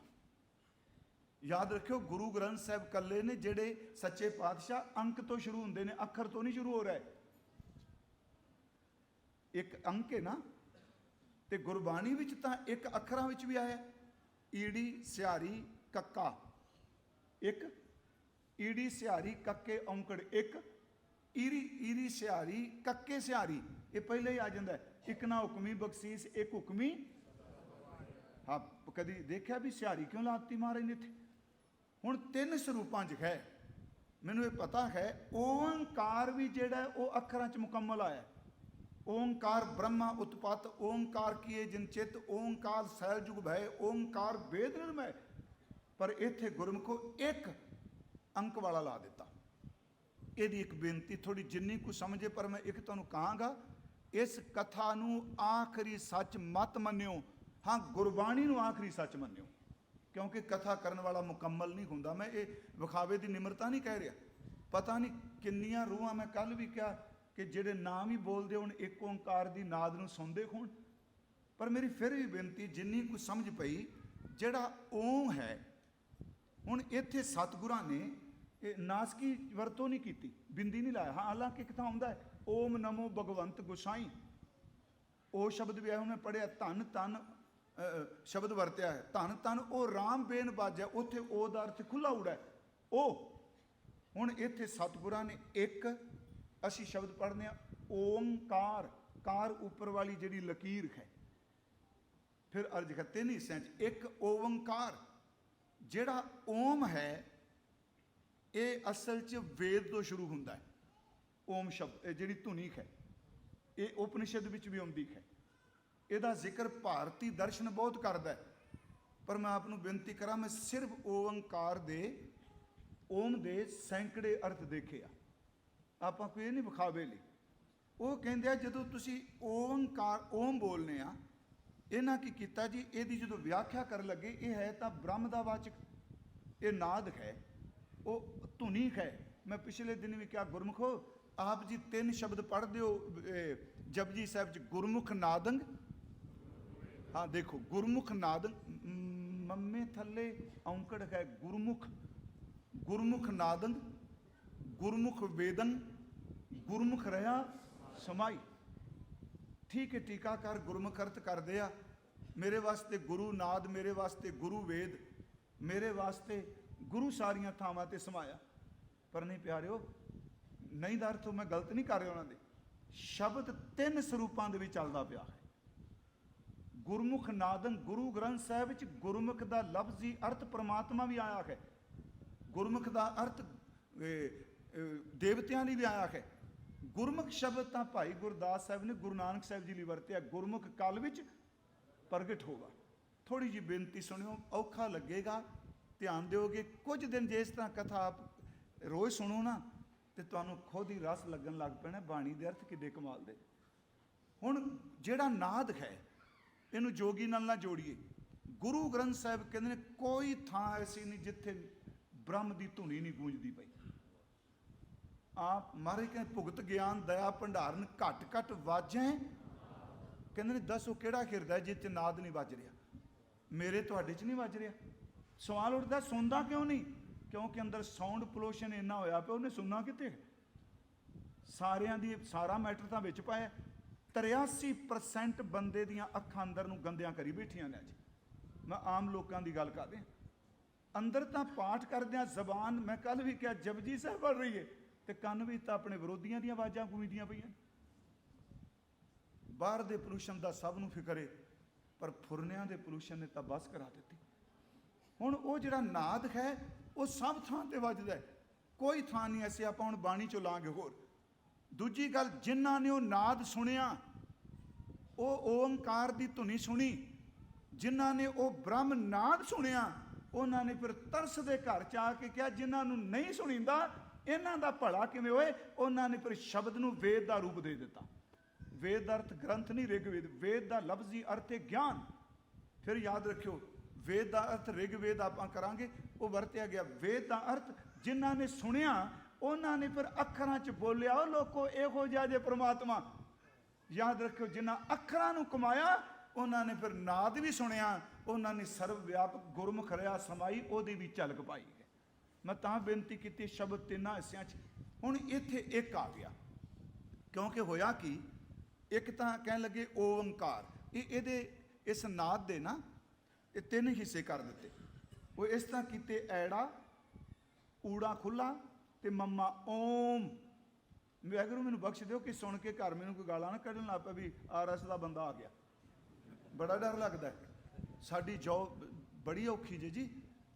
ਯਾਦ ਰੱਖਿਓ, ਗੁਰੂ ਗ੍ਰੰਥ ਸਾਹਿਬ ਕੱਲੇ ਨੇ ਜਿਹੜੇ ਸੱਚੇ ਪਾਤਸ਼ਾਹ ਅੰਕ ਤੋਂ ਸ਼ੁਰੂ ਹੁੰਦੇ ਨੇ, ਅੱਖਰ ਤੋਂ ਨਹੀਂ ਸ਼ੁਰੂ ਹੋ ਰਿਹਾ। ਇੱਕ ਅੰਕ ਹੈ ਨਾ, ਤੇ ਗੁਰਬਾਣੀ ਵਿੱਚ ਤਾਂ ਇੱਕ ਅੱਖਰਾਂ ਵਿੱਚ ਵੀ ਆਇਆ, ਈੜੀ ਸਿਹਾਰੀ ਕੱਕਾ। ਇੱਕ ਈੜੀ ਸਿਹਾਰੀ ਕੱਕੇ ਔਂਕੜ, ਇੱਕ ਈਰੀ ਸਿਹਾਰੀ ਕੱਕੇ ਸਿਹਾਰੀ, ਇਹ ਪਹਿਲੇ ਹੀ ਆ ਜਾਂਦਾ। ਇੱਕ ਨਾ ਹੁਕਮੀ ਬਖਸ਼ੀਸ, ਇੱਕ ਹੁਕਮੀ। ਹਾਂ, ਕਦੀ ਦੇਖਿਆ ਵੀ ਸਿਹਾਰੀ ਕਿਉਂ ਲਾਤੀ ਮਹਾਰਾਜ ਨੇ ਇੱਥੇ? ਹੁਣ ਤਿੰਨ ਸਰੂਪਾਂ 'ਚ ਹੈ, ਮੈਨੂੰ ਇਹ ਪਤਾ ਹੈ। ਓੰਕਾਰ ਵੀ ਜਿਹੜਾ ਉਹ ਅੱਖਰਾਂ 'ਚ ਮੁਕੰਮਲ ਆਇਆ। ਓੰਕਾਰ ਬ੍ਰਹਮਾ ਉਤਪਤ, ਓੰਕਾਰ ਕੀਏ ਜਿਨ ਚਿਤ, ਓੰਕਾਰ ਸੈਲ ਜੁਗ ਭੈ, ਓੰਕਾਰ ਵੇਦ ਨਿਰਮੈ। ਪਰ ਇੱਥੇ ਗੁਰਮੁਖੋ ਇੱਕ ਅੰਕ ਵਾਲਾ ਲਾ ਦਿੱਤਾ। ਇਹਦੀ ਇੱਕ ਬੇਨਤੀ ਥੋੜੀ ਜਿੰਨੀ ਕੁ ਸਮਝੇ, ਪਰ ਮੈਂ ਇੱਕ ਤੁਹਾਨੂੰ ਕਹਾਂਗਾ, ਇਸ ਕਥਾ ਨੂੰ ਆਖਰੀ ਸੱਚ ਮਤ ਮੰਨਿਓ। ਹਾਂ, ਗੁਰਬਾਣੀ ਨੂੰ ਆਖਰੀ ਸੱਚ ਮੰਨਿਓ, ਕਿਉਂਕਿ ਕਥਾ ਕਰਨ ਵਾਲਾ ਮੁਕੰਮਲ ਨਹੀਂ ਹੁੰਦਾ। ਮੈਂ ਇਹ ਵਿਖਾਵੇ ਦੀ ਨਿਮਰਤਾ ਨਹੀਂ ਕਹਿ ਰਿਹਾ। ਪਤਾ ਨਹੀਂ ਕਿੰਨੀਆਂ ਰੂਹਾਂ, ਮੈਂ ਕੱਲ ਵੀ ਕਿਹਾ ਕਿ ਜਿਹੜੇ ਨਾਮ ਹੀ ਬੋਲਦੇ ਹੁਣ ਇੱਕ ਓੰਕਾਰ ਦੀ ਨਾਦ ਨੂੰ ਸੁਣਦੇ ਹੋਣ। ਪਰ ਮੇਰੀ ਫਿਰ ਵੀ ਬੇਨਤੀ, ਜਿੰਨੀ ਕੁ ਸਮਝ ਪਈ, ਜਿਹੜਾ ਓਮ ਹੈ, ਹੁਣ ਇੱਥੇ ਸਤਿਗੁਰਾਂ ਨੇ ਇਹ ਨਾਸਕੀ ਵਰਤੋਂ ਨਹੀਂ ਕੀਤੀ, ਬਿੰਦੀ ਨਹੀਂ ਲਾਇਆ। ਹਾਂ, ਹਾਲਾਂਕਿ ਇੱਕ ਥਾਂ ਹੁੰਦਾ ਹੈ ਓਮ ਨਮੋ ਭਗਵੰਤ ਗੁਸਾਈ, ਉਹ ਸ਼ਬਦ ਵੀ ਹੈ, ਉਹਨੇ ਪੜ੍ਹਿਆ। ਧੰਨ ਧੰਨ ਸ਼ਬਦ ਵਰਤਿਆ ਹੈ, ਧੰਨ ਧੰਨ ਉਹ ਰਾਮ ਬੇਨ ਬਾਜਿਆ, ਉੱਥੇ ਉਹ ਦਾ ਅਰਥ ਖੁੱਲਾ ਉੜਾ ਉਹ। ਹੁਣ ਇੱਥੇ ਸਤਿਗੁਰਾਂ ਨੇ ਇੱਕ, ਅਸੀਂ ਸ਼ਬਦ ਪੜ੍ਹਦੇ ਹਾਂ ਓੰਕਾਰ, ਕਾਰ ਉੱਪਰ ਵਾਲੀ ਜਿਹੜੀ ਲਕੀਰ ਹੈ। ਫਿਰ ਅਰਜ ਹੈ ਤਿੰਨ ਹਿੱਸਿਆਂ 'ਚ ਇੱਕ ਓੰਕਾਰ। ਜਿਹੜਾ ਓਮ ਹੈ, ਇਹ ਅਸਲ 'ਚ ਵੇਦ ਤੋਂ ਸ਼ੁਰੂ ਹੁੰਦਾ ਹੈ। ਓਮ ਸ਼ਬਦ, ਇਹ ਜਿਹੜੀ ਧੁਨੀ ਹੈ, ਇਹ ਉਪਨਿਸ਼ਦ ਵਿੱਚ ਵੀ ਆਉਂਦੀ ਹੈ। ਇਹਦਾ ਜ਼ਿਕਰ ਭਾਰਤੀ ਦਰਸ਼ਨ ਬਹੁਤ ਕਰਦਾ ਹੈ। ਪਰ ਮੈਂ ਆਪ ਨੂੰ ਬੇਨਤੀ ਕਰਾਂ, ਮੈਂ ਸਿਰਫ ਓੰਕਾਰ ਦੇ, ਓਮ ਦੇ ਸੈਂਕੜੇ ਅਰਥ ਦੇਖੇ ਆ। ਆਪਾਂ ਕੋਈ ਇਹ ਨਹੀਂ ਵਿਖਾਵੇ ਲਈ। ਉਹ ਕਹਿੰਦੇ ਆ ਜਦੋਂ ਤੁਸੀਂ ਓੰਕਾਰ ਓਮ ਬੋਲਨੇ ਆ, ਇਹਨਾਂ ਕੀ ਕੀਤਾ ਜੀ, ਇਹਦੀ ਜਦੋਂ ਵਿਆਖਿਆ ਕਰਨ ਲੱਗੇ, ਇਹ ਹੈ ਤਾਂ ਬ੍ਰਹਮ ਦਾ ਵਾਚਕ, ਇਹ ਨਾਦ ਹੈ, ਉਹ ਧੁਨੀ ਹੈ। ਮੈਂ ਪਿਛਲੇ ਦਿਨ ਵੀ ਕਿਹਾ, ਗੁਰਮੁਖੋ ਆਪ ਜੀ ਤਿੰਨ ਸ਼ਬਦ ਪੜ੍ਹਦੇ ਹੋ ਜਪਜੀ ਸਾਹਿਬ 'ਚ, ਗੁਰਮੁਖ ਨਾਦੰਗ। ਹਾਂ ਦੇਖੋ, ਗੁਰਮੁਖ ਨਾਦੰਗ, ਮੰਮੇ ਥੱਲੇ ਔਂਕੜ ਹੈ ਗੁਰਮੁਖ, ਗੁਰਮੁਖ ਨਾਦੰਗ, ਗੁਰਮੁਖ ਵੇਦਨ, ਗੁਰਮੁਖ ਰਹਾ ਸਮਾਈ। ਠੀਕ ਹੈ, ਟੀਕਾਕਾਰ ਗੁਰਮੁਖ ਅਰਥ ਕਰਦੇ ਆ। ਮੇਰੇ ਵਾਸਤੇ ਗੁਰੂ ਨਾਦ, ਮੇਰੇ ਵਾਸਤੇ ਗੁਰੂ ਵੇਦ, ਮੇਰੇ ਵਾਸਤੇ ਗੁਰੂ ਸਾਰੀਆਂ ਥਾਵਾਂ ਤੇ ਸਮਾਇਆ। ਪਰ ਨਹੀਂ ਪਿਆਰਿਓ, ਨਹੀਂ ਦਾ ਅਰਥ ਮੈਂ ਗਲਤ ਨਹੀਂ ਕਰ ਰਿਹਾ। ਉਹਨਾਂ ਦੇ ਸ਼ਬਦ ਤਿੰਨ ਸਰੂਪਾਂ ਦੇ ਵਿੱਚ ਚੱਲਦਾ ਪਿਆ ਹੈ। ਗੁਰਮੁਖ ਨਾਦਨ, ਗੁਰੂ ਗ੍ਰੰਥ ਸਾਹਿਬ ਵਿੱਚ ਗੁਰਮੁਖ ਦਾ ਲਫ਼ਜ਼ੀ ਅਰਥ ਪ੍ਰਮਾਤਮਾ ਵੀ ਆਇਆ ਹੈ। ਗੁਰਮੁਖ ਦਾ ਅਰਥ ਦੇਵਤਿਆਂ ਲਈ ਵੀ ਆਇਆ ਹੈ। ਗੁਰਮੁਖ ਸ਼ਬਦ ਤਾਂ ਭਾਈ ਗੁਰਦਾਸ ਸਾਹਿਬ ਨੇ ਗੁਰੂ ਨਾਨਕ ਸਾਹਿਬ ਜੀ ਲਈ ਵਰਤਿਆ, ਗੁਰਮੁਖ ਕਾਲ ਵਿੱਚ ਪ੍ਰਗਟ ਹੋਗਾ। ਥੋੜੀ ਜਿਹੀ ਬੇਨਤੀ ਸੁਣਿਓ, ਔਖਾ ਲੱਗੇਗਾ, ਧਿਆਨ ਦਿਓਗੇ। ਕੁਝ ਦਿਨ ਜੇ ਇਸ ਤਰ੍ਹਾਂ ਕਥਾ ਆਪ ਰੋਜ਼ ਸੁਣੋ ਨਾ, ਤੇ ਤੁਹਾਨੂੰ ਖੁਦ ਹੀ ਰਸ ਲੱਗਣ ਲੱਗ ਪੈਣਾ, ਬਾਣੀ ਦੇ ਅਰਥ ਕਿੱਡੇ ਕਮਾਲ ਦੇ। ਹੁਣ ਜਿਹੜਾ ਨਾਦ ਹੈ, ਇਹਨੂੰ ਜੋਗੀ ਨਾਲ ਨਾ ਜੋੜੀਏ। ਗੁਰੂ ਗ੍ਰੰਥ ਸਾਹਿਬ ਕਹਿੰਦੇ ਨੇ ਕੋਈ ਥਾਂ ਐਸੀ ਨਹੀਂ ਜਿੱਥੇ ਬ੍ਰਹਮ ਦੀ ਧੁਨੀ ਨਹੀਂ ਗੂੰਜਦੀ ਪਈ। ਆਪ ਮਹਾਰਾਜ ਕਹਿੰਦੇ ਭੁਗਤ ਗਿਆਨ ਦਇਆ ਭੰਡਾਰਨ, ਘੱਟ ਘੱਟ ਵਾਜੈ। ਕਹਿੰਦੇ ਨੇ ਦੱਸੋ ਕਿਹੜਾ ਹਿਰਦਾ ਜਿਹ 'ਚ ਨਾਦ ਨਹੀਂ ਵੱਜ ਰਿਹਾ? ਮੇਰੇ ਤੁਹਾਡੇ 'ਚ ਨਹੀਂ ਵੱਜ ਰਿਹਾ। ਸਵਾਲ ਉੱਠਦਾ ਸੁਣਦਾ ਕਿਉਂ ਨਹੀਂ? ਕਿਉਂਕਿ ਅੰਦਰ ਸਾਊਂਡ ਪੋਲੂਸ਼ਨ ਇੰਨਾ ਹੋਇਆ ਪਿਆ, ਉਹਨੇ ਸੁਣਨਾ ਕਿਤੇ? ਸਾਰਿਆਂ ਦੀ ਸਾਰਾ ਮੈਟਰ ਤਾਂ ਵਿੱਚ ਪਾਇਆ। 83% ਬੰਦੇ ਦੀਆਂ ਅੱਖਾਂ ਅੰਦਰ ਨੂੰ ਗੰਦਿਆਂ ਕਰੀ ਬੈਠੀਆਂ ਨੇ। ਅੱਜ ਮੈਂ ਆਮ ਲੋਕਾਂ ਦੀ ਗੱਲ ਕਰ ਰਿਹਾ। ਅੰਦਰ ਤਾਂ ਪਾਠ ਕਰਦਿਆਂ ਜ਼ਬਾਨ, ਮੈਂ ਕੱਲ ਵੀ ਕਿਹਾ, ਜਪਜੀ ਸਾਹਿਬ ਪੜ੍ਹ ਰਹੀ ਹੈ ਤੇ ਕੰਨ ਵੀ ਤਾਂ ਆਪਣੇ ਵਿਰੋਧੀਆਂ ਦੀਆਂ ਆਵਾਜ਼ਾਂ ਗੂੰਜਦੀਆਂ ਪਈਆਂ। ਬਾਹਰ ਦੇ ਪੋਲੂਸ਼ਨ ਦਾ ਸਭ ਨੂੰ ਫਿਕਰ ਹੈ, ਪਰ ਫੁਰਨਿਆਂ ਦੇ ਪੋਲੂਸ਼ਨ ਨੇ ਤਾਂ ਬਸ ਕਰਾ ਦਿੱਤੀ। ਹੁਣ ਉਹ ਜਿਹੜਾ ਨਾਦ ਹੈ ਉਹ ਸਭ ਥਾਂ ਤੇ ਵੱਜਦਾ ਹੈ, ਕੋਈ ਥਾਂ ਨਹੀਂ ਐਸੇ ਆਪਾਂ ਹੁਣ ਬਾਣੀ ਚੋਂ ਲਾਂਗੇ। ਹੋਰ ਦੂਜੀ ਗੱਲ, ਜਿਨ੍ਹਾਂ ਨੇ ਉਹ ਨਾਦ ਸੁਣਿਆ, ਉਹ ਓੰਕਾਰ ਦੀ ਧੁਨੀ ਸੁਣੀ, ਜਿਨ੍ਹਾਂ ਨੇ ਉਹ ਬ੍ਰਹਮ ਨਾਦ ਸੁਣਿਆ, ਉਹਨਾਂ ਨੇ ਫਿਰ ਤਰਸ ਦੇ ਘਰ ਚ ਆ ਕੇ ਕਿਹਾ ਜਿਨ੍ਹਾਂ ਨੂੰ ਨਹੀਂ ਸੁਣੀਂਦਾ ਇਹਨਾਂ ਦਾ ਭਲਾ ਕਿਵੇਂ ਹੋਏ। ਉਹਨਾਂ ਨੇ ਫਿਰ ਸ਼ਬਦ ਨੂੰ ਵੇਦ ਦਾ ਰੂਪ ਦੇ ਦਿੱਤਾ। ਵੇਦ ਦਾ ਅਰਥ ਗ੍ਰੰਥ ਨਹੀਂ, ਰਿਗਵੇਦ। ਵੇਦ ਦਾ ਲਫ਼ਜ਼ੀ ਅਰਥ ਹੈ ਗਿਆਨ। ਫਿਰ ਯਾਦ ਰੱਖਿਓ, ਵੇਦ ਦਾ ਅਰਥ ਰਿਗਵੇਦ ਆਪਾਂ ਕਰਾਂਗੇ, ਉਹ ਵਰਤਿਆ ਗਿਆ। ਵੇਦ ਦਾ ਅਰਥ ਜਿਨ੍ਹਾਂ ਨੇ ਸੁਣਿਆ, ਉਹਨਾਂ ਨੇ ਫਿਰ ਅੱਖਰਾਂ 'ਚ ਬੋਲਿਆ, ਉਹ ਲੋਕੋ ਇਹੋ ਜਿਹਾ ਜੇ ਪ੍ਰਮਾਤਮਾ। ਯਾਦ ਰੱਖਿਓ, ਜਿਨ੍ਹਾਂ ਅੱਖਰਾਂ ਨੂੰ ਕਮਾਇਆ ਉਹਨਾਂ ਨੇ ਫਿਰ ਨਾਦ ਵੀ ਸੁਣਿਆ, ਉਹਨਾਂ ਨੇ ਸਰਵ ਵਿਆਪਕ ਗੁਰਮੁਖ ਰਿਆ ਸਮਾਈ, ਉਹਦੀ ਵੀ ਝਲਕ ਪਾਈ ਹੈ। ਮੈਂ ਤਾਂ ਬੇਨਤੀ ਕੀਤੀ, ਸ਼ਬਦ ਤਿੰਨਾਂ ਹਿੱਸਿਆਂ 'ਚ। ਹੁਣ ਇੱਥੇ ਇੱਕ ਆ ਗਿਆ, ਕਿਉਂਕਿ ਹੋਇਆ ਕਿ ਇੱਕ ਤਾਂ ਕਹਿਣ ਲੱਗੇ ਓੰਕਾਰ, ਇਸ ਨਾਦ ਦੇ ਨਾ ਇਹ ਤਿੰਨ ਹਿੱਸੇ ਕਰ ਦਿੱਤੇ। ਉਹ ਇਸ ਤਰ੍ਹਾਂ ਕੀਤੇ, ਐੜਾ, ਊੜਾ ਖੁੱਲਾ ਤੇ ਮੰਮਾ ਓਮ। ਵਾਹਿਗੁਰੂ ਮੈਨੂੰ ਬਖਸ਼ ਦਿਓ ਕਿ ਸੁਣ ਕੇ ਘਰ ਮੈਨੂੰ ਕੋਈ ਗਾਲਾਂ ਨਾ ਕੱਢਣ ਲੱਗ ਪਿਆ ਵੀ RS ਦਾ ਬੰਦਾ ਆ ਗਿਆ। ਬੜਾ ਡਰ ਲੱਗਦਾ। ਸਾਡੀ ਜੌਬ ਬੜੀ ਔਖੀ ਜੀ।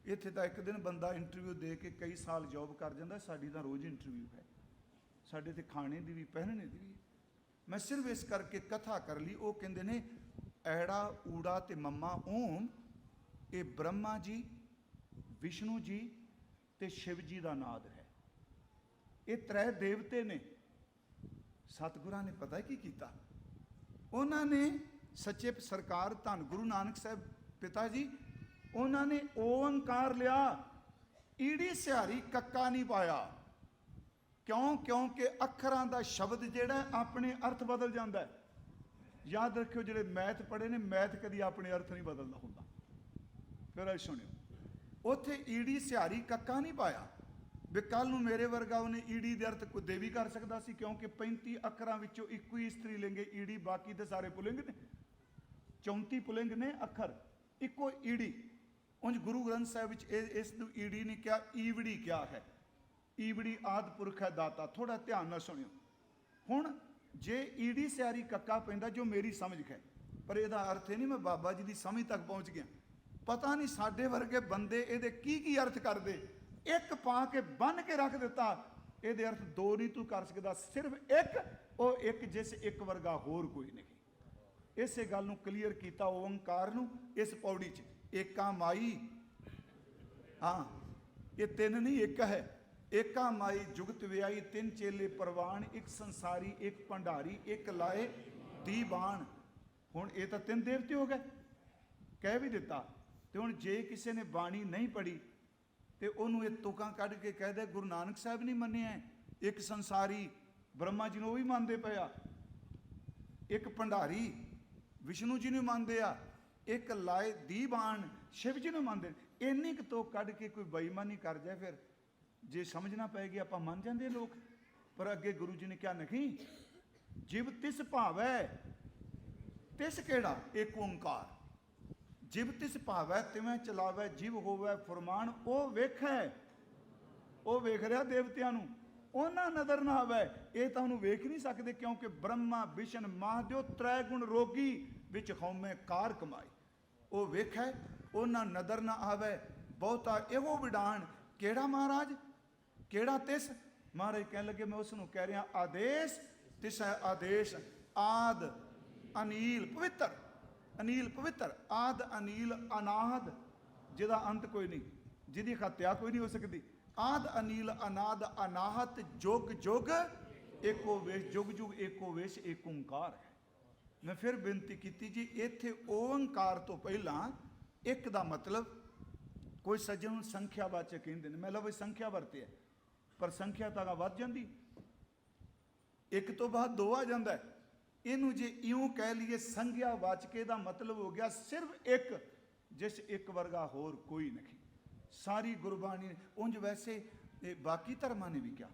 ਇੱਥੇ ਤਾਂ ਇੱਕ ਦਿਨ ਬੰਦਾ ਇੰਟਰਵਿਊ ਦੇ ਕੇ ਕਈ ਸਾਲ ਜੌਬ ਕਰ ਜਾਂਦਾ, ਸਾਡੀ ਤਾਂ ਰੋਜ਼ ਇੰਟਰਵਿਊ ਹੈ। ਸਾਡੇ ਤੇ ਖਾਣੇ ਦੀ ਵੀ, ਪਹਿਨਣੇ ਦੀ ਵੀ। ਮੈਂ ਸਿਰਫ ਇਸ ਕਰਕੇ ਕਥਾ ਕਰ ਲਈ। ਉਹ ਕਹਿੰਦੇ ਨੇ ਐੜਾ, ਊੜਾ ਤੇ ਮੰਮਾ ਓਮ, ਇਹ ਬ੍ਰਹਮਾ ਜੀ, ਵਿਸ਼ਨੂੰ ਜੀ ਤੇ ਸ਼ਿਵ ਜੀ ਦਾ ਨਾਦ ਹੈ। ਇਹ ਤ੍ਰੈ ਦੇਵਤੇ ਨੇ। ਸਤਿਗੁਰਾਂ ਨੇ ਪਤਾ ਕੀ ਕੀਤਾ, ਉਹਨਾਂ ਨੇ ਸੱਚੇ ਸਰਕਾਰ ਧੰਨ ਗੁਰੂ ਨਾਨਕ ਸਾਹਿਬ ਪਿਤਾ ਜੀ, ਉਹਨਾਂ ਨੇ ਓੰਕਾਰ ਲਿਆ, ਈੜੀ ਸਿਹਾਰੀ ਕੱਕਾ ਨਹੀਂ ਪਾਇਆ। ਕਿਉਂ? ਕਿਉਂਕਿ ਅੱਖਰਾਂ ਦਾ ਸ਼ਬਦ ਜਿਹੜਾ ਆਪਣੇ ਅਰਥ ਬਦਲ ਜਾਂਦਾ ਹੈ। ਯਾਦ ਰੱਖਿਓ, ਜਿਹੜੇ ਮੈਥ ਪੜ੍ਹੇ ਨੇ, ਮੈਥ ਕਦੀ ਆਪਣੇ ਅਰਥ ਨਹੀਂ ਬਦਲਦਾ ਹੁੰਦਾ। ਫਿਰ ਇਹ ਸੁਣਿਓ, ਉੱਥੇ ਈੜੀ ਸਿਹਾਰੀ ਕੱਕਾ ਨਹੀਂ ਪਾਇਆ ਵੀ ਕੱਲ ਨੂੰ ਮੇਰੇ ਵਰਗਾ ਉਹਨੇ ਈੜੀ ਦੇ ਅਰਥ ਦੇ ਵੀ ਕਰ ਸਕਦਾ ਸੀ, ਕਿਉਂਕਿ 35 ਅੱਖਰਾਂ ਵਿੱਚੋਂ ਇੱਕੋ ਹੀ ਇਸਤਰੀ ਲਿੰਗ ਈੜੀ, ਬਾਕੀ ਤੇ ਸਾਰੇ ਪੁਲਿੰਗ ਨੇ। 34 ਪੁਲਿੰਗ ਨੇ ਅੱਖਰ, ਇੱਕੋ ਈੜੀ। ਉਂਝ ਗੁਰੂ ਗ੍ਰੰਥ ਸਾਹਿਬ ਵਿੱਚ ਇਸ ਨੂੰ ਈੜੀ ਨਹੀਂ ਕਿਹਾ, ਈਵੜੀ ਕਿਹਾ ਹੈ। ਈਵੜੀ ਆਦਿ ਪੁਰਖ ਹੈ ਦਾਤਾ। ਥੋੜਾ ਧਿਆਨ ਨਾਲ ਸੁਣਿਓ। ਹੁਣ ਜੇ ਈੜੀ ਸਿਆਰੀ ਕੱਕਾ ਪੈਂਦਾ, ਜੋ ਮੇਰੀ ਸਮਝ ਹੈ, ਪਰ ਇਹਦਾ ਅਰਥ ਇਹ ਨਹੀਂ ਮੈਂ ਬਾਬਾ ਜੀ ਦੀ ਸਮਝ ਤੱਕ ਪਹੁੰਚ ਗਿਆ। ਪਤਾ ਨਹੀਂ ਸਾਡੇ ਵਰਗੇ ਬੰਦੇ ਇਹਦੇ ਕੀ ਅਰਥ ਕਰਦੇ। ਇੱਕ ਪਾ ਕੇ ਬੰਨ ਕੇ ਰੱਖ ਦਿੱਤਾ, ਇਹਦੇ ਅਰਥ ਦੋ ਨਹੀਂ ਤੂੰ ਕਰ ਸਕਦਾ, ਸਿਰਫ ਇੱਕ। ਉਹ ਇੱਕ ਜਿਸ ਇੱਕ ਵਰਗਾ ਹੋਰ ਕੋਈ ਨਹੀਂ। ਇਸੇ ਗੱਲ ਨੂੰ ਕਲੀਅਰ ਕੀਤਾ ਓੰਕਾਰ ਨੂੰ ਇਸ ਪੌੜੀ 'ਚ। ਏਕਾ ਮਾਈ, ਹਾਂ ਇਹ ਤਿੰਨ ਨਹੀਂ, ਇੱਕ ਹੈ। ਏਕਾ ਮਾਈ ਜੁਗਤ ਵਿਆਈ, ਤਿੰਨ ਚੇਲੇ ਪ੍ਰਵਾਨ, ਇੱਕ ਸੰਸਾਰੀ, ਇੱਕ ਭੰਡਾਰੀ, ਇੱਕ ਲਾਏ ਦੀਵਾਨ। ਹੁਣ ਇਹ ਤਾਂ ਤਿੰਨ ਦੇਵਤੇ ਹੋ ਗਏ, ਕਹਿ ਵੀ ਦਿੱਤਾ। ਤੇ ਹੁਣ ਜੇ ਕਿਸੇ ਨੇ ਬਾਣੀ ਨਹੀਂ ਪੜ੍ਹੀ ਤੇ ਉਹਨੂੰ ਇਹ ਤੁਕਾਂ ਕੱਢ ਕੇ ਕਹਿ ਦੇ ਗੁਰੂ ਨਾਨਕ ਸਾਹਿਬ ਨਹੀਂ ਮੰਨਿਆ, ਇੱਕ ਸੰਸਾਰੀ ਬ੍ਰਹਮਾ ਜੀ ਨੂੰ ਉਹ ਵੀ ਮੰਨਦੇ ਪਏ ਆ, ਇੱਕ ਭੰਡਾਰੀ ਵਿਸ਼ਨੂੰ ਜੀ ਨੂੰ ਮੰਨਦੇ ਆ, ਇੱਕ ਲਾਏ ਦੀਵਾਨ ਸ਼ਿਵ ਜੀ ਨੂੰ ਮੰਨਦੇ। ਇੰਨੀ ਕੁ ਤੋਂ ਕੱਢ ਕੇ ਕੋਈ ਬੇਈਮਾਨੀ ਕਰ ਜਾਏ, ਫਿਰ ਜੇ ਸਮਝਣਾ ਪਏਗੀ ਆਪਾਂ ਮੰਨ ਜਾਂਦੇ ਲੋਕ। ਪਰ ਅੱਗੇ ਗੁਰੂ ਜੀ ਨੇ ਕਿਹਾ ਨਹੀਂ, ਜਿਵ ਤਿਸ ਭਾਵੈ ਤਿਸ ਕਿਹੜਾ, ਏਕ ਓੰਕਾਰ। ਜਿਵ ਤਿਸ ਭਾਵੈ ਤਿਵੇਂ ਚਲਾਵੈ, ਜਿਵ ਹੋਵੈ ਫੁਰਮਾਨ। ਉਹ ਵੇਖੈ, ਉਹ ਵੇਖ ਰਿਹਾ ਦੇਵਤਿਆਂ ਨੂੰ, ਉਹਨਾਂ ਨਜ਼ਰ ਨਾ ਆਵੇ। ਇਹ ਤਾਂ ਉਹਨੂੰ ਵੇਖ ਨਹੀਂ ਸਕਦੇ, ਕਿਉਂਕਿ ਬ੍ਰਹਮਾ ਵਿਸ਼ਨ ਮਹਾਦੇਵ ਤ੍ਰੈ ਗੁਣ ਰੋਗੀ, ਵਿੱਚ ਹਉਮੈ ਕਾਰ ਕਮਾਈ। ਉਹ ਵੇਖੈ, ਉਹਨਾਂ ਨਜ਼ਰ ਨਾ ਆਵੇ। ਬਹੁਤਾ ਇਹੋ ਵਿਡਾਣ, ਕਿਹੜਾ ਮਹਾਰਾਜ, ਕਿਹੜਾ ਤਿਸ। ਮਹਾਰਾਜ ਕਹਿਣ ਲੱਗੇ ਮੈਂ ਉਸ ਨੂੰ ਕਹਿ ਰਿਹਾ, ਆਦੇਸ਼ ਤਿਸ ਹੈ ਆਦੇਸ਼, ਆਦ ਅਨੀਲ ਪਵਿੱਤਰ। ਅਨੀਲ ਪਵਿੱਤਰ, ਆਦ ਅਨੀਲ ਅਨਾਦ, ਜਿਹਦਾ ਅੰਤ ਕੋਈ ਨਹੀਂ, ਜਿਹਦੀ ਹੱਤਿਆ ਕੋਈ ਨਹੀਂ ਹੋ ਸਕਦੀ। ਆਦ ਅਨੀਲ ਅਨਾਦ ਅਨਾਹਤ, ਜੁਗ ਜੁਗ ਏਕੋ ਵੇਸ਼, ਜੁਗ ਜੁਗ ਏਕੋ ਵੇਸ਼, ਏਕ ਓੰਕਾਰ ਹੈ। ਮੈਂ ਫਿਰ ਬੇਨਤੀ ਕੀਤੀ ਜੀ, ਇੱਥੇ ਓੰਕਾਰ ਤੋਂ ਪਹਿਲਾਂ ਇੱਕ ਦਾ ਮਤਲਬ ਕੋਈ ਸੱਜਣ ਨੂੰ ਸੰਖਿਆ ਵਾਚਕ ਕਹਿੰਦੇ ਨੇ। ਮੈਂ ਲਓ ਸੰਖਿਆ ਵਰਤਿਆ, ਪਰ ਸੰਖਿਆ ਤਾਂ ਵੱਧ ਜਾਂਦੀ, ਇੱਕ ਤੋਂ ਬਾਅਦ ਦੋ ਆ ਜਾਂਦਾ। ਇਹਨੂੰ ਜੇ ਇਉਂ ਕਹਿ ਲਈਏ ਸੰਖਿਆ ਵਾਚਕੇ ਦਾ ਮਤਲਬ ਹੋ ਗਿਆ ਸਿਰਫ ਇੱਕ, ਜਿਸ ਇੱਕ ਵਰਗਾ ਹੋਰ ਕੋਈ ਨਹੀਂ। ਸਾਰੀ ਗੁਰਬਾਣੀ ਉਂਝ ਵੈਸੇ ਬਾਕੀ ਧਰਮਾਂ ਨੇ ਵੀ ਕਿਹਾ,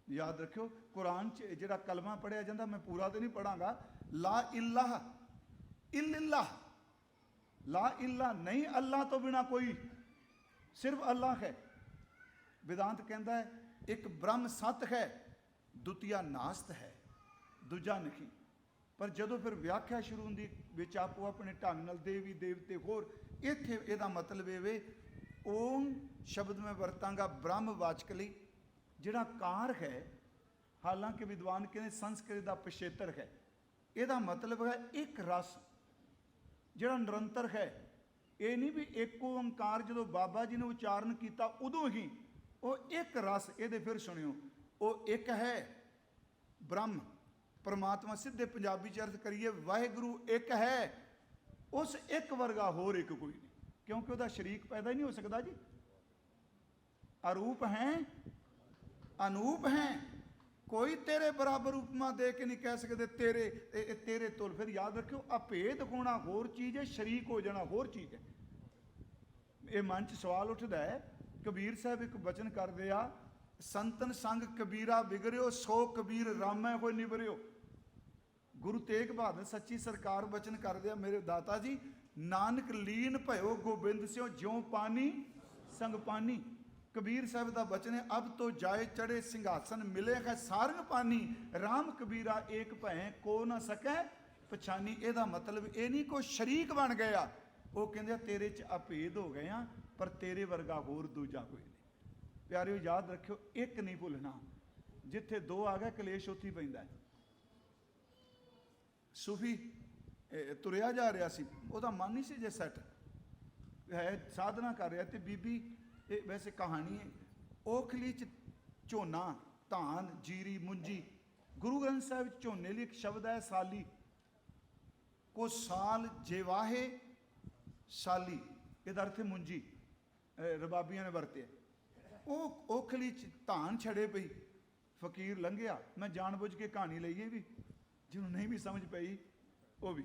याद रखियो कुरान च जिहड़ा कलमा पढ़िया जाता, मैं पूरा तो नहीं पढ़ांगा, ला इलाह इल्लल्लाह, ला इलाह नहीं, अल्लाह तो बिना कोई, सिर्फ अल्लाह है। वेदांत कहता है एक ब्रह्म सत है, दुतिया नास्त है, दूजा नहीं। पर जदों फिर व्याख्या शुरू होंदी विच आपो अपने ढंग नाल देवी देवते होर, इत्थे इहदा मतलब ये वे ओम शब्द मैं वरतांगा ब्रह्मवाचक लई, जिहड़ा कार है, हालांकि विद्वान कहते संस्कृत का पिछेतर है, इहदा मतलब है एक रस जिहड़ा निरंतर है। ये नहीं भी एक ओंकार जो बाबा जी ने उच्चारण किया उदों ही वो एक रस, ये फिर सुनियो, वो एक है ब्रह्म परमात्मा, सीधे पंजाबी च अर्थ करिए वाहिगुरु एक है, उस एक वर्गा होर एक कोई नहीं, क्योंकि वह शरीक पैदा ही नहीं हो सकता जी। अरूप हैं अनूप हैं, कोई तेरे बराबर उपमा दे के नहीं कह सकते तेरे तुल। फिर याद रखियो अभेद होना होर चीज़ है, शरीक हो जाना होर चीज़ है। ये मन च सवाल उठता है, कबीर साहब एक वचन करते आ, संतन संग कबीरा बिगड़ियो, सो कबीर रामै होए निबरियो। गुरु तेग बहादुर सच्ची सरकार वचन करते आ, मेरे दाता जी, नानक लीन भयो गोबिंद स्यों, ज्यों पानी संग पानी। कबीर साहब का वचन है, अब तो जाए चढ़े सिंहासन, मिले है सारंग पानी, राम कबीरा एक भय को ना सकै पछानी। एदा मतलब ये नहीं को शरीक बन गया, वो कहते तेरे च अभेद हो गए, पर तेरे वर्गा होर दूजा कोई नहीं। प्यारिओ याद रखियो एक नहीं भुलना, जिथे दो आ गए कलेश उत्थे पैंदा है। सूफी तुरिया जा रहा सी, ਉਹਦਾ मन नहीं सी जे सैट है, साधना कर रहा, तो बीबी वैसे कहानी है, ओखली च झोना धान जीरी मुंजी। गुरु ग्रंथ साहिब झोने लिए एक शब्द है साली, को साल जेवाहे साली, ਇਹਦਾ अर्थ है मुंजी, रबाबियां ने वरते। वो ओखली च धान छड़े पई, फकीर लंघिया, मैं जानबूझ के कहानी लईए भी, जिन्होंने नहीं भी समझ पई वो भी,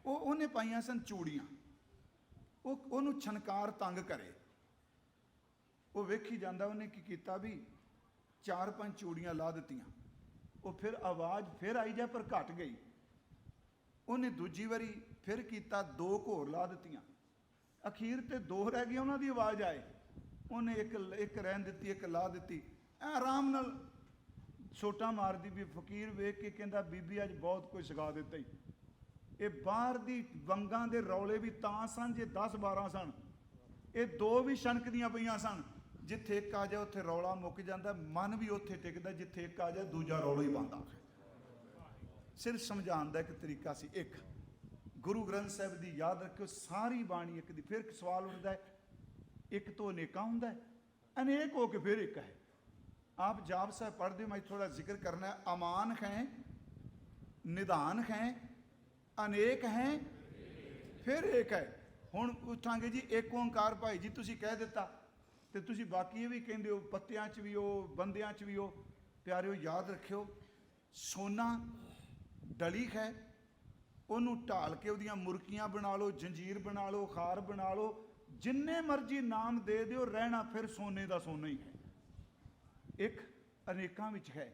वो उन्हें पाइया सन चूड़ियाँ, वो छनकार तंग करे, वो वेखी जाता, उन्हें की कीता भी 4-5 चूड़ियाँ ला दित्तियां, वो फिर आवाज़ फिर आई जाए पर घट गई, उन्हें दूजी बारी फिर किया 2 होर ला दित्तियां, अखीर ते 2 रह गई, उन्हों की आवाज़ आए, उन्हें एक रहन दी, एक ला दी, आराम नाल सोटा मार दी भी। फकीर वेख के कहता बीबी अज बहुत कुछ सिखा दिता ही। ये बाहर दी वंगां दे रौले भी तां सन जे 10-12 सन, ये 2 भी छनकदियां पईयां सन, जिथे एक आ जाए उत्थे रौला मुक जाता, मन भी उत्थे टिकदा, जिथे एक आ जाए दूजा रौला ही पांदा। सिर्फ समझाउण दा एक तरीका सी। एक गुरु ग्रंथ साहिब दी याद रखियो सारी बाणी एक दी। फिर एक सवाल उठदा है, एक तो अनेका हुंदा है, अनेक हो के फिर एक है। आप जाप साहब पढ़ते हो, मैं थोड़ा जिक्र करना है। अमान हैं, निधान हैं, अनेक हैं, फिर एक है। हुण उठांगे जी एक ओंकार भाई जी तुसी कह दिता, तो तुसी बाकी ये भी कहते हो, पत्तियां च भी हो, बंदियां च भी हो। प्यारिओ याद रखियो, सोना डली है, उन्होंने ढाल के उहदियां मुरकियां बना लो, जंजीर बना लो, खार बना लो, जिन्ने मर्जी नाम दे दिओ, रहना फिर सोने का सोना ही है। एक अनेकां विच है।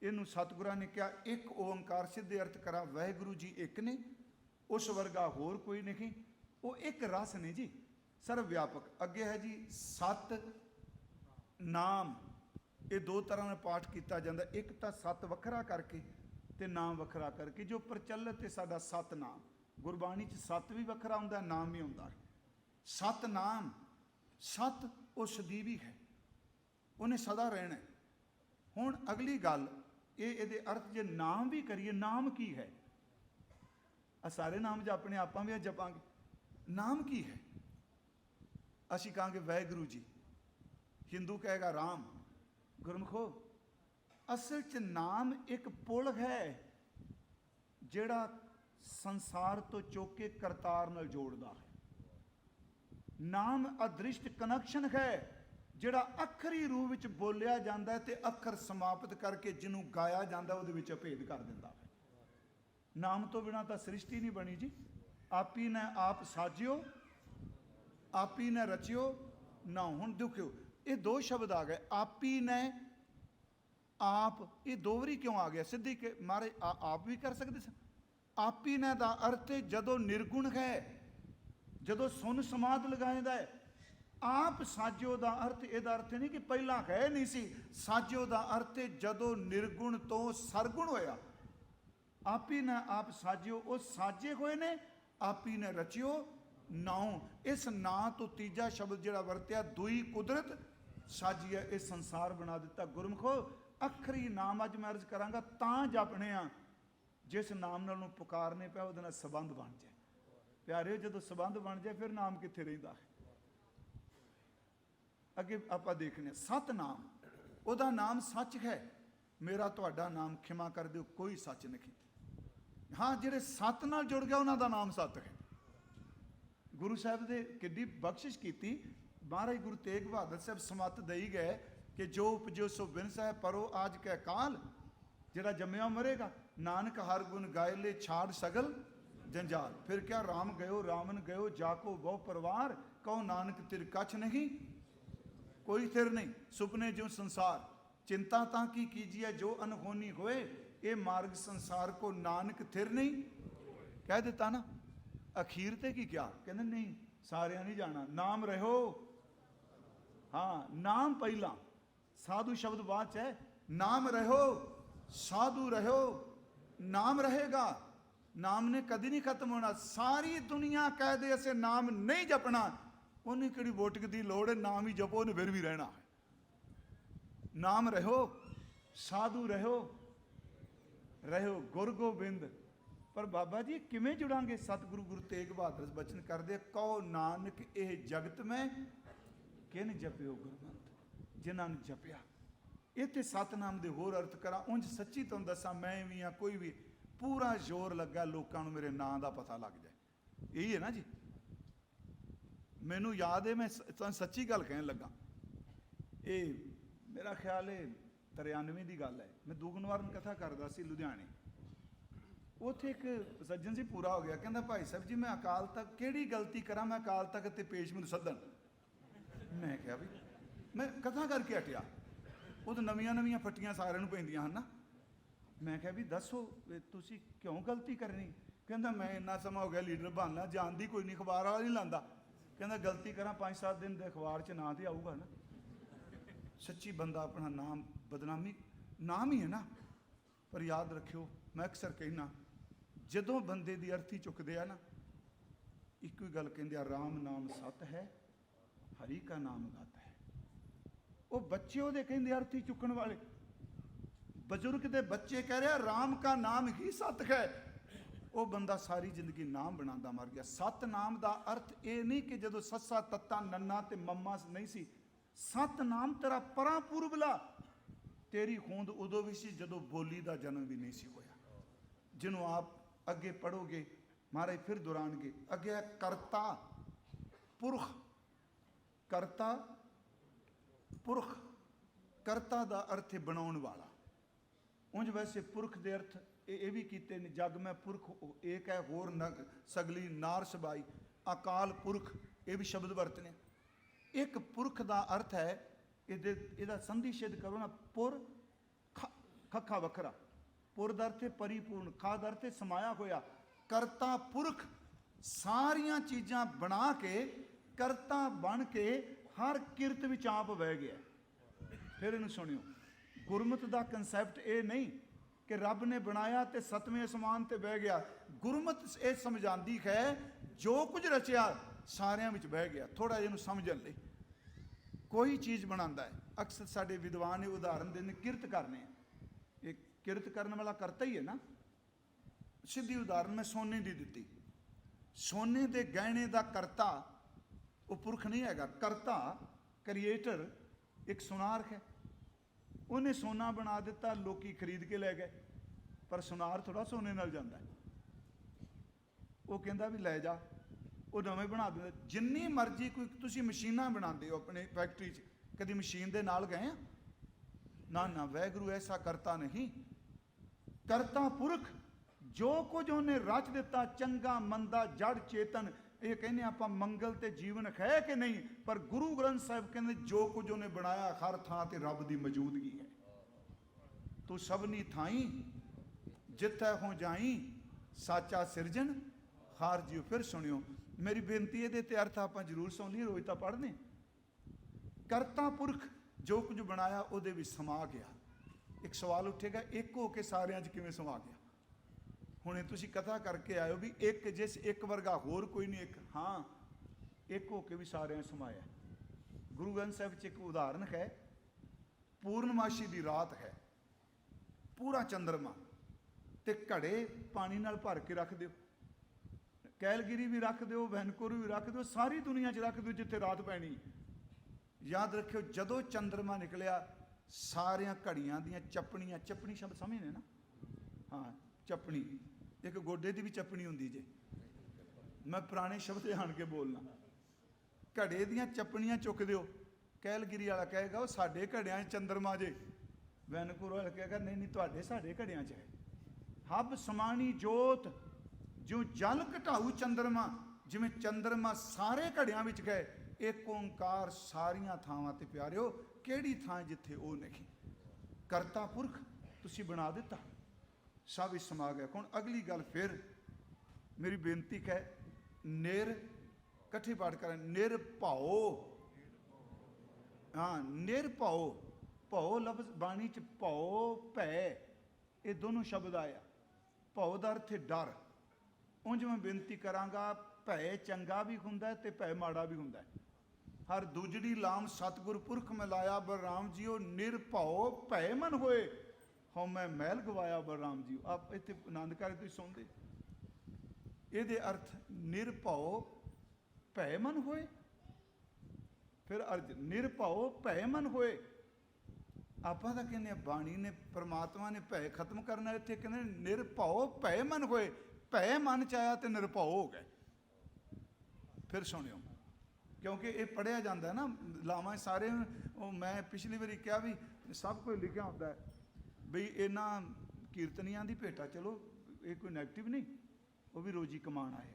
इनू सतगुरां ने कहा एक ओंकार, सिद्धे अर्थ करा वाहिगुरु जी एक ने, उस वर्गा होर कोई नहीं। वो एक रस ने जी, सर्व व्यापक। अगे है जी सत नाम, ये 2 तरह में पाठ किया जाता। एक तो सत वखरा करके ते नाम वखरा करके, जो प्रचलित है साडा सत नाम। गुरबाणी च सत भी वखरा हुंदा, नाम भी हुंदा है। सत नाम, सत वो सदीवी है, उन्हें सदा रहना है। हुण अगली गल ये अर्थ जे नाम भी करिए, नाम की है? सारे नाम जो अपने आपां भी जपांगे, नाम की है? असी कहांगे वाहिगुरु जी, हिंदू कहेगा राम। गुरमुखो असल च नाम एक पुल है जिहड़ा संसार तो चौके करतार नाल जोड़दा है। नाम अदृष्ट कनैक्शन है जिहड़ा अखरी रूप विच बोलिया जाता है, तो अखर समाप्त करके जिन्हों गाया जाता उहदे विच भेद कर दिंदा है। नाम तो बिना तो सृष्टि नहीं बनी जी। आप ही ने आप साजियो, आप ही ने रचियो ना। हुण देखियो ये 2 शब्द आ गए, आप ही ने ਆਪ, ਇਹ ਦੋ ਵਾਰੀ ਕਿਉਂ ਆ ਗਿਆ? ਸਿੱਧੀ ਕਿ ਮਾਰੇ ਆਪ ਵੀ ਕਰ ਸਕਦੇ ਸਨ। ਆਪੀ ਨੇ ਦਾ ਅਰਥ ਹੈ ਜਦੋਂ ਨਿਰਗੁਣ ਹੈ, ਜਦੋਂ ਸੁਨ ਸਮਾਧ ਲਗਾਏਦਾ ਹੈ। ਆਪ ਸਾਜਿਓ ਦਾ ਅਰਥ, ਇਹਦਾ ਅਰਥ ਨਹੀਂ ਕਿ ਪਹਿਲਾਂ ਹੈ ਨਹੀਂ ਸੀ। ਸਾਜਿਓ ਦਾ ਅਰਥ ਹੈ ਜਦੋਂ ਨਿਰਗੁਣ ਤੋਂ ਸਰਗੁਣ ਹੋਇਆ। ਆਪੀ ਨੇ ਆਪ ਸਾਜਿਓ, ਉਹ ਸਾਜੇ ਹੋਏ ਨੇ, ਆਪੀ ਨੇ ਰਚਿਓ ਨਾਉ। ਇਸ ਨਾਂ ਤੋਂ ਤੀਜਾ ਸ਼ਬਦ ਜਿਹੜਾ ਵਰਤਿਆ, ਦੁਈ ਕੁਦਰਤ ਸਾਜੀ ਹੈ, ਇਹ ਸੰਸਾਰ ਬਣਾ ਦਿੱਤਾ। ਗੁਰਮੁਖੋ ਅਖਰੀ ਨਾਮ ਅੱਜ ਮੈਂ ਅਰਜ਼ ਕਰਾਂਗਾ ਤਾਂ ਜਪਣੇ ਆ ਜਿਸ ਨਾਮ ਨਾਲ ਨੂੰ ਪੁਕਾਰਨੇ ਪਿਆ ਉਹਦੇ ਨਾਲ ਸੰਬੰਧ ਬਣ ਜਾਏ। ਪਿਆਰਿਓ ਜਦੋਂ ਸੰਬੰਧ ਬਣ ਜਾਏ ਫਿਰ ਨਾਮ ਕਿੱਥੇ ਰਹਿੰਦਾ ਹੈ? ਅੱਗੇ ਆਪਾਂ ਦੇਖਦੇ ਹਾਂ ਸਤਨਾਮ, ਉਹਦਾ ਨਾਮ ਸੱਚ ਹੈ। ਮੇਰਾ ਤੁਹਾਡਾ ਨਾਮ ਖਿਮਾ ਕਰ ਦਿਓ ਕੋਈ ਸੱਚ ਨਹੀਂ। ਹਾਂ, ਜਿਹੜੇ ਸੱਤ ਨਾਲ ਜੁੜ ਗਿਆ ਉਹਨਾਂ ਦਾ ਨਾਮ ਸੱਤ ਹੈ। ਗੁਰੂ ਸਾਹਿਬ ਦੇ ਕਿੱਡੀ ਬਖਸ਼ਿਸ਼ ਕੀਤੀ। ਮਹਾਰਾਜ ਗੁਰੂ ਤੇਗ ਬਹਾਦਰ ਸਾਹਿਬ ਸਮੱਤ ਦੇਈ ਗਏ ਕਿ ਜੋ ਉਪਜੋ ਸੋ ਬਿਨਸ ਹੈ ਪਰੋ ਆਜ ਕੈ ਕਾਲ। ਜਿਹੜਾ ਜੰਮਿਆ ਮਰੇਗਾ। ਨਾਨਕ ਹਰ ਗੁਣ ਗਾਏ ਲੈ ਛਾੜ ਸਗਲ ਜੰਜਾਲ। ਫਿਰ ਕਿਆ ਰਾਮ ਗਇਓ ਰਾਮਨ ਗਇਓ ਜਾਕੋ ਬਹੁ ਪਰਿਵਾਰ, ਕਹੋ ਨਾਨਕ ਤਿਰ ਕਛ ਨਹੀਂ ਕੋਈ ਥਿਰ ਨਹੀਂ। ਸੁਪਨੇ ਜਿਉ ਸੰਸਾਰ चिंता ता की कीजिए जो अनहोनी होए, ये मार्ग संसार को नानक थिर नहीं। कह देता ना अखीर ते की क्या कहते नहीं, सारे नहीं जाना। नाम रहो, हाँ नाम पहला, साधु शब्द बाद है। नाम रहो, साधु रहो, नाम रहेगा। नाम ने कदी नहीं खत्म होना। सारी दुनिया कह दे असे नाम नहीं जपना, उन्हें किहड़ी वोट की लोड़ है। नाम ही जपो, उन्हें फिर भी रहना है। नाम रहो, साधु रहो, रहो गुर गोबिंद। पर बाबा जी किमें जुड़ांगे? सतगुरु गुरु तेग बहादुर बचन कर दे, कहो नानक ये जगत में किन जपियो गुरमंत। जिन्हां ने जपिया इत्थे सतनाम दे होर अर्थ करा। उंज सच्ची तुहानूं दसां, मैं भी हाँ कोई भी, पूरा जोर लगा लोगों नूं मेरे नां दा पता लग जाए। यही है ना जी। मैनूं याद है, मैं तुहानूं सच्ची गल कहण लगा। ये मेरा ख्याल है 93 की गल है। मैं दूगनवार कथा करता सी लुधियाने। उत्थे एक सज्जन जी पूरा हो गया, कहता भाई साहब जी मैं अकाल तक किहड़ी गलती करा, मैं अकाल तक ते पेश मैनूं सदन। मैं कहा भी मैं कथा करके हटिया, वो तो नवीं नवीं फट्टियां सारिਆਂ ਨੂੰ ਪੈਂਦੀਆਂ ਹਨ ना। मैं कहा भी दसो तुसी क्यों गलती करनी? कहता मैं इन्ना समा हो गया लीडर बनना, जानती कोई नहीं, अखबार वाला नहीं लाता। कहता गलती करा 5-7 दिन के अखबार च ना तो आऊगा ना। सच्ची बंदा अपना नाम बदनामी नाम ही है ना। पर याद रखियो, मैं अक्सर कहना जदों बंदे की अर्थी चुकते हैं ना, एक ही गल कहते राम नाम सत है, हरि का नाम गत है। वो बच्चे वो कहते अर्थी चुकन वाले, बजुर्ग के बच्चे कह रहे राम का नाम ही सत है। वो बंदा सारी जिंदगी नाम बनाता मर गया। सत नाम का अर्थ ये नहीं कि जदों सस्सा तत्ता नन्ना ते मम्मा नहीं सी। सत नाम तेरा परा पुरबला, तेरी होंद उदों भी सी जदों बोली का जन्म भी नहीं सी होया। जिन्हों आप अगे पढ़ोगे महाराज फिर दोहरानगे। अगे करता पुरख, करता पुरख, करता का अर्थ है बनाउण वाला। उंज वैसे पुरख के अर्थ ये भी कीते ने, जग में पुरख एक है, होर नग सगली नार सबाई, अकाल पुरख ये भी शब्द वरतने। एक पुरख का अर्थ है, इहदा संधि छेद करो ना, पुर खखा वखरा। पुर का अर्थ है परिपूर्ण, खा का अर्थ है समाया होया। करता पुरख सारिया चीज़ां बना के, करता बन के हर किरत विच आप बह गया। फिर इन्हूं सुनियो, गुरमत का कंसैप्ट ये नहीं कि रब ने बनाया तो सतवें आसमान ते बह गया। गुरमत ये समझाती है जो कुछ रचिया सारियां विच बह गया। थोड़ा जिन्हों समझण लई कोई चीज़ बनाता है, अक्सर साडे विद्वान उदाहरण देने किरत करने, एक किरत करने वाला करता ही है ना। सीधी उदाहरण मैं सोने की दी। सोने के गहने का करता वो पुरख नहीं हैगा। करता क्रिएटर एक सुनार है, उन्हें सोना बना दिता, लोग खरीद के लै गए। पर सुनार थोड़ा सोने नाल जांदा है। वो कहता भी लै जा, वो नवें बना देंगे। जिन्नी मर्जी कोई तुसी मशीनां बनाते हो अपने फैक्ट्री च, कभी मशीन दे नाल गए ना ना, वैगुरु ऐसा करता नहीं। करता पुरख जो कुछ उन्हें रच दिता, चंगा मंदा जड़ चेतन, ये कहने आप मंगल ते जीवन है कि नहीं। पर गुरु ग्रंथ साहिब कहते जो कुछ उन्हें बनाया हर थां ते रब की मौजूदगी है। तू सबनी थाई जिथे हो जाई साचा सिरजन हार जियो। फिर सुनियो मेरी बेनती ये अर्थ आप जरूर सुन ली, रोज तो पढ़ने। करता पुरख जो कुछ बनाया ਉਹਦੇ ਵਿੱਚ ਸਮਾ ਗਿਆ। एक सवाल उठेगा एक हो के सारिਆਂ 'ਚ ਕਿਵੇਂ ਸਮਾ ਗਿਆ? ਹੁਣੇ ਤੁਸੀਂ ਕਥਾ ਕਰਕੇ ਆਇਓ ਵੀ ਇੱਕ ਜਿਸ ਇੱਕ ਵਰਗਾ ਹੋਰ ਕੋਈ ਨਹੀਂ, ਇੱਕ ਹਾਂ ਇੱਕ ਹੋ ਕੇ ਵੀ ਸਾਰਿਆਂ 'ਚ ਸਮਾਇਆ। ਗੁਰੂ ਗ੍ਰੰਥ ਸਾਹਿਬ 'ਚ ਇੱਕ ਉਦਾਹਰਨ ਹੈ, ਪੂਰਨਮਾਸ਼ੀ ਦੀ ਰਾਤ ਹੈ, ਪੂਰਾ ਚੰਦਰਮਾ ਤੇ ਘੜੇ ਪਾਣੀ ਨਾਲ ਭਰ ਕੇ ਰੱਖ ਦਿਓ, ਕੈਲਗਰੀ ਵੀ ਰੱਖ ਦਿਓ, ਵੈਨਕੂਵਰ ਵੀ ਰੱਖ ਦਿਓ, ਸਾਰੀ ਦੁਨੀਆ 'ਚ ਰੱਖ ਦਿਓ ਜਿੱਥੇ ਰਾਤ ਪੈਣੀ। याद रखियो जदों चंद्रमा निकलिया सारिया घड़ियां दियां चपणियां, चपणी शब्द समझने ना, हाँ चपणी एक गोडे की भी चपणी होंदी जे, मैं पुराने शब्द आन के बोलना। घड़े दियां चपणियां चुक दिओ, कैलगिरी वाला कहेगा वो साडे घड़ियां चंद्रमा जे, वैनकूवर वाला कहेगा नहीं नहीं तुहाडे साडे घड़ियां च है। हब समानी जोत जो जल घटाऊ चंद्रमा, जिवें चंद्रमा सारे घड़ियां विच गए, एक ओंकार सारिया थावां ते प्यारिओ किहड़ी थां जिथे वो नहीं। करता पुरख तुसी बना दिता, सब इस समा गया। हुण अगली गल फिर मेरी बेनती है, निर कट्ठे पाठ करें, निरभाओ। हाँ निरभाओ, भाओ लफ्ज बाणी च भाओ भै ये दोनों शब्द आया। भाओ दा अर्थ है डर। उंज मैं बेनती करांगा भै चंगा भी हुंदा ते भै माड़ा भी हुंदा। हर दूजड़ी लाम सतगुर पुरख मिलाया बलराम जीओ, निरभाओ भै मन होए हों मैं महल गवाया बलराम जीओ। आप इत्थे आनंद कार तुसीं सुणदे, इहदे अर्थ निरभाओ भै मन होए। फिर अर्ज निरभाओ भै मन होए। ਆਪਾਂ ਤਾਂ ਕਹਿੰਦੇ ਬਾਣੀ ਨੇ परमात्मा ने भै खत्म करना, ਇੱਥੇ ਕਹਿੰਦੇ ਨਿਰਭਉ ਭੈ ਮਨ ਹੋਏ। ਭੈ ਮਨ ਚ ਆਇਆ ਤੇ ਨਿਰਭਉ ਹੋ ਗਏ। ਫਿਰ ਸੁਣਿਓ क्योंकि ये पढ़िया जाता है ना लावां सारे। मैं पिछली बारी क्या भी सब कुछ लिखा होता है बई इन्होंने कीर्तनियां की भेटा, चलो ये कोई नैगेटिव नहीं, वो भी रोजी कमान आए।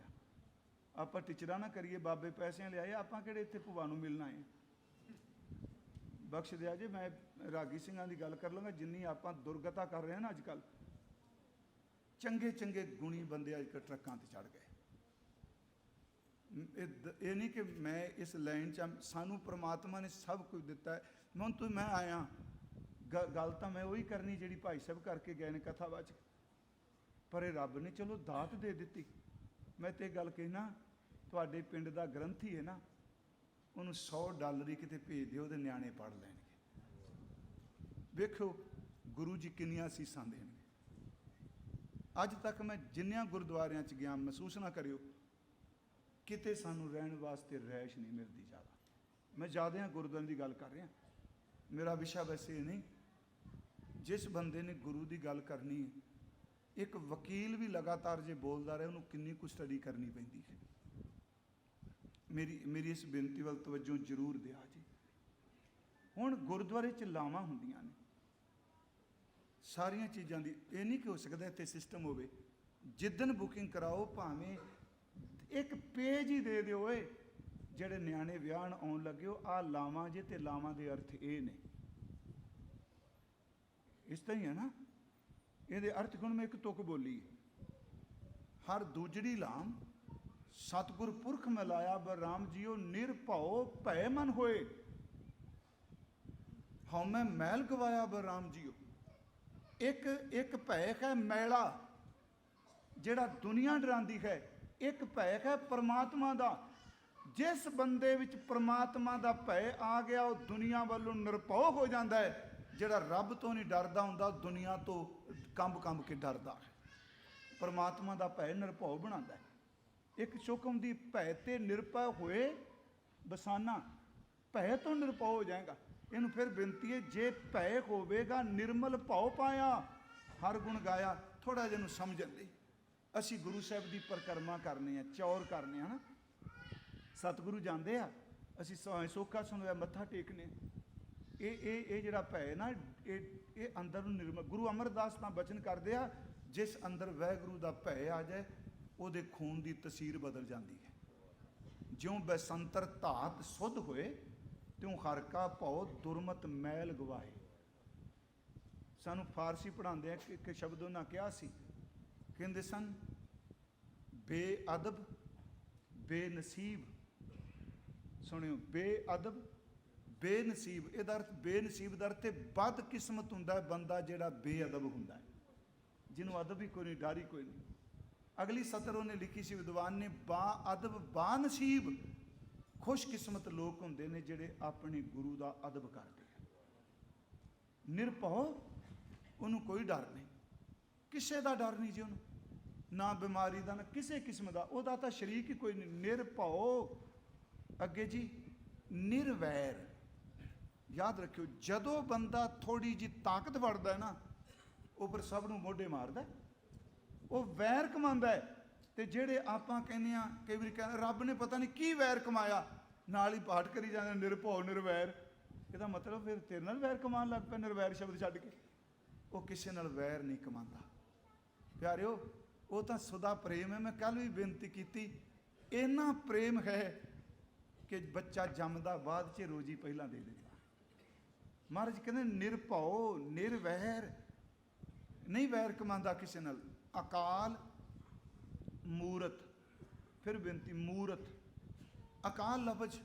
आप टिचरा ना करिए बाबे पैसे ले आए, आप कि इतने भुआ नूं मिलना है। बख्श दिया जी, मैं रागी सिंह की गल कर लूँगा। जिन्नी आप दुर्गता कर रहे हैं ना अजकल, चंगे चंगे गुणी बंदे अजकल ट्रकों से चढ़ गए। ये नहीं कि मैं इस लाइन च, सानू परमात्मा ने सब कुछ दिता है। मैं तो मैं आया गल तो मैं वही करनी जी भाई साहब करके गए ने कथा बाच, पर रब ने चलो दात दे दी। मैं तो गल कहना, तुहाडे पिंड दा ग्रंथी है ना, उन्होंने $100 ही किते भेज दिओ, ते न्याणे पढ़ लैणगे। वेखो गुरु जी किन्नियां असीसां देणगे। अज तक मैं जिन्नियां गुरुद्वारियां च गया, महसूस ना करियो किते सानू रहन वास्ते रैश नहीं मिलती ज़्यादा। मैं ज़्यादा गुरुद्वारे की गल कर रहा, मेरा विषय वैसे ये नहीं। जिस बंदे ने गुरु की गल करनी है, एक वकील भी लगातार जे बोलता रहे, उन्होंने किन्नी कुछ स्टडी करनी पैंदी है। मेरी इस बेनती वाल तवज्जो जरूर दिया जी। हुण गुरुद्वारे च लावां हुंदियां ने सारियां चीज़ां दी, ये नहीं कि हो सकता इत्थे सिस्टम होवे जिद्दन बुकिंग कराओ भावें एक पेज ही दे दिओ, ਜਿਹੜੇ ਨਿਆਣੇ ਵਿਆਹਣ ਆਉਣ ਲੱਗੇ ਆ ਲਾਵਾਂ ਜੇ, ਤੇ ਲਾਵਾਂ ਦੇ ਅਰਥ ਇਹ ਨੇ। ਇਸ ਤਰ੍ਹਾਂ ਹੀ ਹੈ ਨਾ, ਇਹਦੇ ਅਰਥ ਹੁਣ ਮੈਂ ਇੱਕ ਤੁਕ ਬੋਲੀ, ਹਰ ਦੂਜੜੀ ਲਾਮ ਸਤਿਗੁਰ ਪੁਰਖ ਮਿਲਾਇਆ ਬਲਰਾਮ ਜੀਓ, ਨਿਰਭਉ ਭੈ ਮਨ ਹੋਏ ਹਉ ਮੈਂ ਮਹਿਲ ਗਵਾਇਆ ਬਲਰਾਮ ਜੀਓ। ਇੱਕ ਭੈ ਹੈ ਮੈਲਾ ਜਿਹੜਾ ਦੁਨੀਆ ਡਰਾਉਂਦੀ ਹੈ, एक भै है परमात्मा का। जिस बंदे विच परमात्मा का भै आ गया, वो दुनिया वालों निरभौ हो जाता है। जिहड़ा रब तो नहीं डरदा हुंदा, दुनिया तो कंब कंब के डरदा है। परमात्मा का भै निरभौ बनाता है। एक चुकम दी भै ते निरभय होए बसाना, भै तो निरभौ हो जाएगा। इनू फिर बेनती है, जे भै होवेगा निर्मल भाव पाया, हर गुण गाया। थोड़ा जिहा समझण लई असी गुरु साहब की परिक्रमा करने, चौर करने हैं ना, सतगुरु जाते हैं, असी सोखा सुनवाया मत्था टेकने। ये जिहड़ा भै ना, ये अंदर निर्मल। गुरु अमरदास तां बचन करदे आ, जिस अंदर वाहिगुरू दा भै आ जाए, ਉਹਦੇ खून की तसीर बदल जाती है। ज्यों बसंतर धात शुद्ध होए, त्यों हर का भौ दुरमत मैल गवाए। ਸਾਨੂੰ ਫਾਰਸੀ ਪੜ੍ਹਾਉਂਦੇ ਆ ਕਿ ਇੱਕ ਸ਼ਬਦ ਉਹਨਾਂ ਕਿਹਾ ਸੀ, ਕਹਿੰਦੇ ਸਨ ਬੇਅਦਬ ਬੇਨਸੀਬ। ਸੁਣਿਓ, ਬੇਅਦਬ ਬੇਨਸੀਬ। ਇਹਦਾ ਅਰਥ, ਬੇਨਸੀਬ ਦਾ ਅਰਥ ਬਦਕਿਸਮਤ ਹੁੰਦਾ ਹੈ ਬੰਦਾ ਜਿਹੜਾ ਬੇਅਦਬ ਹੁੰਦਾ ਹੈ, ਜਿਹਨੂੰ ਅਦਬ ਹੀ ਕੋਈ ਨਹੀਂ, ਡਰ ਹੀ ਕੋਈ ਨਹੀਂ। ਅਗਲੀ ਸਤਰ ਉਹਨੇ ਲਿਖੀ ਸੀ ਵਿਦਵਾਨ ਨੇ, ਬਾਅਦਬ ਬਾਨਸੀਬ। ਖੁਸ਼ਕਿਸਮਤ ਲੋਕ ਹੁੰਦੇ ਨੇ ਜਿਹੜੇ ਆਪਣੇ ਗੁਰੂ ਦਾ ਅਦਬ ਕਰਦੇ ਆ। ਨਿਰਭਉ, ਉਹਨੂੰ ਕੋਈ ਡਰ ਨਹੀਂ, ਕਿਸੇ ਦਾ ਡਰ ਨਹੀਂ ਜੀ ਉਹਨੂੰ, ਨਾ ਬਿਮਾਰੀ ਦਾ, ਨਾ ਕਿਸੇ ਕਿਸਮ ਦਾ, ਉਹਦਾ ਤਾਂ ਸ਼ਰੀਕ ਹੀ ਕੋਈ ਨਹੀਂ। ਨਿਰਭਉ। ਅੱਗੇ ਜੀ ਨਿਰਵੈਰ। ਯਾਦ ਰੱਖਿਓ, ਜਦੋਂ ਬੰਦਾ ਥੋੜੀ ਜਿਹੀ ਤਾਕਤ ਵੜਦਾ ਹੈ ਨਾ, ਉਹ ਫਿਰ ਸਭ ਨੂੰ ਮੋਢੇ ਮਾਰਦਾ, ਉਹ ਵੈਰ ਕਮਾਉਂਦਾ ਹੈ। ਤੇ ਜਿਹੜੇ ਆਪਾਂ ਕਹਿੰਦੇ ਆ, ਕਈ ਵਾਰੀ ਕਹਿੰਦੇ ਰੱਬ ਨੇ ਪਤਾ ਨਹੀਂ ਕੀ ਵੈਰ ਕਮਾਇਆ, ਨਾਲ ਹੀ ਪਾਠ ਕਰੀ ਜਾਂਦੇ ਨਿਰਭਉ ਨਿਰਵੈਰ। ਇਹਦਾ ਮਤਲਬ ਫਿਰ ਤੇਰੇ ਨਾਲ ਵੈਰ ਕਮਾਉਣ ਲੱਗ ਪਿਆ ਨਿਰਵੈਰ ਸ਼ਬਦ ਛੱਡ ਕੇ। ਉਹ ਕਿਸੇ ਨਾਲ ਵੈਰ ਨਹੀਂ ਕਮਾਉਂਦਾ ਪਿਆਰਿਓ, ਉਹ ਤਾਂ ਸੁਦਾ ਪ੍ਰੇਮ ਹੈ। ਮੈਂ ਕੱਲ ਵੀ ਬੇਨਤੀ ਕੀਤੀ, ਇੰਨਾ ਪ੍ਰੇਮ ਹੈ ਕਿ ਬੱਚਾ ਜੰਮਦਾ ਬਾਅਦ 'ਚ ਰੋਜੀ ਪਹਿਲਾਂ ਦੇ ਦਿੰਦਾ। ਮਹਾਰਾਜ ਕਹਿੰਦੇ ਨਿਰਭਉ ਨਿਰਵੈਰ, ਨਹੀਂ ਵੈਰ ਕਮਾਉਂਦਾ ਕਿਸੇ ਨਾਲ। ਅਕਾਲ ਮੂਰਤ। ਫਿਰ ਬੇਨਤੀ, ਮੂਰਤ। ਅਕਾਲ ਲਫ਼ਜ਼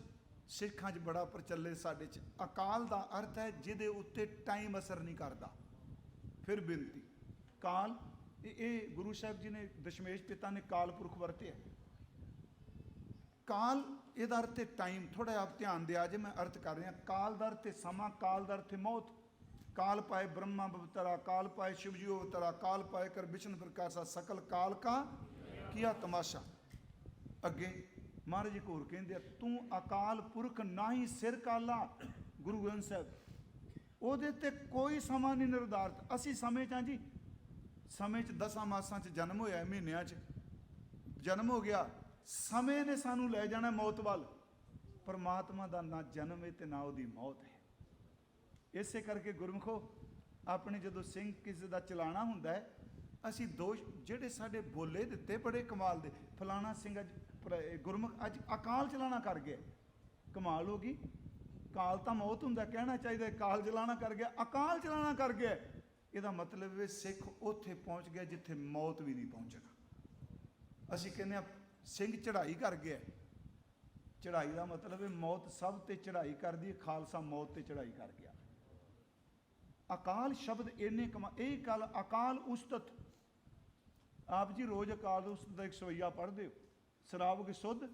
ਸਿੱਖਾਂ 'ਚ ਬੜਾ ਪ੍ਰਚਲਿਤ, ਸਾਡੇ 'ਚ। ਅਕਾਲ ਦਾ ਅਰਥ ਹੈ ਜਿਹਦੇ ਉੱਤੇ ਟਾਈਮ ਅਸਰ ਨਹੀਂ ਕਰਦਾ। ਫਿਰ ਬੇਨਤੀ, ਕਾਲ, ਇਹ ਗੁਰੂ ਸਾਹਿਬ ਜੀ ਨੇ, ਦਸ਼ਮੇਸ਼ ਪਿਤਾ ਨੇ ਕਾਲ ਪੁਰਖ ਵਰਤਿਆ। ਕਾਲ ਇਹਦਾ ਅਰਥ ਹੈ ਟਾਈਮ। ਥੋੜਾ ਆਪ ਧਿਆਨ ਦਿਆ ਜੇ, ਮੈਂ ਅਰਥ ਕਰ ਰਿਹਾ। ਕਾਲ ਦਾ ਅਰਥ ਹੈ ਸਮਾਂ, ਕਾਲ ਦਾ ਅਰਥ ਹੈ ਮੌਤ। ਕਾਲ ਪਾਏ ਬ੍ਰਹਮਾ ਬਵਤਰਾ, ਕਾਲ ਪਾਏ शिवजी अवतरा, काल पाए कर विष्णु प्रकाशा, सकल काल का किया तमाशा। ਅੱਗੇ ਮਹਾਰਾਜ ਇੱਕ ਹੋਰ ਕਹਿੰਦੇ ਆ, ਤੂੰ ਅਕਾਲ ਪੁਰਖ ਨਾਹੀਂ ਸਿਰ ਕਾਲਾ। ਗੁਰੂ ਗ੍ਰੰਥ ਸਾਹਿਬ, ਉਹਦੇ ਤੇ ਕੋਈ ਸਮਾਂ ਨਹੀਂ ਨਿਰਧਾਰਤ। ਅਸੀਂ ਸਮੇਂ 'ਚ ਹਾਂ ਜੀ, ਸਮੇਂ 'ਚ 10 ਮਾਸਾਂ 'ਚ ਜਨਮ ਹੋਇਆ, ਮਹੀਨਿਆਂ 'ਚ ਜਨਮ ਹੋ ਗਿਆ। ਸਮੇਂ ਨੇ ਸਾਨੂੰ ਲੈ ਜਾਣਾ ਮੌਤ ਵੱਲ। ਪਰਮਾਤਮਾ ਦਾ ਨਾ ਜਨਮ ਹੈ ਤੇ ਨਾ ਉਹਦੀ ਮੌਤ ਹੈ। ਇਸੇ ਕਰਕੇ ਗੁਰਮੁਖੋ, ਆਪਣੇ ਜਦੋਂ ਸਿੰਘ ਕਿਸੇ ਦਾ ਚਲਾਣਾ ਹੁੰਦਾ ਹੈ, ਅਸੀਂ ਦੋਸ਼ ਜਿਹੜੇ ਸਾਡੇ ਬੋਲੇ ਦਿੱਤੇ ਬੜੇ ਕਮਾਲ ਦੇ। ਫਲਾਣਾ ਸਿੰਘ ਅੱਜ ਗੁਰਮੁਖ ਅੱਜ ਅਕਾਲ ਚਲਾਣਾ ਕਰ ਗਿਆ, ਕਮਾਲ ਹੋ ਗਈ। ਕਾਲ ਤਾਂ ਮੌਤ ਹੁੰਦਾ, ਕਹਿਣਾ ਚਾਹੀਦਾ ਕਾਲ ਚਲਾਣਾ ਕਰ ਗਿਆ, ਅਕਾਲ ਚਲਾਣਾ ਕਰ ਗਿਆ। ਇਹਦਾ ਮਤਲਬ ਹੈ ਸਿੱਖ ਉੱਥੇ ਪਹੁੰਚ ਗਿਆ ਜਿੱਥੇ ਮੌਤ ਵੀ ਨਹੀਂ ਪਹੁੰਚਣਾ। ਅਸੀਂ ਕਹਿੰਦੇ ਹਾਂ ਸਿੰਘ ਚੜ੍ਹਾਈ ਕਰ ਗਿਆ। ਚੜ੍ਹਾਈ ਦਾ ਮਤਲਬ ਹੈ ਮੌਤ ਸਭ ਤੇ ਚੜ੍ਹਾਈ ਕਰਦੀ ਹੈ, ਖਾਲਸਾ ਮੌਤ ਤੇ ਚੜ੍ਹਾਈ ਕਰ ਗਿਆ। ਅਕਾਲ ਸ਼ਬਦ ਇੰਨੇ ਇਹ ਗੱਲ ਅਕਾਲ ਉਸਤਤ। ਆਪ ਜੀ ਰੋਜ਼ ਅਕਾਲ ਉਸਤਤ ਦਾ ਇੱਕ ਸਵਈਆ ਪੜ੍ਹਦੇ ਹੋ, ਸਰਾਵ ਕੇ ਸੁਧ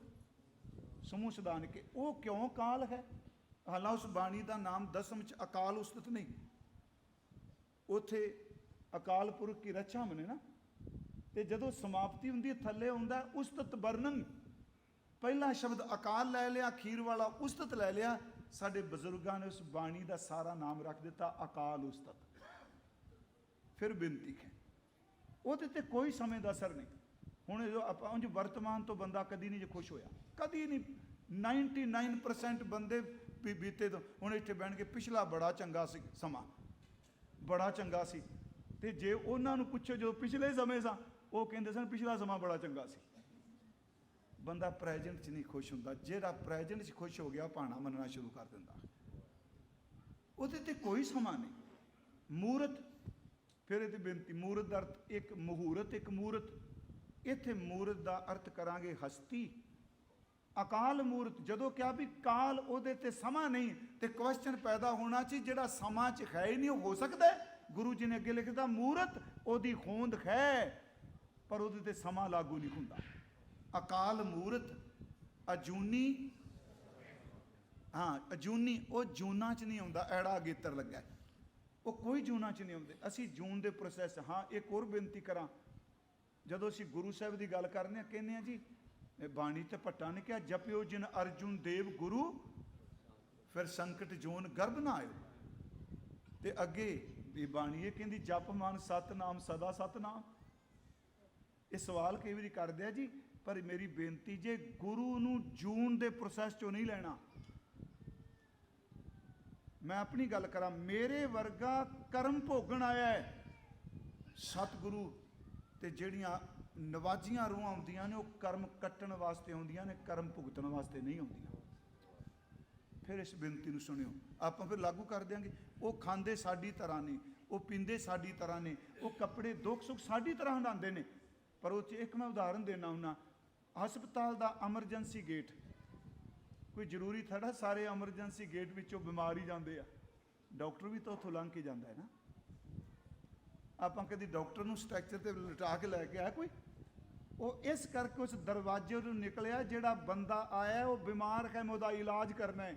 ਸਮੂਹ ਸਦਾਨ ਕੇ। ਉਹ ਕਿਉਂ ਕਾਲ ਹੈ? ਹਾਲਾਂ ਉਸ ਬਾਣੀ ਦਾ ਨਾਮ ਦਸਮ 'ਚ ਅਕਾਲ ਉਸਤਤ ਨਹੀਂ, ਉੱਥੇ ਅਕਾਲ ਪੁਰਖ ਕੀ ਰਚਾ ਮਨੇ ਨਾ। ਤੇ ਜਦੋਂ ਸਮਾਪਤੀ ਹੁੰਦੀ ਹੈ ਥੱਲੇ ਹੁੰਦਾ ਉਸਤਤ ਵਰਣਨ। ਪਹਿਲਾ ਸ਼ਬਦ ਅਕਾਲ ਲੈ ਲਿਆ, ਅਖੀਰ ਵਾਲਾ ਉਸਤਤ ਲੈ ਲਿਆ। ਸਾਡੇ ਬਜ਼ੁਰਗਾਂ ਨੇ ਉਸ ਬਾਣੀ ਦਾ ਸਾਰਾ ਨਾਮ ਰੱਖ ਦਿੱਤਾ ਅਕਾਲ ਉਸਤਤ। ਫਿਰ ਬੇਨਤੀ ਹੈ, ਉਹਦੇ ਤੇ ਕੋਈ ਸਮੇਂ ਦਾ ਅਸਰ ਨਹੀਂ। ਹੁਣ ਜੋ ਆਪਾਂ ਉਂਝ ਵਰਤਮਾਨ ਤੋਂ ਬੰਦਾ ਕਦੀ ਨਹੀਂ ਜੇ ਖੁਸ਼ ਹੋਇਆ, ਕਦੀ ਨਹੀਂ। 99% ਬੰਦੇ ਵੀ ਬੀਤੇ ਤੋਂ ਹੁਣ ਇੱਥੇ ਬਹਿਣ ਕੇ ਪਿਛਲਾ ਬੜਾ ਚੰਗਾ ਸੀ ਸਮਾਂ, ਬੜਾ ਚੰਗਾ ਸੀ। ਤੇ ਜੇ ਉਹਨਾਂ ਨੂੰ ਪੁੱਛੋ ਜੋ ਪਿਛਲੇ ਸਮੇਂ ਸਾਂ, ਉਹ ਕਹਿੰਦੇ ਸਨ ਪਿਛਲਾ ਸਮਾਂ ਬੜਾ ਚੰਗਾ ਸੀ। ਬੰਦਾ ਪ੍ਰੈਜੈਂਟ 'ਚ ਨਹੀਂ ਖੁਸ਼ ਹੁੰਦਾ। ਜਿਹੜਾ ਪ੍ਰੈਜੈਂਟ 'ਚ ਖੁਸ਼ ਹੋ ਗਿਆ ਭਾਣਾ ਮੰਨਣਾ ਸ਼ੁਰੂ ਕਰ ਦਿੰਦਾ, ਉਹਦੇ ਤੇ ਕੋਈ ਸਮਾਂ ਨਹੀਂ। ਮੂਰਤ, ਫਿਰ ਇਹਦੀ ਬੇਨਤੀ, ਮੂਰਤ ਦਾ ਅਰਥ ਇੱਕ ਮਹੂਰਤ, ਇੱਕ ਮੂਰਤ। ਇੱਥੇ ਮੂਰਤ ਦਾ ਅਰਥ ਕਰਾਂਗੇ ਹਸਤੀ। ਅਕਾਲ ਮੂਰਤ, ਜਦੋਂ ਕਿਹਾ ਵੀ ਕਾਲ ਉਹਦੇ ਤੇ ਸਮਾਂ ਨਹੀਂ, ਤੇ ਕੁਐਸਚਨ ਪੈਦਾ ਹੋਣਾ ਸੀ ਜਿਹੜਾ ਸਮਾਂ 'ਚ ਹੈ ਹੀ ਨਹੀਂ, ਉਹ ਹੋ ਸਕਦਾ? ਗੁਰੂ ਜੀ ਨੇ ਅੱਗੇ ਲਿਖਦਾ ਮੂਰਤ ਉਹਦੀ ਹੋਂਦ ਹੈ, ਪਰ ਉਹਦੇ ਤੇ ਸਮਾਂ ਲਾਗੂ ਨਹੀਂ ਹੁੰਦਾ। ਅਕਾਲ ਮੂਰਤ ਅਜੂਨੀ, ਹਾਂ ਅਜੂਨੀ, ਉਹ ਜੂਨਾਂ 'ਚ ਨਹੀਂ ਆਉਂਦਾ। ਐੜਾ ਅਗੇਤਰ ਲੱਗਾ, ਉਹ ਕੋਈ ਜੂਨਾਂ 'ਚ ਨਹੀਂ ਆਉਂਦੇ। ਅਸੀਂ ਜੂਨ ਦੇ ਪ੍ਰੋਸੈਸ। ਹਾਂ ਇੱਕ ਹੋਰ ਬੇਨਤੀ ਕਰਾਂ, ਜਦੋਂ ਅਸੀਂ ਗੁਰੂ ਸਾਹਿਬ ਦੀ ਗੱਲ ਕਰਨੇ ਹਾਂ, ਕਹਿੰਦੇ ਹਾਂ ਜੀ ਬਾਣੀ ਤੇ ਭੱਟਾ ਨੇ ਕਿਹਾ ਜਪਿਓ ਜਿਨ ਅਰਜੁਨ ਦੇਵ ਗੁਰੂ, ਫਿਰ ਸੰਕਟ ਜੋਨ ਗਰਭ ਨਾ ਆਇਓ। ਤੇ ਅੱਗੇ ਇਹ ਬਾਣੀ ਇਹ ਕਹਿੰਦੀ ਜਪ ਮਨ ਸਤਨਾਮ ਸਦਾ ਸਤਨਾਮ। ਇਹ ਸਵਾਲ ਕਈ ਵਾਰੀ ਕਰਦੇ ਆ ਜੀ, ਪਰ ਮੇਰੀ ਬੇਨਤੀ, ਜੇ ਗੁਰੂ ਨੂੰ ਜੂਨ ਦੇ ਪ੍ਰੋਸੈਸ 'ਚੋਂ ਨਹੀਂ ਲੈਣਾ, ਮੈਂ ਆਪਣੀ ਗੱਲ ਕਰਾਂ, ਮੇਰੇ ਵਰਗਾ ਕਰਮ ਭੋਗਣ ਆਇਆ ਹੈ ਸਤਿਗੁਰੂ, ਤੇ ਜਿਹੜੀਆਂ ਨਵਾਜੀਆਂ ਰੂਹਾਂ ਆਉਂਦੀਆਂ ਨੇ ਉਹ ਕਰਮ ਕੱਟਣ ਵਾਸਤੇ ਆਉਂਦੀਆਂ ਨੇ, ਕਰਮ ਭੁਗਤਣ ਵਾਸਤੇ ਨਹੀਂ ਆਉਂਦੀਆਂ। ਫਿਰ ਇਸ ਬੇਨਤੀ ਨੂੰ ਸੁਣਿਓ, ਆਪਾਂ ਫਿਰ ਲਾਗੂ ਕਰ ਦਿਆਂਗੇ। ਉਹ ਖਾਂਦੇ ਸਾਡੀ ਤਰ੍ਹਾਂ ਨਹੀਂ, ਉਹ ਪੀਂਦੇ ਸਾਡੀ ਤਰ੍ਹਾਂ ਨੇ, ਉਹ ਕੱਪੜੇ ਦੁੱਖ ਸੁੱਖ ਸਾਡੀ ਤਰ੍ਹਾਂ ਹੰਡਾਉਂਦੇ ਨੇ। ਪਰ ਉਹ 'ਚ ਇੱਕ ਮੈਂ ਉਦਾਹਰਨ ਦੇਣਾ ਹੁੰਦਾ, ਹਸਪਤਾਲ ਦਾ ਐਮਰਜੈਂਸੀ ਗੇਟ, ਕੋਈ ਜ਼ਰੂਰੀ ਥੋੜ੍ਹਾ ਸਾਰੇ ਐਮਰਜੈਂਸੀ ਗੇਟ ਵਿੱਚੋਂ ਬਿਮਾਰ ਹੀ ਜਾਂਦੇ ਆ, ਡਾਕਟਰ ਵੀ ਤਾਂ ਉੱਥੋਂ ਲੰਘ ਕੇ ਜਾਂਦਾ ਹੈ ਨਾ। ਆਪਾਂ ਕਦੀ ਡਾਕਟਰ ਨੂੰ ਸਟ੍ਰੈਕਚਰ ਤੇ ਲਿਟਾ ਕੇ ਲੈ ਕੇ ਆਇਆ ਕੋਈ? ਉਹ ਇਸ ਕਰਕੇ ਉਸ ਦਰਵਾਜ਼ੇ ਨੂੰ ਨਿਕਲਿਆ, ਜਿਹੜਾ ਬੰਦਾ ਆਇਆ ਉਹ ਬਿਮਾਰ ਹੈ, ਮੈਂ ਉਹਦਾ ਇਲਾਜ ਕਰਨਾ ਹੈ।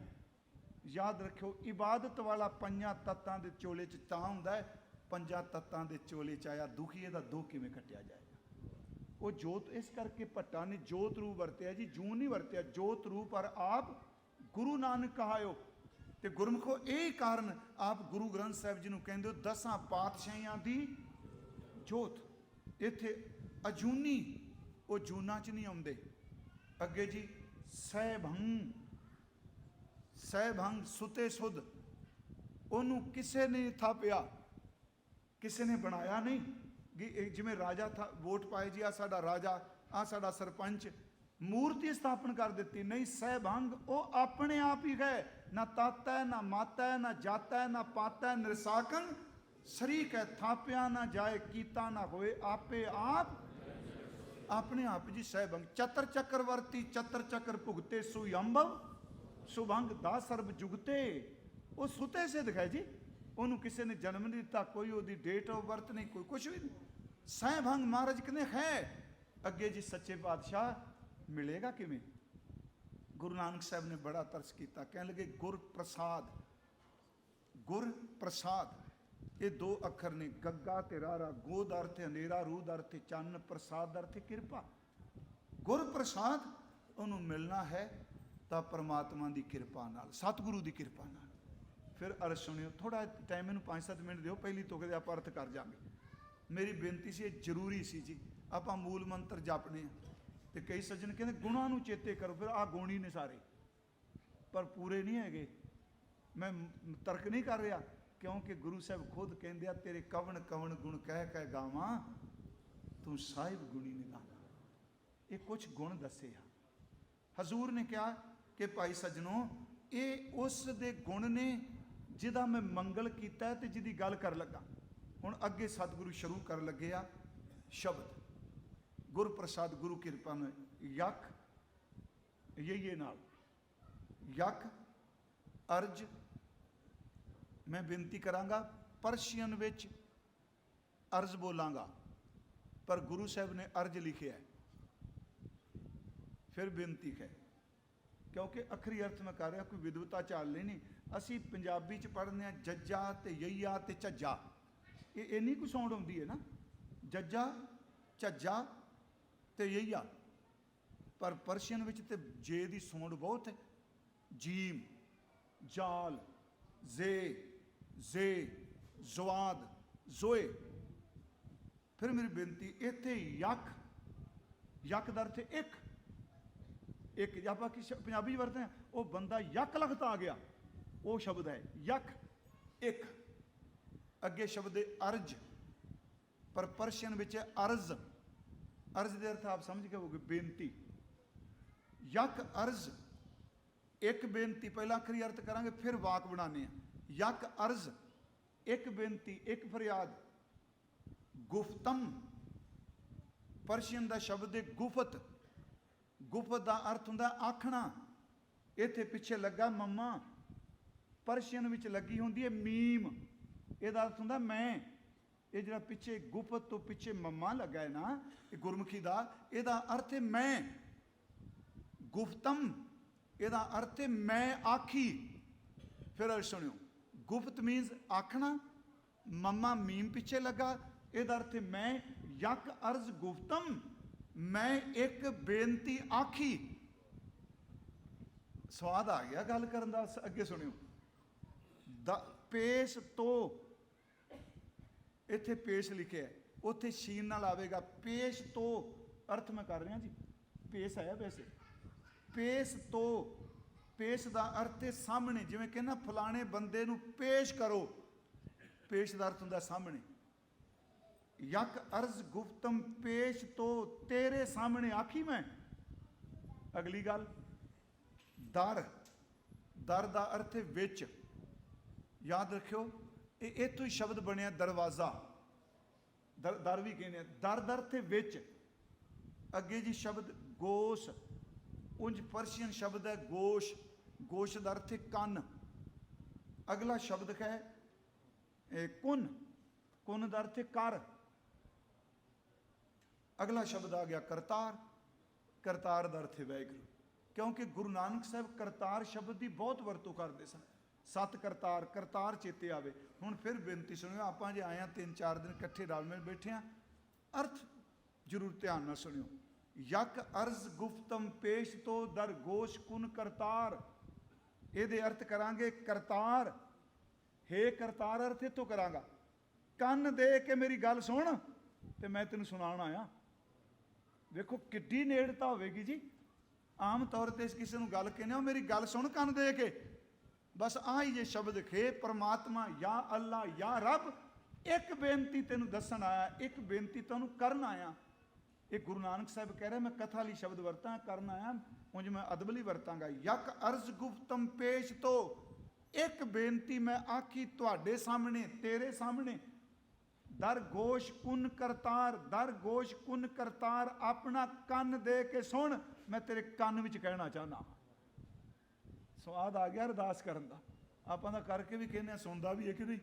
ਯਾਦ ਰੱਖਿਓ, ਇਬਾਦਤ ਵਾਲਾ ਪੰਜਾਂ ਤੱਤਾਂ ਦੇ ਚੋਲੇ 'ਚ ਤਾਂ ਹੁੰਦਾ ਹੈ, ਪੰਜਾਂ ਤੱਤਾਂ ਦੇ ਚੋਲੇ 'ਚ ਆਇਆ ਦੁਖੀ, ਇਹਦਾ ਦੁੱਖ ਕਿਵੇਂ ਕੱਟਿਆ ਜਾਏਗਾ? ਉਹ ਜੋਤ, ਇਸ ਕਰਕੇ ਭੱਟਾਂ ਨੇ ਜੋਤ ਰੂਪ ਵਰਤਿਆ ਜੀ, ਜੂਨ ਨਹੀਂ ਵਰਤਿਆ, ਜੋਤ ਰੂਪ। ਪਰ ਆਪ ਗੁਰੂ ਨਾਨਕ ਕਹਾਇਓ, ਤੇ ਗੁਰਮੁਖੋ ਇਹ ਕਾਰਨ ਆਪ ਗੁਰੂ ਗ੍ਰੰਥ ਸਾਹਿਬ ਜੀ ਨੂੰ ਕਹਿੰਦੇ ਹੋ 10 ਪਾਤਸ਼ਾਹੀਆਂ ਦੀ ਜੋਤ। ਇੱਥੇ ਅਜੂਨੀ, ਉਹ ਜੂਨਾਂ 'ਚ ਨਹੀਂ ਆਉਂਦੇ। ਅੱਗੇ ਜੀ ਸਹਿਭੰਗ, ਸਹਿਭੰਗ ਸੁਤੇ ਸੁਧ, ਉਹਨੂੰ ਕਿਸੇ ਨੇ ਥਾਪਿਆ, ਕਿਸੇ ਨੇ ਬਣਾਇਆ ਨਹੀਂ। ਜਿਵੇਂ ਰਾਜਾ ਵੋਟ ਪਾਏ ਜੀ, ਆ ਸਾਡਾ ਰਾਜਾ, ਆ ਸਾਡਾ ਸਰਪੰਚ, ਮੂਰਤੀ ਸਥਾਪਨ ਕਰ ਦਿੱਤੀ ਨਹੀਂ। ਸਹਿਭੰਗ ਉਹ ਆਪਣੇ ਆਪ ਹੀ ਗਏ, ਨਾ ਤਾਤਾ ਹੈ, ਨਾ ਮਾਤਾ ਹੈ, ਨਾ ਜਾਤਾ ਹੈ, ਨਾ ਪਾਤਾ ਹੈ, ਨਿਰਸਾਕਨ ਸ਼ਰੀਕ ਹੈ, ਥਾਪਿਆ ਨਾ ਜਾਏ, ਕੀਤਾ ਨਾ ਹੋਏ, ਆਪੇ ਆਪ ਆਪਣੇ ਆਪ ਜੀ। ਸਹਿਭੰਗ ਚਤਰ ਚੱਕਰਵਰਤੀ, ਚਤਰ ਚੱਕਰ ਭੁਗਤੇ, ਸੁਯੰਭਵ ਸੁਭੰਗ ਦਾ ਸਰਬ ਜੁਗਤੇ। ਉਹ ਸੁਤੇ ਸੇ ਦਿਖਾਏ ਜੀ, ਉਹਨੂੰ ਕਿਸੇ ਨੇ ਜਨਮ ਨਹੀਂ ਦਿੱਤਾ, ਕੋਈ ਉਹਦੀ ਡੇਟ ਆਫ ਬਰਥ ਨਹੀਂ, ਕੋਈ ਕੁਛ ਵੀ ਨਹੀਂ। ਸਹਿਭੰਗ ਮਹਾਰਾਜ ਕਹਿੰਦੇ ਹੈ। ਅੱਗੇ ਜੀ ਸੱਚੇ ਪਾਤਸ਼ਾਹ ਮਿਲੇਗਾ ਕਿਵੇਂ? ਗੁਰੂ ਨਾਨਕ ਸਾਹਿਬ ਨੇ ਬੜਾ ਤਰਸ ਕੀਤਾ, ਕਹਿਣ ਲੱਗੇ ਗੁਰ ਪ੍ਰਸਾਦ। ਗੁਰ ਪ੍ਰਸਾਦ ਇਹ ਦੋ ਅੱਖਰ ਨੇ, ਗੱਗਾ ਤੇ ਰਾਰਾ। ਗੋ ਦਾ ਅਰਥ ਹੈ ਹਨੇਰਾ, ਰੂਹ ਦਾ ਅਰਥ ਹੈ ਚੰਨ, ਪ੍ਰਸਾਦ ਦਾ ਅਰਥ ਹੈ ਕਿਰਪਾ। ਗੁਰ ਪ੍ਰਸਾਦ ਉਹਨੂੰ ਮਿਲਣਾ ਹੈ ਤਾਂ ਪਰਮਾਤਮਾ ਦੀ ਕਿਰਪਾ ਨਾਲ, ਸਤਿਗੁਰੂ ਦੀ ਕਿਰਪਾ ਨਾਲ। ਫਿਰ ਅਰਥ ਸੁਣਿਓ, ਥੋੜਾ ਟਾਈਮ ਮੈਨੂੰ 5-7 ਮਿੰਟ ਦਿਓ, ਪਹਿਲੀ ਤੁਕ ਦੇ ਆਪਾਂ ਅਰਥ ਕਰ ਜਾਵਾਂਗੇ। ਮੇਰੀ ਬੇਨਤੀ ਸੀ, ਇਹ ਜ਼ਰੂਰੀ ਸੀ ਜੀ। ਆਪਾਂ ਮੂਲ ਮੰਤਰ ਜਪਨੇ ਆ, ਤੇ ਕਈ ਸੱਜਣ ਕਹਿੰਦੇ ਗੁਣਾਂ ਨੂੰ ਚੇਤੇ ਕਰੋ, ਫਿਰ ਆਹ ਗੁਣ ਹੀ ਨੇ ਸਾਰੇ, ਪਰ ਪੂਰੇ ਨਹੀਂ ਹੈਗੇ। ਮੈਂ ਤਰਕ ਨਹੀਂ ਕਰ ਰਿਹਾ, ਕਿਉਂਕਿ ਗੁਰੂ ਸਾਹਿਬ ਖੁਦ ਕਹਿੰਦੇ ਆ, ਤੇਰੇ ਕਵਣ ਕਵਣ ਗੁਣ ਕਹਿ ਕਹਿ ਗਾਵਾਂ, ਤੂੰ ਸਾਹਿਬ ਗੁਣੀ ਨੇ ਗਾਵਾਂ। ਇਹ ਕੁਛ ਗੁਣ ਦੱਸੇ ਆ। ਹਜ਼ੂਰ ਨੇ ਕਿਹਾ ਕਿ ਭਾਈ ਸੱਜਣੋ, ਇਹ ਉਸ ਦੇ ਗੁਣ ਨੇ ਜਿਹਦਾ ਮੈਂ ਮੰਗਲ ਕੀਤਾ ਤੇ ਜਿਹਦੀ ਗੱਲ ਕਰ ਲੱਗਾ। ਹੁਣ ਅੱਗੇ ਸਤਿਗੁਰੂ ਸ਼ੁਰੂ ਕਰਨ ਲੱਗੇ ਆ ਸ਼ਬਦ। ਗੁਰ ਪ੍ਰਸਾਦ, ਗੁਰੂ ਕਿਰਪਾ ਨਾਲ ਯਕ ਯਈਏ ਨਾਲ, ਯਕ ਅਰਜ। ਮੈਂ ਬੇਨਤੀ ਕਰਾਂਗਾ, ਪਰਸ਼ੀਅਨ ਵਿੱਚ ਅਰਜ਼ ਬੋਲਾਂਗਾ, ਪਰ ਗੁਰੂ ਸਾਹਿਬ ਨੇ ਅਰਜ ਲਿਖਿਆ ਹੈ। ਫਿਰ ਬੇਨਤੀ ਹੈ, ਕਿਉਂਕਿ ਅੱਖਰੀ ਅਰਥ ਮੈਂ ਕਰ ਰਿਹਾ, ਕੋਈ ਵਿਦਵਤਾ ਚਾਲ ਨਹੀਂ। ਅਸੀਂ ਪੰਜਾਬੀ 'ਚ ਪੜ੍ਹਦੇ ਹਾਂ ਜੱਜਾ ਤੇ ਯਈਆ ਤੇ ਝੱਜਾ, ਇਹ ਇੰਨੀ ਕੁ ਸਾਊਂਡ ਆਉਂਦੀ ਹੈ ਨਾ, ਜੱਜਾ, ਝੱਜਾ ਤੇ ਯਈਆ। ਪਰ ਪਰਸ਼ੀਅਨ ਵਿੱਚ ਤੇ ਜੇ ਦੀ ਸਾਊਂਡ ਬਹੁਤ ਹੈ, ਜੀਮ, ਜਾਲ, ਜ਼ੇ, ਜ਼ਵਾਦ, ਜ਼ੋਏ। ਫਿਰ ਮੇਰੀ ਬੇਨਤੀ, ਇੱਥੇ ਯਕ, ਯਕ ਦਾ ਅਰਥ ਇੱਕ, ਇੱਕ। ਆਪਾਂ ਕੀ ਪੰਜਾਬੀ 'ਚ ਵਰਤਦੇ ਹਾਂ, ਉਹ ਬੰਦਾ ਯਕ ਲਖਤ ਆ ਗਿਆ, ਉਹ ਸ਼ਬਦ ਹੈ ਯਕ, ਇੱਕ। ਅੱਗੇ ਸ਼ਬਦ ਹੈ ਅਰਜ, ਪਰ ਪਰਸ਼ੀਅਨ ਵਿੱਚ ਹੈ ਅਰਜ਼। ਅਰਜ਼ ਦੇ ਅਰਥ ਆਪ ਸਮਝ ਕੇ ਹੋਗੇ, ਬੇਨਤੀ। ਯਕ ਅਰਜ਼, ਇੱਕ ਬੇਨਤੀ। ਪਹਿਲਾਂ ਆਖਰੀ ਅਰਥ ਕਰਾਂਗੇ, ਫਿਰ ਵਾਕ ਬਣਾਉਂਦੇ ਹਾਂ। ਯਕ ਅਰਜ਼, ਇੱਕ ਬੇਨਤੀ, ਇੱਕ ਫਰਿਆਦ। ਗੁਫਤਮ, ਪਰਸ਼ੀਅਨ ਦਾ ਸ਼ਬਦ ਹੈ ਗੁਫਤ। ਗੁਫਤ ਦਾ ਅਰਥ ਹੁੰਦਾ ਆਖਣਾ। ਇੱਥੇ ਪਿੱਛੇ ਲੱਗਾ ਮੰਮਾ, ਪਰਸ਼ੀਅਨ ਵਿੱਚ ਲੱਗੀ ਹੁੰਦੀ ਹੈ ਮੀਮ, ਇਹਦਾ ਅਰਥ ਹੁੰਦਾ ਮੈਂ। ਇਹ ਜਿਹੜਾ ਪਿੱਛੇ ਗੁਫਤ ਤੋਂ ਪਿੱਛੇ ਮੰਮਾ ਲੱਗਾ ਹੈ ਨਾ, ਇਹ ਗੁਰਮੁਖੀ ਦਾ, ਇਹਦਾ ਅਰਥ ਹੈ ਮੈਂ। ਗੁਫਤਮ, ਇਹਦਾ ਅਰਥ ਹੈ ਮੈਂ ਆਖੀ। ਫਿਰ ਅਰਥ ਸੁਣਿਓ, ਗੁਫਤ ਮੀਨਸ ਆਖਣਾ, ਮੰਮਾ ਮੀਮ ਪਿੱਛੇ ਲੱਗਾ, ਇਹਦਾ ਅਰਥ ਹੈ ਮੈਂ। ਯਕ ਅਰਜ਼ ਗੁਫਤਮ, ਮੈਂ ਇੱਕ ਬੇਨਤੀ ਆਖੀ। ਸਵਾਦ ਆ ਗਿਆ ਗੱਲ ਕਰਨ ਦਾ। ਅੱਗੇ ਸੁਣਿਓ, ਪੇਸ਼ ਤੋਂ, ਇੱਥੇ ਪੇਸ਼ ਲਿਖਿਆ, ਉੱਥੇ ਸ਼ੀਨ ਨਾਲ ਆਵੇਗਾ। ਪੇਸ਼ ਤੋਂ ਅਰਥ ਮੈਂ ਕਰ ਰਿਹਾ ਜੀ, ਪੇਸ਼ ਆਇਆ ਵੈਸੇ। ਪੇਸ਼ ਤੋਂ, ਪੇਸ਼ ਦਾ ਅਰਥ ਹੈ ਸਾਹਮਣੇ। ਜਿਵੇਂ ਕਹਿੰਦਾ ਫਲਾਣੇ ਬੰਦੇ ਨੂੰ ਪੇਸ਼ ਕਰੋ, ਪੇਸ਼ ਦਾ ਅਰਥ ਹੁੰਦਾ ਸਾਹਮਣੇ। ਯਕ ਅਰਜ਼ ਗੁਫਤਮ, ਪੇਸ਼ ਤੋਂ, ਤੇਰੇ ਸਾਹਮਣੇ ਆਖੀ ਮੈਂ। ਅਗਲੀ ਗੱਲ, ਦਰ, ਦਰ ਦਾ ਅਰਥ ਹੈ ਵਿੱਚ। ਯਾਦ ਰੱਖਿਓ, इतों ही शब्द बनया दरवाज़ा, दर भी कहने दर दर ते विच। अगे जी शब्द गोश, उंज परशियन शब्द है गोश, गोश का अर्थ है कन। अगला शब्द है कुन, कुन का अर्थ है कर। अगला शब्द आ गया करतार, करतार का अर्थ है वाहिगुरू। क्योंकि गुरु नानक साहब करतार शब्द की बहुत वरतों करते सन। सत करतार, करतार चेते आवे। हुण फिर बेनती सुनियो, आप जे आए 3-4 दिन इकट्ठे रल मिल बैठे हैं, अर्थ जरूर ध्यान ना सुनियो। यक अर्ज गुफ्तम पेश तो दर गोश कुन करतार, ये अर्थ करांगे करतार। हे करतार अर्थ इतों करांगा, कन दे के मेरी गल सुन ते मैं तेन सुनाण आया। देखो किड्डी नेड़ता होगी जी। आम तौर पर किसी को गल कहने हो मेरी गल सुन कन दे के, बस आ ही जे शब्द खे परमात्मा या अल्लाह या रब, एक बेनती तेन दसन आया, एक बेनती तेन करन आया। ये गुरु नानक साहब कह रहे मैं कथा ली शब्द वरता, करन आया उंज मैं अदबली वरतांगा। यक अर्ज गुफ्तम पेश तो, एक बेनती मैं आखी तुहाडे सामने, तेरे सामने। दर गोश कुन करतार, दर गोश कुन करतार, अपना कन दे के सुन, मैं तेरे कन विच कहना चाहना। स्वाद आ गया अरदास करन दा। आपां दा करके भी कहने सुनदा भी है कि नहीं।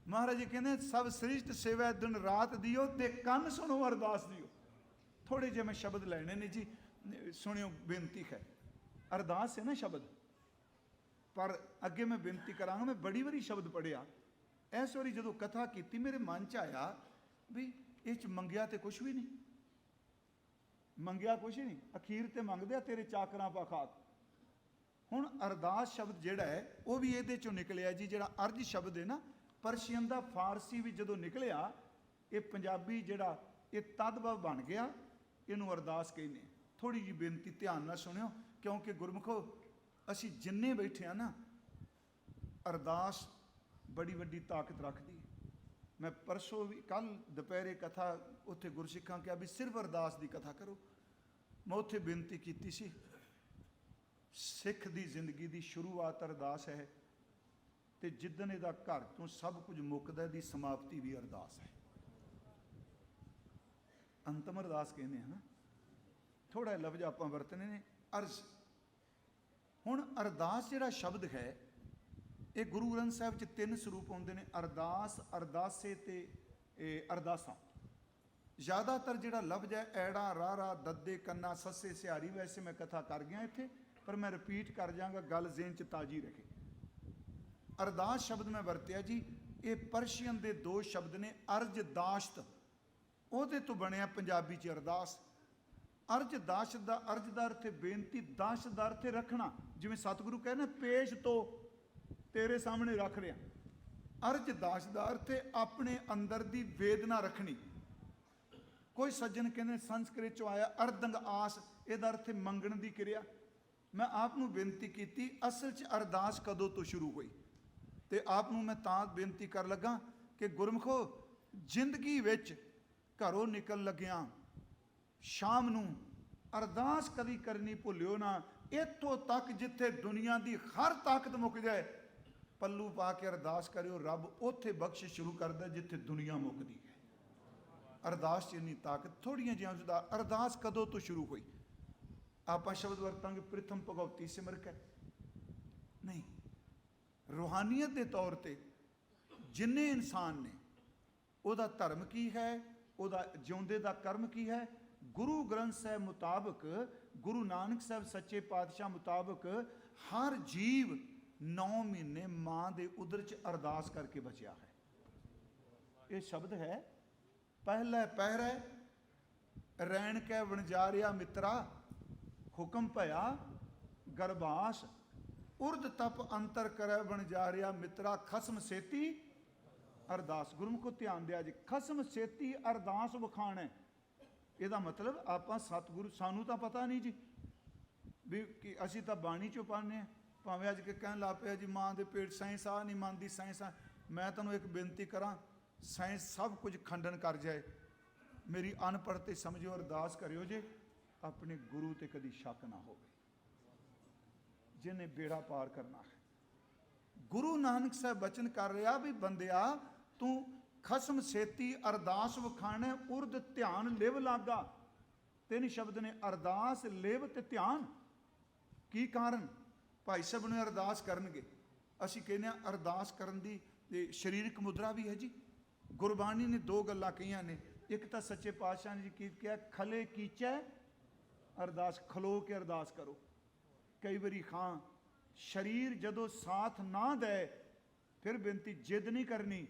महाराज जी कहने सब सृष्ट सेवा दिन रात दियो ते कन सुनो अरदास दियो। थोड़े जे मैं शब्द लेने ने जी, सुनियो बेनती है। अरदास है ना शब्द, पर अगे मैं बेनती करांगा। मैं बड़ी बारी शब्द पढ़िया, इस वारी जो कथा की मेरे मन च आया भी इस मंगया तो कुछ भी नहीं, मंगया कुछ नहीं, अखीर ते मंगदे तेरे चाकरां पा खाक। हुण अरदास शब्द जिहड़ा है वह भी ये चों निकलिया जी। जिहड़ा अर्ज शब्द है ना परशियन का, फारसी भी जो निकलिया, ये पंजाबी जिहड़ा ये तदभव बन गया, इनू अरदास कहने। थोड़ी जी बेनती ध्यान नाल सुनियो, क्योंकि गुरमुखो असी जिन्ने बैठे हैं ना, अरदास बड़ी वड्डी ताकत रखती है। मैं परसों भी कल दोपहरे कथा उत्थे गुरसिखां कहा भी सिर्फ अरदास की कथा करो। मैं उत्थे बेनती की सी, सिख की जिंदगी की शुरुआत अरदास है, तो जिदन इहदा घर तो सब कुछ मुकदा दी समाप्ति भी अरदास है। अंतम अरदास कहने हैं ना, थोड़ा लफ्ज आप वरतने ने अर्ज। हुण अरदास जिहड़ा शब्द है ये गुरु ग्रंथ साहब च 3 स्वरूप आउंदे ने, अरदास, अरदासे ते अरदासा। ज़्यादातर जिहड़ा लफ्ज है ऐड़ा रारा दद्दे कन्ना सस्से सिहारी, वैसे मैं कथा कर गया इत्थे, पर मैं रिपीट कर जाऊँगा, गल ज़हन च ताजी रखे। अरदास शब्द मैं वरतिया जी, ये परशियन के 2 शब्द ने, अर्ज दाश्त, ਉਹਦੇ तो बनया पंजाबी च अरदास। अर्ज दाश्त का अर्ज का अर्थ है बेनती, दाश्त का अर्थ है रखना। जिवें सतगुरु कहना पेश तो तेरे सामने रख रहा। अर्ज दाश्त का अर्थ है अपने अंदर की वेदना रखनी। कोई सज्जन कहते संस्कृत चो आया अर्दंग आस, यदा अर्थ है मंगण की क्रिया। मैं आपनू बेनती की असल च अरदास कदों तो शुरू हुई, तो आपनू मैं तां बेनती कर लगा कि गुरमुखो जिंदगी विच घरों निकल लग्या शाम नू अरदास कदी करनी भुलियो ना। इत्थों तक जिथे दुनिया की हर ताकत मुक जाए, पल्लू पा के अरदास करो, रब उत्थे बख्शिश शुरू करता जिथे दुनिया मुकदी है। अरदास च इन्नी ताकत। थोड़ियां जिहियां उसदा अरदास कदों तो शुरू हुई। आप शब्द वरतांगे प्रथम भगवती सिमरक है नहीं, रूहानीयत के तौर पर जिन्ने इंसान ने, उहदा धर्म की है, उहदा जिउंदे दा कर्म की है। गुरु ग्रंथ साहब मुताबक, गुरु नानक साहब सच्चे पातशाह मुताबक हर जीव 9 महीने माँ के उदर च अरदास करके बचिया है। ये शब्द है पहला पहरा रैन कै वणजारिया मित्रा, हुक्म भया गर्भास, उर्द तप अंतर करे वणजारिया मित्रा, खसम सेती अरदास। गुरमुख को ध्यान दिया जी, खसम सेती अरदास विखाण है। यदा मतलब आप सतगुरु, सानू तो पता नहीं जी भी कि असी तो बाणी चो पढ़ने, भावें अज के कहन लग पे जी माँ के पेट साइंस आ नहीं मानती, साइंस आ। मैं तुहानू एक बेनती करा, साइंस सब कुछ खंडन कर जाए, मेरी अनपढ़ते समझो, अरदास करियो जे अपने गुरु ते कदी शक ना हो, जिन्हें बेड़ा पार करना है। ਗੁਰੂ ਨਾਨਕ ਸਾਹਿਬ ਬਚਨ ਕਰ ਰਿਹਾ ਵੀ ਬੰਦਿਆ ਤੂੰ ਖਸਮ ਸੇਤੀ ਅਰਦਾਸ ਵਖਾਣੇ ਉਰਦ ਧਿਆਨ ਲਿਵ ਲਾਗਾ। ਤਿੰਨ ਸ਼ਬਦ ਨੇ, ਅਰਦਾਸ, ਲਿਵ ਤੇ ਧਿਆਨ। ਕੀ ਕਾਰਨ? ਭਾਈ ਸਾਹਿਬ ਨੇ ਅਰਦਾਸ ਕਰਨਗੇ, ਅਸੀਂ ਕਹਿੰਦੇ ਹਾਂ ਅਰਦਾਸ ਕਰਨ ਦੀ ਸਰੀਰਕ ਮੁਦਰਾ ਵੀ ਹੈ ਜੀ। ਗੁਰਬਾਣੀ ਨੇ ਦੋ ਗੱਲਾਂ ਕਹੀਆਂ ਨੇ, ਇੱਕ ਤਾਂ ਸੱਚੇ ਪਾਤਸ਼ਾਹ ਨੇ ਜੀ ਕੀ ਕਿਹਾ, ਖਲੇ ਕੀਚੈ ਅਰਦਾਸ, ਖਲੋ ਕੇ ਅਰਦਾਸ ਕਰੋ। ਕਈ ਵਾਰੀ ਖਾਂ ਸਰੀਰ ਜਦੋਂ ਸਾਥ ਨਾ ਦੇ ਫਿਰ ਬੇਨਤੀ ਜਿੱਦ ਨਹੀਂ ਕਰਨੀ,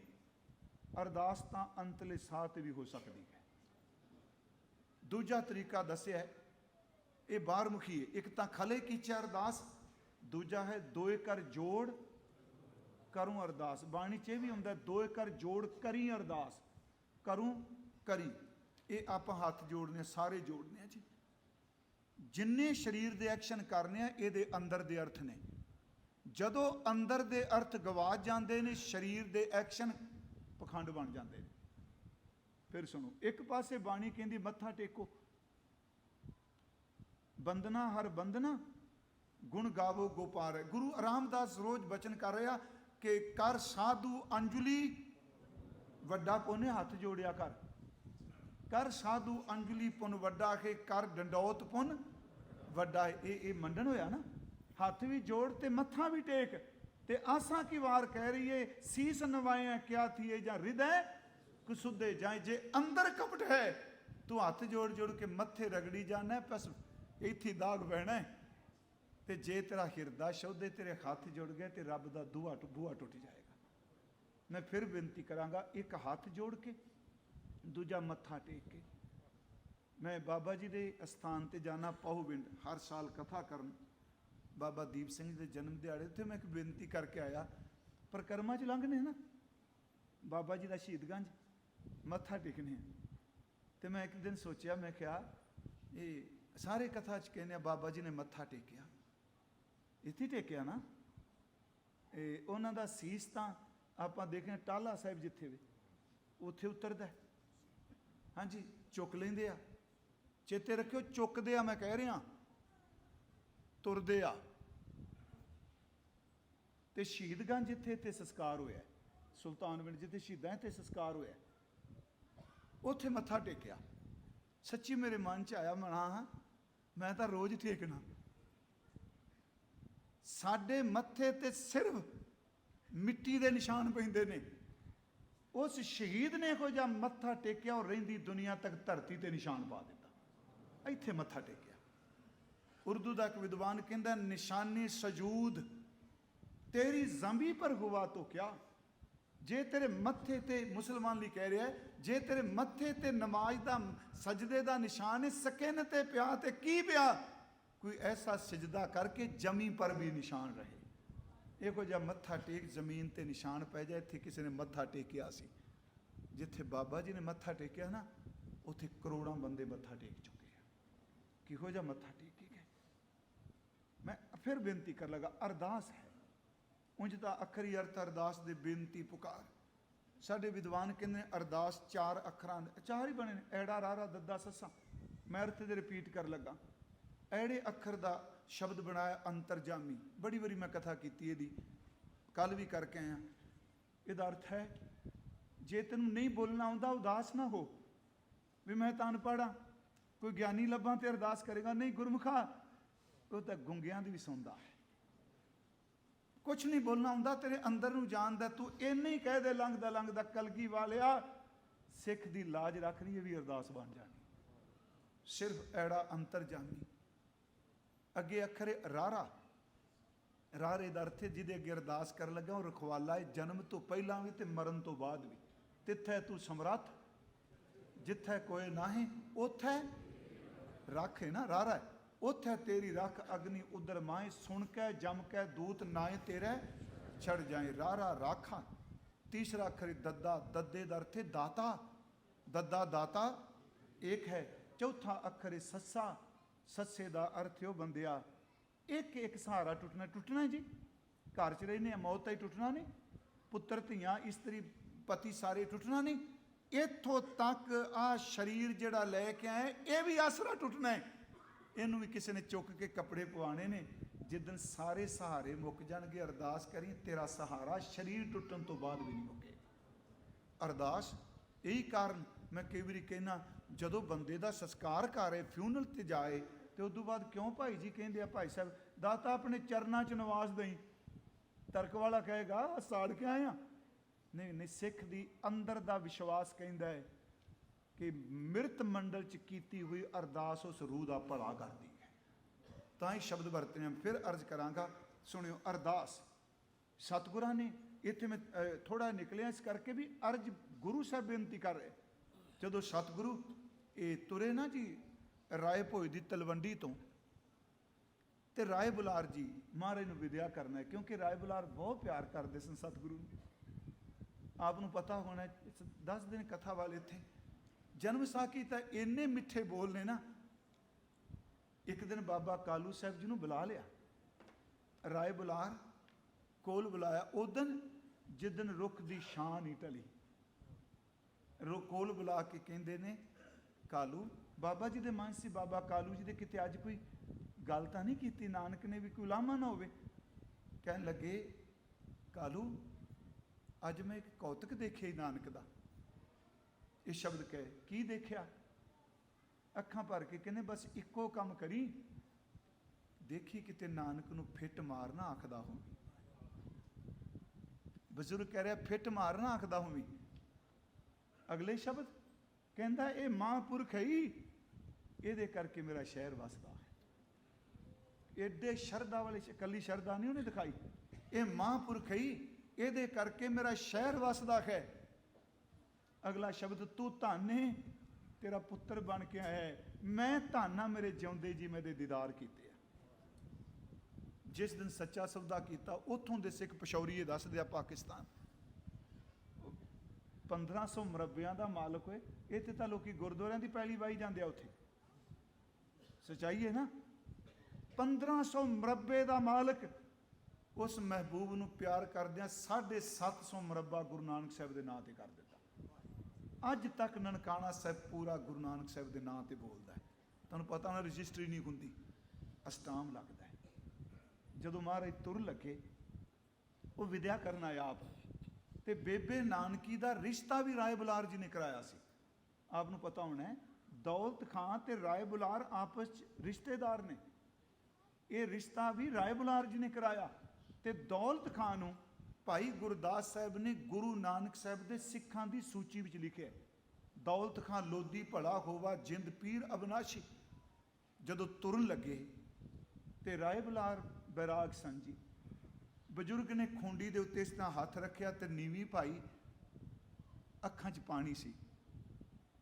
ਅਰਦਾਸ ਤਾਂ ਅੰਤਲੇ ਸਾਹ ਤੇ ਵੀ ਹੋ ਸਕਦੀ ਹੈ। ਦੂਜਾ ਤਰੀਕਾ ਦੱਸਿਆ ਇਹ ਬਾਹਰਮੁਖੀ ਹੈ, ਇੱਕ ਤਾਂ ਖਲੇ ਕੀਚੈ ਅਰਦਾਸ, ਦੂਜਾ ਹੈ ਦੋਏ ਕਰ ਜੋੜ ਕਰੂੰ ਅਰਦਾਸ। ਬਾਣੀ 'ਚ ਇਹ ਵੀ ਹੁੰਦਾ ਦੋਏ ਕਰ ਜੋੜ ਕਰੀ ਅਰਦਾਸ, ਕਰੂੰ ਕਰੀ। ਇਹ ਆਪਾਂ ਹੱਥ ਜੋੜਨੇ, ਸਾਰੇ ਜੋੜਨੇ ਆ ਜੀ। ਜਿੰਨੇ ਸਰੀਰ ਦੇ ਐਕਸ਼ਨ ਕਰਨੇ ਆ ਇਹਦੇ ਅੰਦਰ ਦੇ ਅਰਥ ਨੇ। ਜਦੋਂ ਅੰਦਰ ਦੇ ਅਰਥ ਗਵਾਚ ਜਾਂਦੇ ਨੇ ਸਰੀਰ ਦੇ ਐਕਸ਼ਨ ਪਖੰਡ ਬਣ ਜਾਂਦੇ ਨੇ। ਫਿਰ ਸੁਣੋ, ਇੱਕ ਪਾਸੇ ਬਾਣੀ ਕਹਿੰਦੀ ਮੱਥਾ ਟੇਕੋ, ਬੰਦਨਾ ਹਰ ਬੰਦਨਾ ਗੁਣ ਗਾਵੋ ਗੋਪਾਲ। ਗੁਰੂ ਰਾਮਦਾਸ ਰੋਜ਼ ਬਚਨ ਕਰ ਰਿਹਾ ਕਿ ਕਰ ਸਾਧੂ ਅੰਜਲੀ ਵੱਡਾ ਪੁੰਨ, ਹੱਥ ਜੋੜਿਆ ਕਰ। ਕਰ ਸਾਧੂ ਅੰਜਲੀ ਪੁੰਨ ਵੱਡਾ, ਕੇ ਕਰ ਡੰਡੌਤ ਪੁੰਨ ਵੱਡਾ। ਇਹ ਮੰਡਨ ਹੋਇਆ ਨਾ, ਹੱਥ ਵੀ ਜੋੜ ਤੇ ਮੱਥਾ ਵੀ ਟੇਕ। ਤੇ ਆਸਾਂ ਕੀ ਵਾਰ ਕਹਿ ਰਹੀ ਏ, ਸੀਸ ਨਵਾਇਆ ਕਿਆ ਥੀਏ ਜਾਂ ਹਿਰਦੈ ਕੁਸੁੱਧੇ ਜਾਏ। ਜੇ ਅੰਦਰ ਕਪਟ ਹੈ ਤੂੰ ਹੱਥ ਜੋੜ ਜੋੜ ਕੇ ਮੱਥੇ ਰਗੜੀ ਜਾਣਾ, ਬਸ ਇੱਥੇ ਦਾਗ ਪੈਣਾ। ਤੇ ਜੇ ਤੇਰਾ ਹਿਰਦਾ ਸ਼ੁੱਧ, ਤੇਰੇ ਹੱਥ ਜੁੜ ਗਏ ਤੇ ਰੱਬ ਦਾ ਬੂਹਾ ਟੁੱਟ ਜਾਏਗਾ। ਮੈਂ ਫਿਰ ਬੇਨਤੀ ਕਰਾਂਗਾ, ਇੱਕ ਹੱਥ ਜੋੜ ਕੇ, ਦੂਜਾ ਮੱਥਾ ਟੇਕ ਕੇ। ਮੈਂ ਬਾਬਾ ਜੀ ਦੇ ਅਸਥਾਨ ਤੇ ਜਾਣਾ, ਪਾਹੂਵਿੰਡ, ਹਰ ਸਾਲ ਕਥਾ ਕਰਨ ਬਾਬਾ ਦੀਪ ਸਿੰਘ ਦੇ ਜਨਮ ਦਿਹਾੜੇ। ਉੱਥੇ ਮੈਂ ਇੱਕ ਬੇਨਤੀ ਕਰਕੇ ਆਇਆ, ਪਰਿਕਰਮਾ 'ਚ ਲੰਘਨੇ ਨਾ ਬਾਬਾ ਜੀ ਦਾ ਸ਼ਹੀਦਗੰਜ, ਮੱਥਾ ਟੇਕਣੇ ਆ। ਤੇ ਮੈਂ ਇੱਕ ਦਿਨ ਸੋਚਿਆ, ਮੈਂ ਕਿਹਾ ਇਹ ਸਾਰੇ ਕਥਾ 'ਚ ਕਹਿੰਦੇ ਆ ਬਾਬਾ ਜੀ ਨੇ ਮੱਥਾ ਟੇਕਿਆ, ਇੱਥੇ ਟੇਕਿਆ ਨਾ। ਇਹ ਉਹਨਾਂ ਦਾ ਸੀਸ ਤਾਂ ਆਪਾਂ ਦੇਖਦੇ ਟਾਹਲਾ ਸਾਹਿਬ ਜਿੱਥੇ ਵੀ ਉੱਥੇ ਉਤਰਦਾ। ਹਾਂਜੀ, ਚੁੱਕ ਲੈਂਦੇ ਆ, ਚੇਤੇ ਰੱਖਿਓ, ਚੁੱਕਦੇ ਆ, ਮੈਂ ਕਹਿ ਰਿਹਾ, ਤੁਰਦੇ ਆ। ਤੇ ਸ਼ਹੀਦਗੰਜ ਜਿੱਥੇ ਤੇ ਸੰਸਕਾਰ ਹੋਇਆ, ਸੁਲਤਾਨਵਿੰਡ ਜਿੱਥੇ ਸ਼ਹੀਦਾਂ ਤੇ ਸੰਸਕਾਰ ਹੋਇਆ, ਉੱਥੇ ਮੱਥਾ ਟੇਕਿਆ। ਸੱਚੀ ਮੇਰੇ ਮਨ 'ਚ ਆਇਆ, ਮਨਾ ਮੈਂ ਤਾਂ ਰੋਜ਼ ਟੇਕਣਾ। ਸਾਡੇ ਮੱਥੇ ਤੇ ਸਿਰਫ ਮਿੱਟੀ ਦੇ ਨਿਸ਼ਾਨ ਪੈਂਦੇ ਨੇ। ਉਸ ਸ਼ਹੀਦ ਨੇ ਇਹੋ ਜਿਹਾ ਮੱਥਾ ਟੇਕਿਆ, ਉਹ ਰਹਿੰਦੀ ਦੁਨੀਆ ਤੱਕ ਧਰਤੀ ਤੇ ਨਿਸ਼ਾਨ ਪਾ ਦਿੱਤਾ। ਇੱਥੇ ਮੱਥਾ ਟੇਕਿਆ। ਉਰਦੂ ਦਾ ਇੱਕ ਵਿਦਵਾਨ ਕਹਿੰਦਾ, ਨਿਸ਼ਾਨੀ ਸਜੂਦ ਤੇਰੀ ਜ਼ੰਬੀ ਪਰ ਹੁਆ ਤੋ ਕਿਆ। ਜੇ ਤੇਰੇ ਮੱਥੇ ਤੇ, ਮੁਸਲਮਾਨ ਲਈ ਕਹਿ ਰਿਹਾ, ਜੇ ਤੇਰੇ ਮੱਥੇ ਤੇ ਨਮਾਜ਼ ਦਾ ਸਜਦੇ ਦਾ ਨਿਸ਼ਾਨ ਹੈ, ਸਕਨ ਤੇ ਪਿਆ ਤੇ ਕੀ ਪਿਆ, ਕੋਈ ਐਸਾ ਸਜਦਾ ਕਰਕੇ ਜਮੀ ਪਰ ਵੀ ਨਿਸ਼ਾਨ ਰਹੇ। ਇਹੋ ਜਿਹਾ ਮੱਥਾ ਟੇਕ, ਜ਼ਮੀਨ ਤੇ ਨਿਸ਼ਾਨ ਪੈ ਜਾਏ। ਇੱਥੇ ਕਿਸੇ ਨੇ ਮੱਥਾ ਟੇਕਿਆ ਸੀ, ਜਿੱਥੇ ਬਾਬਾ ਜੀ ਨੇ ਮੱਥਾ ਟੇਕਿਆ ਨਾ, ਉੱਥੇ ਕਰੋੜਾਂ ਬੰਦੇ ਮੱਥਾ ਟੇਕ ਚੁੱਕੇ ਆ। ਕਿਹੋ ਜਿਹਾ ਮੱਥਾ ਟੇਕ ਗਏ। ਮੈਂ ਫਿਰ ਬੇਨਤੀ ਕਰ ਲਗਾ, ਅਰਦਾਸ ਹੈ ਉਂਝ ਤਾਂ ਅੱਖਰੀ ਅਰਥ ਅਰਦਾਸ ਦੇ ਬੇਨਤੀ ਪੁਕਾਰ। ਸਾਡੇ ਵਿਦਵਾਨ ਕਹਿੰਦੇ ਅਰਦਾਸ 4 ਅੱਖਰਾਂ, 4 ਹੀ ਬਣੇ ਨੇ, ਐੜਾ ਰਾਰਾ ਦੱਦਾ ਸੱਸਾ। ਮੈਂ ਅਰਥ ਦੇ ਰਿਪੀਟ ਕਰ ਲੱਗਾ। ਐੜੇ ਅੱਖਰ ਦਾ ਸ਼ਬਦ ਬਣਾਇਆ ਅੰਤਰਜਾਮੀ। ਬੜੀ ਵਾਰੀ ਮੈਂ ਕਥਾ ਕੀਤੀ ਇਹਦੀ, ਕੱਲ ਵੀ ਕਰਕੇ ਆਇਆ। ਇਹਦਾ ਅਰਥ ਹੈ, ਜੇ ਤੈਨੂੰ ਨਹੀਂ ਬੋਲਣਾ ਆਉਂਦਾ ਉਦਾਸ ਨਾ ਹੋ ਵੀ ਮੈਂ ਤਾਂ ਅਨਪੜ੍ਹ ਹਾਂ, ਕੋਈ ਗਿਆਨੀ ਲੱਭਾਂ ਤੇ ਅਰਦਾਸ ਕਰੇਗਾ। ਨਹੀਂ ਗੁਰਮੁਖਾ, ਉਹ ਤਾਂ ਗੁੰਗਿਆਂ ਦੀ ਵੀ ਸੁਣਦਾ ਹੈ। ਕੁਛ ਨਹੀਂ ਬੋਲਣਾ ਹੁੰਦਾ, ਤੇਰੇ ਅੰਦਰ ਨੂੰ ਜਾਣਦਾ। ਤੂੰ ਇੰਨੇ ਹੀ ਕਹਿ ਦੇ, ਲੰਘਦਾ ਲੰਘਦਾ ਕਲਗੀ ਵਾਲਿਆ ਸਿੱਖ ਦੀ ਲਾਜ ਰੱਖ ਲਈ, ਇਹ ਵੀ ਅਰਦਾਸ ਬਣ ਜਾਣੀ। ਸਿਰਫ ਐੜਾ ਅੰਤਰਜਾਮੀ। ਅੱਗੇ ਅੱਖਰ ਰਾਰਾ। ਰਾਰੇ ਦਾ ਅਰਥ ਜਿਹਦੇ ਅੱਗੇ ਅਰਦਾਸ ਕਰਨ ਲੱਗਾ ਉਹ ਰਖਵਾਲਾ ਹੈ, ਜਨਮ ਤੋਂ ਪਹਿਲਾਂ ਵੀ ਤੇ ਮਰਨ ਤੋਂ ਬਾਅਦ ਵੀ। ਤਿੱਥੈ ਤੂੰ ਸਮਰੱਥ ਜਿੱਥੈ ਕੋਏ ਨਾਹੀਂ, ਉੱਥੇ ਰੱਖ ਹੈ ਨਾ, ਰਾਰਾ ਹੈ। ਉੱਥੇ ਤੇਰੀ ਰੱਖ ਅਗਨੀ ਉਦਰ ਮਾਏ, ਸੁਣ ਕੇ ਜਮ ਕੇ ਦੂਤ ਨਾਏ ਤੇਰੇ ਛੜ ਜਾਏ। ਰਾਰਾ ਰਾਖਾ। ਤੀਸਰਾ ਅੱਖਰ ਦੱਦਾ। ਦੱਦੇ ਦਾ ਅਰਥ ਦਾਤਾ। ਦੱਦਾ ਦਾਤਾ ਇੱਕ ਹੈ। ਚੌਥਾ ਅੱਖਰ ਸੱਸਾ। ਸੱਸੇ ਦਾ ਅਰਥ ਉਹ ਬੰਦਿਆ ਇੱਕ ਇੱਕ ਸਹਾਰਾ ਟੁੱਟਣਾ। ਟੁੱਟਣਾ ਜੀ, ਘਰ 'ਚ ਰਹਿੰਦੇ ਆ, ਮੌਤ ਤਾਂ ਹੀ ਟੁੱਟਣਾ ਨਹੀਂ। ਪੁੱਤਰ ਧੀਆਂ ਇਸਤਰੀ ਪਤੀ ਸਾਰੇ ਟੁੱਟਣਾ ਨਹੀਂ। ਇੱਥੋਂ ਤੱਕ ਆ ਸਰੀਰ ਜਿਹੜਾ ਲੈ ਕੇ ਆਏ, ਇਹ ਵੀ ਆਸਰਾ ਟੁੱਟਣਾ ਹੈ। ਇਹਨੂੰ ਵੀ ਕਿਸੇ ਨੇ ਚੁੱਕ ਕੇ ਕੱਪੜੇ ਪਵਾਣੇ ਨੇ। ਜਿੱਦਣ ਸਾਰੇ ਸਹਾਰੇ ਮੁੱਕ ਜਾਣਗੇ, ਅਰਦਾਸ ਕਰੀ ਤੇਰਾ ਸਹਾਰਾ ਸਰੀਰ ਟੁੱਟਣ ਤੋਂ ਬਾਅਦ ਵੀ ਨਹੀਂ ਮੁੱਕੇ। ਅਰਦਾਸ ਇਹੀ ਕਾਰਨ ਮੈਂ ਕਈ ਵਾਰੀ ਕਹਿਣਾ, ਜਦੋਂ ਬੰਦੇ ਦਾ ਸੰਸਕਾਰ ਕਰੇ, ਫਿਊਨਲ ਤੇ ਜਾਏ, ਤੇ ਉਸ ਤੋਂ ਬਾਅਦ ਕਿਉਂ ਭਾਈ ਜੀ ਕਹਿੰਦੇ ਆ, ਭਾਈ ਸਾਹਿਬ ਦਾਤਾ ਆਪਣੇ ਚਰਨਾਂ 'ਚ ਨਿਵਾਸ ਦੇਈ। ਤਰਕ ਵਾਲਾ ਕਹੇਗਾ ਸਾੜ ਕੇ ਆਇਆ। ਨਹੀਂ ਨਹੀਂ, ਸਿੱਖ ਦੀ ਅੰਦਰ ਦਾ ਵਿਸ਼ਵਾਸ ਕਹਿੰਦਾ ਹੈ ਕਿ ਮਿਰਤ ਮੰਡਲ 'ਚ ਕੀਤੀ ਹੋਈ ਅਰਦਾਸ ਉਸ ਰੂਹ ਦਾ ਭਲਾ ਕਰਦੀ ਹੈ। ਤਾਂ ਹੀ ਸ਼ਬਦ ਵਰਤੇ ਨੇ। ਫਿਰ ਅਰਜ਼ ਕਰਾਂਗਾ, ਸੁਣਿਓ। ਅਰਦਾਸ ਸਤਿਗੁਰਾਂ ਨੇ ਇੱਥੇ ਮੈਂ ਥੋੜਾ ਨਿਕਲਿਆ ਇਸ ਕਰਕੇ ਵੀ ਅਰਜ਼ ਗੁਰੂ ਸਾਹਿਬ ਬੇਨਤੀ ਕਰ ਰਹੇ। ਜਦੋਂ ਸਤਿਗੁਰੂ ਇਹ ਤੁਰੇ ਨਾ ਜੀ ਰਾਏ ਭੋਜ ਦੀ ਤਲਵੰਡੀ ਤੋਂ, ਤੇ ਰਾਏ ਬੁਲਾਰ ਜੀ ਮਹਾਰਾਜ ਨੂੰ ਵਿਦਿਆ ਕਰਨਾ ਹੈ, ਕਿਉਂਕਿ ਰਾਏ ਬੁਲਾਰ ਬਹੁਤ ਪਿਆਰ ਕਰਦੇ ਸਨ ਸਤਿਗੁਰੂ ਨੂੰ। ਆਪ ਨੂੰ ਪਤਾ ਹੋਣਾ 10 ਦਿਨ ਕਥਾ ਵਾਲੇ ਇੱਥੇ ਜਨਮ ਸਾਖੀ ਤਾਂ ਇੰਨੇ ਮਿੱਠੇ ਬੋਲ ਨੇ ਨਾ। ਇੱਕ ਦਿਨ ਬਾਬਾ ਕਾਲੂ ਸਾਹਿਬ ਜੀ ਨੂੰ ਬੁਲਾ ਲਿਆ, ਰਾਏ ਬੁਲਾਰ ਕੋਲ ਬੁਲਾਇਆ। ਉਦਨ ਜਿੱਦਨ ਰੁੱਖ ਦੀ ਛਾਂ ਨਹੀਂ ਢਲੀ, ਕੋਲ ਬੁਲਾ ਕੇ ਕਹਿੰਦੇ ਨੇ, ਕਾਲੂ ਬਾਬਾ ਜੀ ਦੇ ਮਨ ਸੀ, ਬਾਬਾ ਕਾਲੂ ਜੀ ਦੇ ਕਿਤੇ ਅੱਜ ਕੋਈ ਗੱਲ ਤਾਂ ਨਹੀਂ ਕੀਤੀ ਨਾਨਕ ਨੇ ਵੀ ਕੋਈ ਉਲਾਮਾ ਨਾ ਹੋਵੇ। ਕਹਿਣ ਲੱਗੇ, ਕਾਲੂ ਅੱਜ ਮੈਂ ਇੱਕ ਕੌਤਕ ਦੇਖਿਆ ਨਾਨਕ ਦਾ। ਇਹ ਸ਼ਬਦ ਕਹੇ, ਕੀ ਦੇਖਿਆ? ਅੱਖਾਂ ਭਰ ਕੇ ਕਹਿੰਦੇ, ਬਸ ਇੱਕੋ ਕੰਮ ਕਰੀ, ਦੇਖੀ ਕਿਤੇ ਨਾਨਕ ਨੂੰ ਫਿੱਟ ਮਾਰਨਾ ਆਖਦਾ ਹੋਵੇ। ਬਜ਼ੁਰਗ ਕਹਿ ਰਿਹਾ, ਫਿੱਟ ਮਾਰਨਾ ਆਖਦਾ ਹੋਵੇ। ਅਗਲੇ ਸ਼ਬਦ ਕਹਿੰਦਾ, ਇਹ ਮਹਾਂਪੁਰਖ ਹੈ ਹੀ, ਇਹਦੇ ਕਰਕੇ ਮੇਰਾ ਸ਼ਹਿਰ ਵਸਦਾ ਹੈ। ਏਡੇ ਸ਼ਰਧਾ ਵਾਲੇ, ਇਕੱਲੀ ਸ਼ਰਧਾ ਨਹੀਂ ਉਹਨੇ ਦਿਖਾਈ, ਇਹ ਮਹਾਂਪੁਰਖ ਹੈ ਹੀ, ਇਹਦੇ ਕਰਕੇ ਮੇਰਾ ਸ਼ਹਿਰ ਵਸਦਾ ਹੈ। ਅਗਲਾ ਸ਼ਬਦ, ਤੂੰ ਧਨ ਹੈ, ਤੇਰਾ ਪੁੱਤਰ ਬਣ ਕੇ ਆਇਆ, ਮੈਂ ਧਨ ਹਾਂ, ਮੇਰੇ ਜਿਉਂਦੇ ਜੀ ਮੈਂ ਦੇ ਦੀਦਾਰ ਕੀਤੇ ਆ। ਜਿਸ ਦਿਨ ਸੱਚਾ ਸੌਦਾ ਕੀਤਾ, ਉੱਥੋਂ ਦੇ ਸਿੱਖ ਪਸ਼ੌਰੀਏ ਦੱਸਦੇ ਆ, ਪਾਕਿਸਤਾਨ 1500 ਮੁਰੱਬਿਆਂ ਦਾ ਮਾਲਕ ਹੋਏ। ਇੱਥੇ ਤਾਂ ਲੋਕੀ ਗੁਰਦੁਆਰਿਆਂ ਦੀ ਪੈਲੀ ਵਾਈ ਜਾਂਦੇ ਆ, ਉੱਥੇ ਸੱਚਾਈ ਹੈ ਨਾ। 1500 ਮੁਰੱਬੇ ਦਾ ਮਾਲਕ, ਉਸ ਮਹਿਬੂਬ ਨੂੰ ਪਿਆਰ ਕਰਦਿਆਂ 750 ਮੁਰੱਬਾ ਗੁਰੂ ਨਾਨਕ ਸਾਹਿਬ ਦੇ ਨਾਂ ਤੇ ਕਰ ਦਿੱਤਾ। ਅੱਜ ਤੱਕ ਨਨਕਾਣਾ ਸਾਹਿਬ ਪੂਰਾ ਗੁਰੂ ਨਾਨਕ ਸਾਹਿਬ ਦੇ ਨਾਂ ਤੇ ਬੋਲਦਾ ਹੈ। ਤੁਹਾਨੂੰ ਪਤਾ ਨਾ, ਰਜਿਸਟਰੀ ਨਹੀਂ ਹੁੰਦੀ, ਅਸਟਾਮ ਲੱਗਦਾ ਹੈ। ਜਦੋਂ ਮਹਾਰਾਜ ਤੁਰ ਲੱਗੇ, ਉਹ ਵਿਦਿਆ ਕਰਨ ਆਇਆ ਆਪ, ਤੇ ਬੇਬੇ ਨਾਨਕੀ ਦਾ ਰਿਸ਼ਤਾ ਵੀ ਰਾਏ ਬੁਲਾਰ ਜੀ ਨੇ ਕਰਾਇਆ ਸੀ। ਆਪ ਨੂੰ ਪਤਾ ਹੋਣਾ ਹੈ, ਦੌਲਤ ਖਾਂ ਤੇ ਰਾਏ ਬੁਲਾਰ ਆਪਸ 'ਚ ਰਿਸ਼ਤੇਦਾਰ ਨੇ। ਇਹ ਰਿਸ਼ਤਾ ਵੀ ਰਾਏ ਬੁਲਾਰ ਜੀ ਨੇ ਕਰਾਇਆ। ਤੇ ਦੌਲਤ ਖਾਂ ਨੂੰ ਭਾਈ ਗੁਰਦਾਸ ਸਾਹਿਬ ਨੇ ਗੁਰੂ ਨਾਨਕ ਸਾਹਿਬ ਦੇ ਸਿੱਖਾਂ ਦੀ ਸੂਚੀ ਵਿੱਚ ਲਿਖਿਆ, ਦੌਲਤ ਖਾਂ ਲੋਧੀ ਭਲਾ ਹੋਵਾ, ਜਿੰਦ ਪੀਰ ਅਬਨਾਸ਼ੀ। ਜਦੋਂ ਤੁਰਨ ਲੱਗੇ ਤੇ ਰਾਏ ਬੁਲਾਰ ਬੈਰਾਗ ਸਨ ਜੀ। ਬਜ਼ੁਰਗ ਨੇ ਖੁੰਡੀ ਦੇ ਉੱਤੇ ਇਸ ਤਰ੍ਹਾਂ ਹੱਥ ਰੱਖਿਆ ਤੇ ਨੀਵੀਂ ਪਾਈ, ਅੱਖਾਂ 'ਚ ਪਾਣੀ ਸੀ।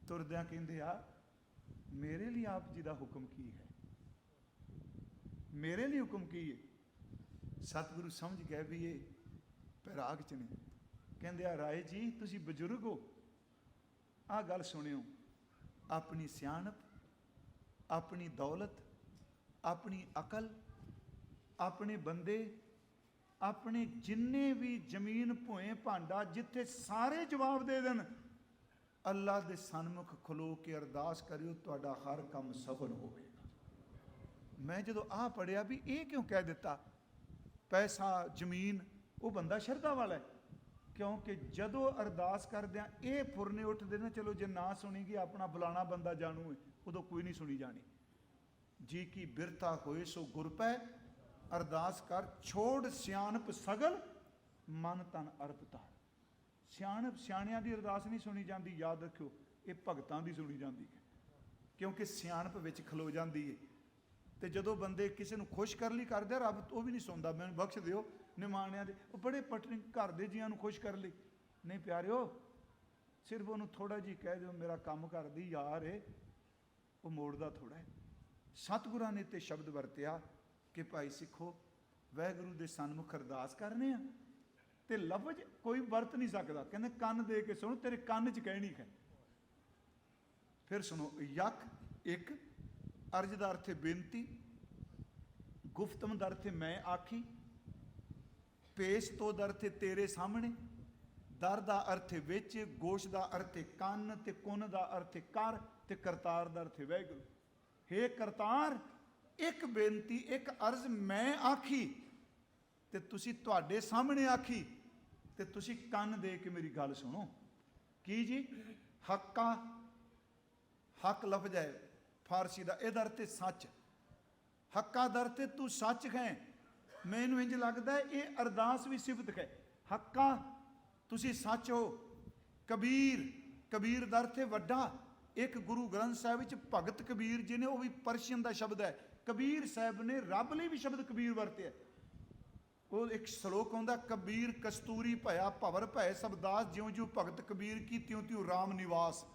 ਤੁਰਦਿਆਂ ਕਹਿੰਦੇ ਆ, ਮੇਰੇ ਲਈ ਆਪ ਜੀ ਦਾ ਹੁਕਮ ਕੀ ਹੈ? ਮੇਰੇ ਲਈ ਹੁਕਮ ਕੀ ਹੈ? ਸਤਿਗੁਰੂ ਸਮਝ ਗਏ ਵੀ ਇਹ ਬੈਰਾਗ 'ਚ ਨੇ। ਕਹਿੰਦੇ ਆ, ਰਾਏ ਜੀ ਤੁਸੀਂ ਬਜ਼ੁਰਗ ਹੋ, ਆਹ ਗੱਲ ਸੁਣਿਓ, ਆਪਣੀ ਸਿਆਣਪ, ਆਪਣੀ ਦੌਲਤ, ਆਪਣੀ ਅਕਲ, ਆਪਣੇ ਬੰਦੇ, ਆਪਣੇ ਜਿੰਨੇ ਵੀ ਜ਼ਮੀਨ ਭੋਏ ਭਾਂਡਾ, ਜਿੱਥੇ ਸਾਰੇ ਜਵਾਬ ਦੇ ਦੇਣ, ਅੱਲਾ ਦੇ ਸਨਮੁਖ ਖਲੋ ਕੇ ਅਰਦਾਸ ਕਰਿਓ, ਤੁਹਾਡਾ ਹਰ ਕੰਮ ਸਫਲ ਹੋਵੇਗਾ। ਮੈਂ ਜਦੋਂ ਆਹ ਪੜਿਆ ਵੀ ਇਹ ਕਿਉਂ ਕਹਿ ਦਿੱਤਾ, ਪੈਸਾ ਜ਼ਮੀਨ, ਉਹ ਬੰਦਾ ਸ਼ਰਧਾ ਵਾਲਾ ਹੈ। ਕਿਉਂਕਿ ਜਦੋਂ ਅਰਦਾਸ ਕਰਦਿਆਂ ਇਹ ਫੁਰਨੇ ਉੱਠਦੇ ਨੇ, ਚਲੋ ਜੇ ਨਾ ਸੁਣੀ ਗਈ ਆਪਣਾ ਫਲਾਣਾ ਬੰਦਾ ਜਾਣੂ ਹੈ, ਉਦੋਂ ਕੋਈ ਨਹੀਂ ਸੁਣੀ ਜਾਣੀ। ਜੀ ਕੀ ਬਿਰਤਾ ਹੋਏ ਸੋ ਗੁਰ ਪੈ, ਅਰਦਾਸ ਕਰ ਛੋੜ ਸਿਆਣਪ ਸਗਲ, ਮਨ ਤਨ ਅਰਪ ਧਾਰ। ਸਿਆਣਪ, ਸਿਆਣਿਆਂ ਦੀ ਅਰਦਾਸ ਨਹੀਂ ਸੁਣੀ ਜਾਂਦੀ, ਯਾਦ ਰੱਖਿਓ, ਇਹ ਭਗਤਾਂ ਦੀ ਸੁਣੀ ਜਾਂਦੀ ਹੈ, ਕਿਉਂਕਿ ਸਿਆਣਪ ਵਿੱਚ ਖਲੋ ਜਾਂਦੀ ਹੈ। ਤੇ ਜਦੋਂ ਬੰਦੇ ਕਿਸੇ ਨੂੰ ਖੁਸ਼ ਕਰਨ ਲਈ ਕਰਦੇ ਆ, ਰੱਬ ਉਹ ਵੀ ਨਹੀਂ ਸੁਣਦਾ। ਮੈਨੂੰ ਬਖਸ਼ ਦਿਓ ਨਿਮਾਣਿਆਂ ਦੇ, ਉਹ ਬੜੇ ਪਟਣੀ ਘਰ ਦੇ ਜੀਆਂ ਨੂੰ ਖੁਸ਼ ਕਰਨ ਲਈ ਨਹੀਂ ਪਿਆਰਿਓ, ਸਿਰਫ ਉਹਨੂੰ ਥੋੜਾ ਜਿਹੀ ਕਹਿ ਦਿਓ, ਮੇਰਾ ਕੰਮ ਕਰਦੀ ਯਾਰ ਏ, ਉਹ ਮੋੜਦਾ ਥੋੜਾ ਹੈ। ਸਤਿਗੁਰਾਂ ਨੇ ਤੇ ਸ਼ਬਦ ਵਰਤਿਆ ਕਿ ਭਾਈ ਸਿੱਖੋ, ਵਾਹਿਗੁਰੂ ਦੇ ਸਨਮੁਖ ਅਰਦਾਸ ਕਰਨੇ ਆ ਤੇ ਲਫ਼ਜ਼ ਕੋਈ ਵਰਤ ਨਹੀਂ ਸਕਦਾ। ਕਹਿੰਦੇ ਕੰਨ ਦੇ ਕੇ ਸੁਣ, ਤੇਰੇ ਕੰਨ 'ਚ ਕਹਿਣੀ ਹੈ। ਫਿਰ ਸੁਣੋ, ਯਕ ਇੱਕ, ਅਰਜ ਦਾ ਅਰਥ ਹੈ ਬੇਨਤੀ, ਗੁਫਤਮ ਦਾ ਅਰਥ ਹੈ ਮੈਂ ਆਖੀ, ਪੇਸ਼ ਤੋਂ ਦਾ ਅਰਥ ਹੈ ਤੇਰੇ ਸਾਹਮਣੇ, ਦਰ ਦਾ ਅਰਥ ਹੈ ਵਿੱਚ, ਗੋਸ਼ ਦਾ ਅਰਥ ਹੈ ਕੰਨ, ਤੇ ਕੁਨ ਦਾ ਅਰਥ ਹੈ ਕਰ, ਤੇ ਕਰਤਾਰ ਦਾ ਅਰਥ ਹੈ ਵਾਹਿਗੁਰੂ। ਹੇ ਕਰਤਾਰ, ਇੱਕ ਬੇਨਤੀ, ਇੱਕ ਅਰਜ਼ ਮੈਂ ਆਖੀ ਤੇ ਤੁਸੀਂ ਤੁਹਾਡੇ ਸਾਹਮਣੇ ਆਖੀ ਤੇ ਤੁਸੀਂ ਕੰਨ ਦੇ ਕੇ ਮੇਰੀ ਗੱਲ ਸੁਣੋ। ਕੀ ਜੀ? ਹੱਕਾ, ਹੱਕ ਲਫ਼ਜ਼ ਹੈ ਫਾਰਸੀ ਦਾ, ਇਹਦਾ ਅਰਥ ਹੈ ਸੱਚ। ਹੱਕਾ ਦਰ ਤੇ ਤੂੰ ਸੱਚ ਹੈ। ਮੈਨੂੰ ਇੰਜ ਲੱਗਦਾ ਇਹ ਅਰਦਾਸ ਵੀ ਸਿਫਤ ਹੈ। ਹੱਕਾ ਤੁਸੀਂ ਸੱਚ ਹੋ। ਕਬੀਰ, ਕਬੀਰ ਦਰ ਤੇ ਵੱਡਾ। ਇੱਕ ਗੁਰੂ ਗ੍ਰੰਥ ਸਾਹਿਬ ਵਿੱਚ ਭਗਤ ਕਬੀਰ ਜੀ ਨੇ, ਉਹ ਵੀ ਪਰਸ਼ੀਅਨ ਦਾ ਸ਼ਬਦ ਹੈ। ਕਬੀਰ ਸਾਹਿਬ ਨੇ ਰੱਬ ਲਈ ਵੀ ਸ਼ਬਦ ਕਬੀਰ ਵਰਤਿਆ। ਉਹ ਇੱਕ ਸ਼ਲੋਕ ਆਉਂਦਾ, ਕਬੀਰ ਕਸਤੂਰੀ ਭਇਆ ਭਵਰ ਭੈ ਸਬਦਾਸ, ਜਿਉਂ ਜਿਉਂ ਭਗਤ ਕਬੀਰ ਕੀ ਤਿਉਂ ਤਿਉਂ ਰਾਮ ਨਿਵਾਸ।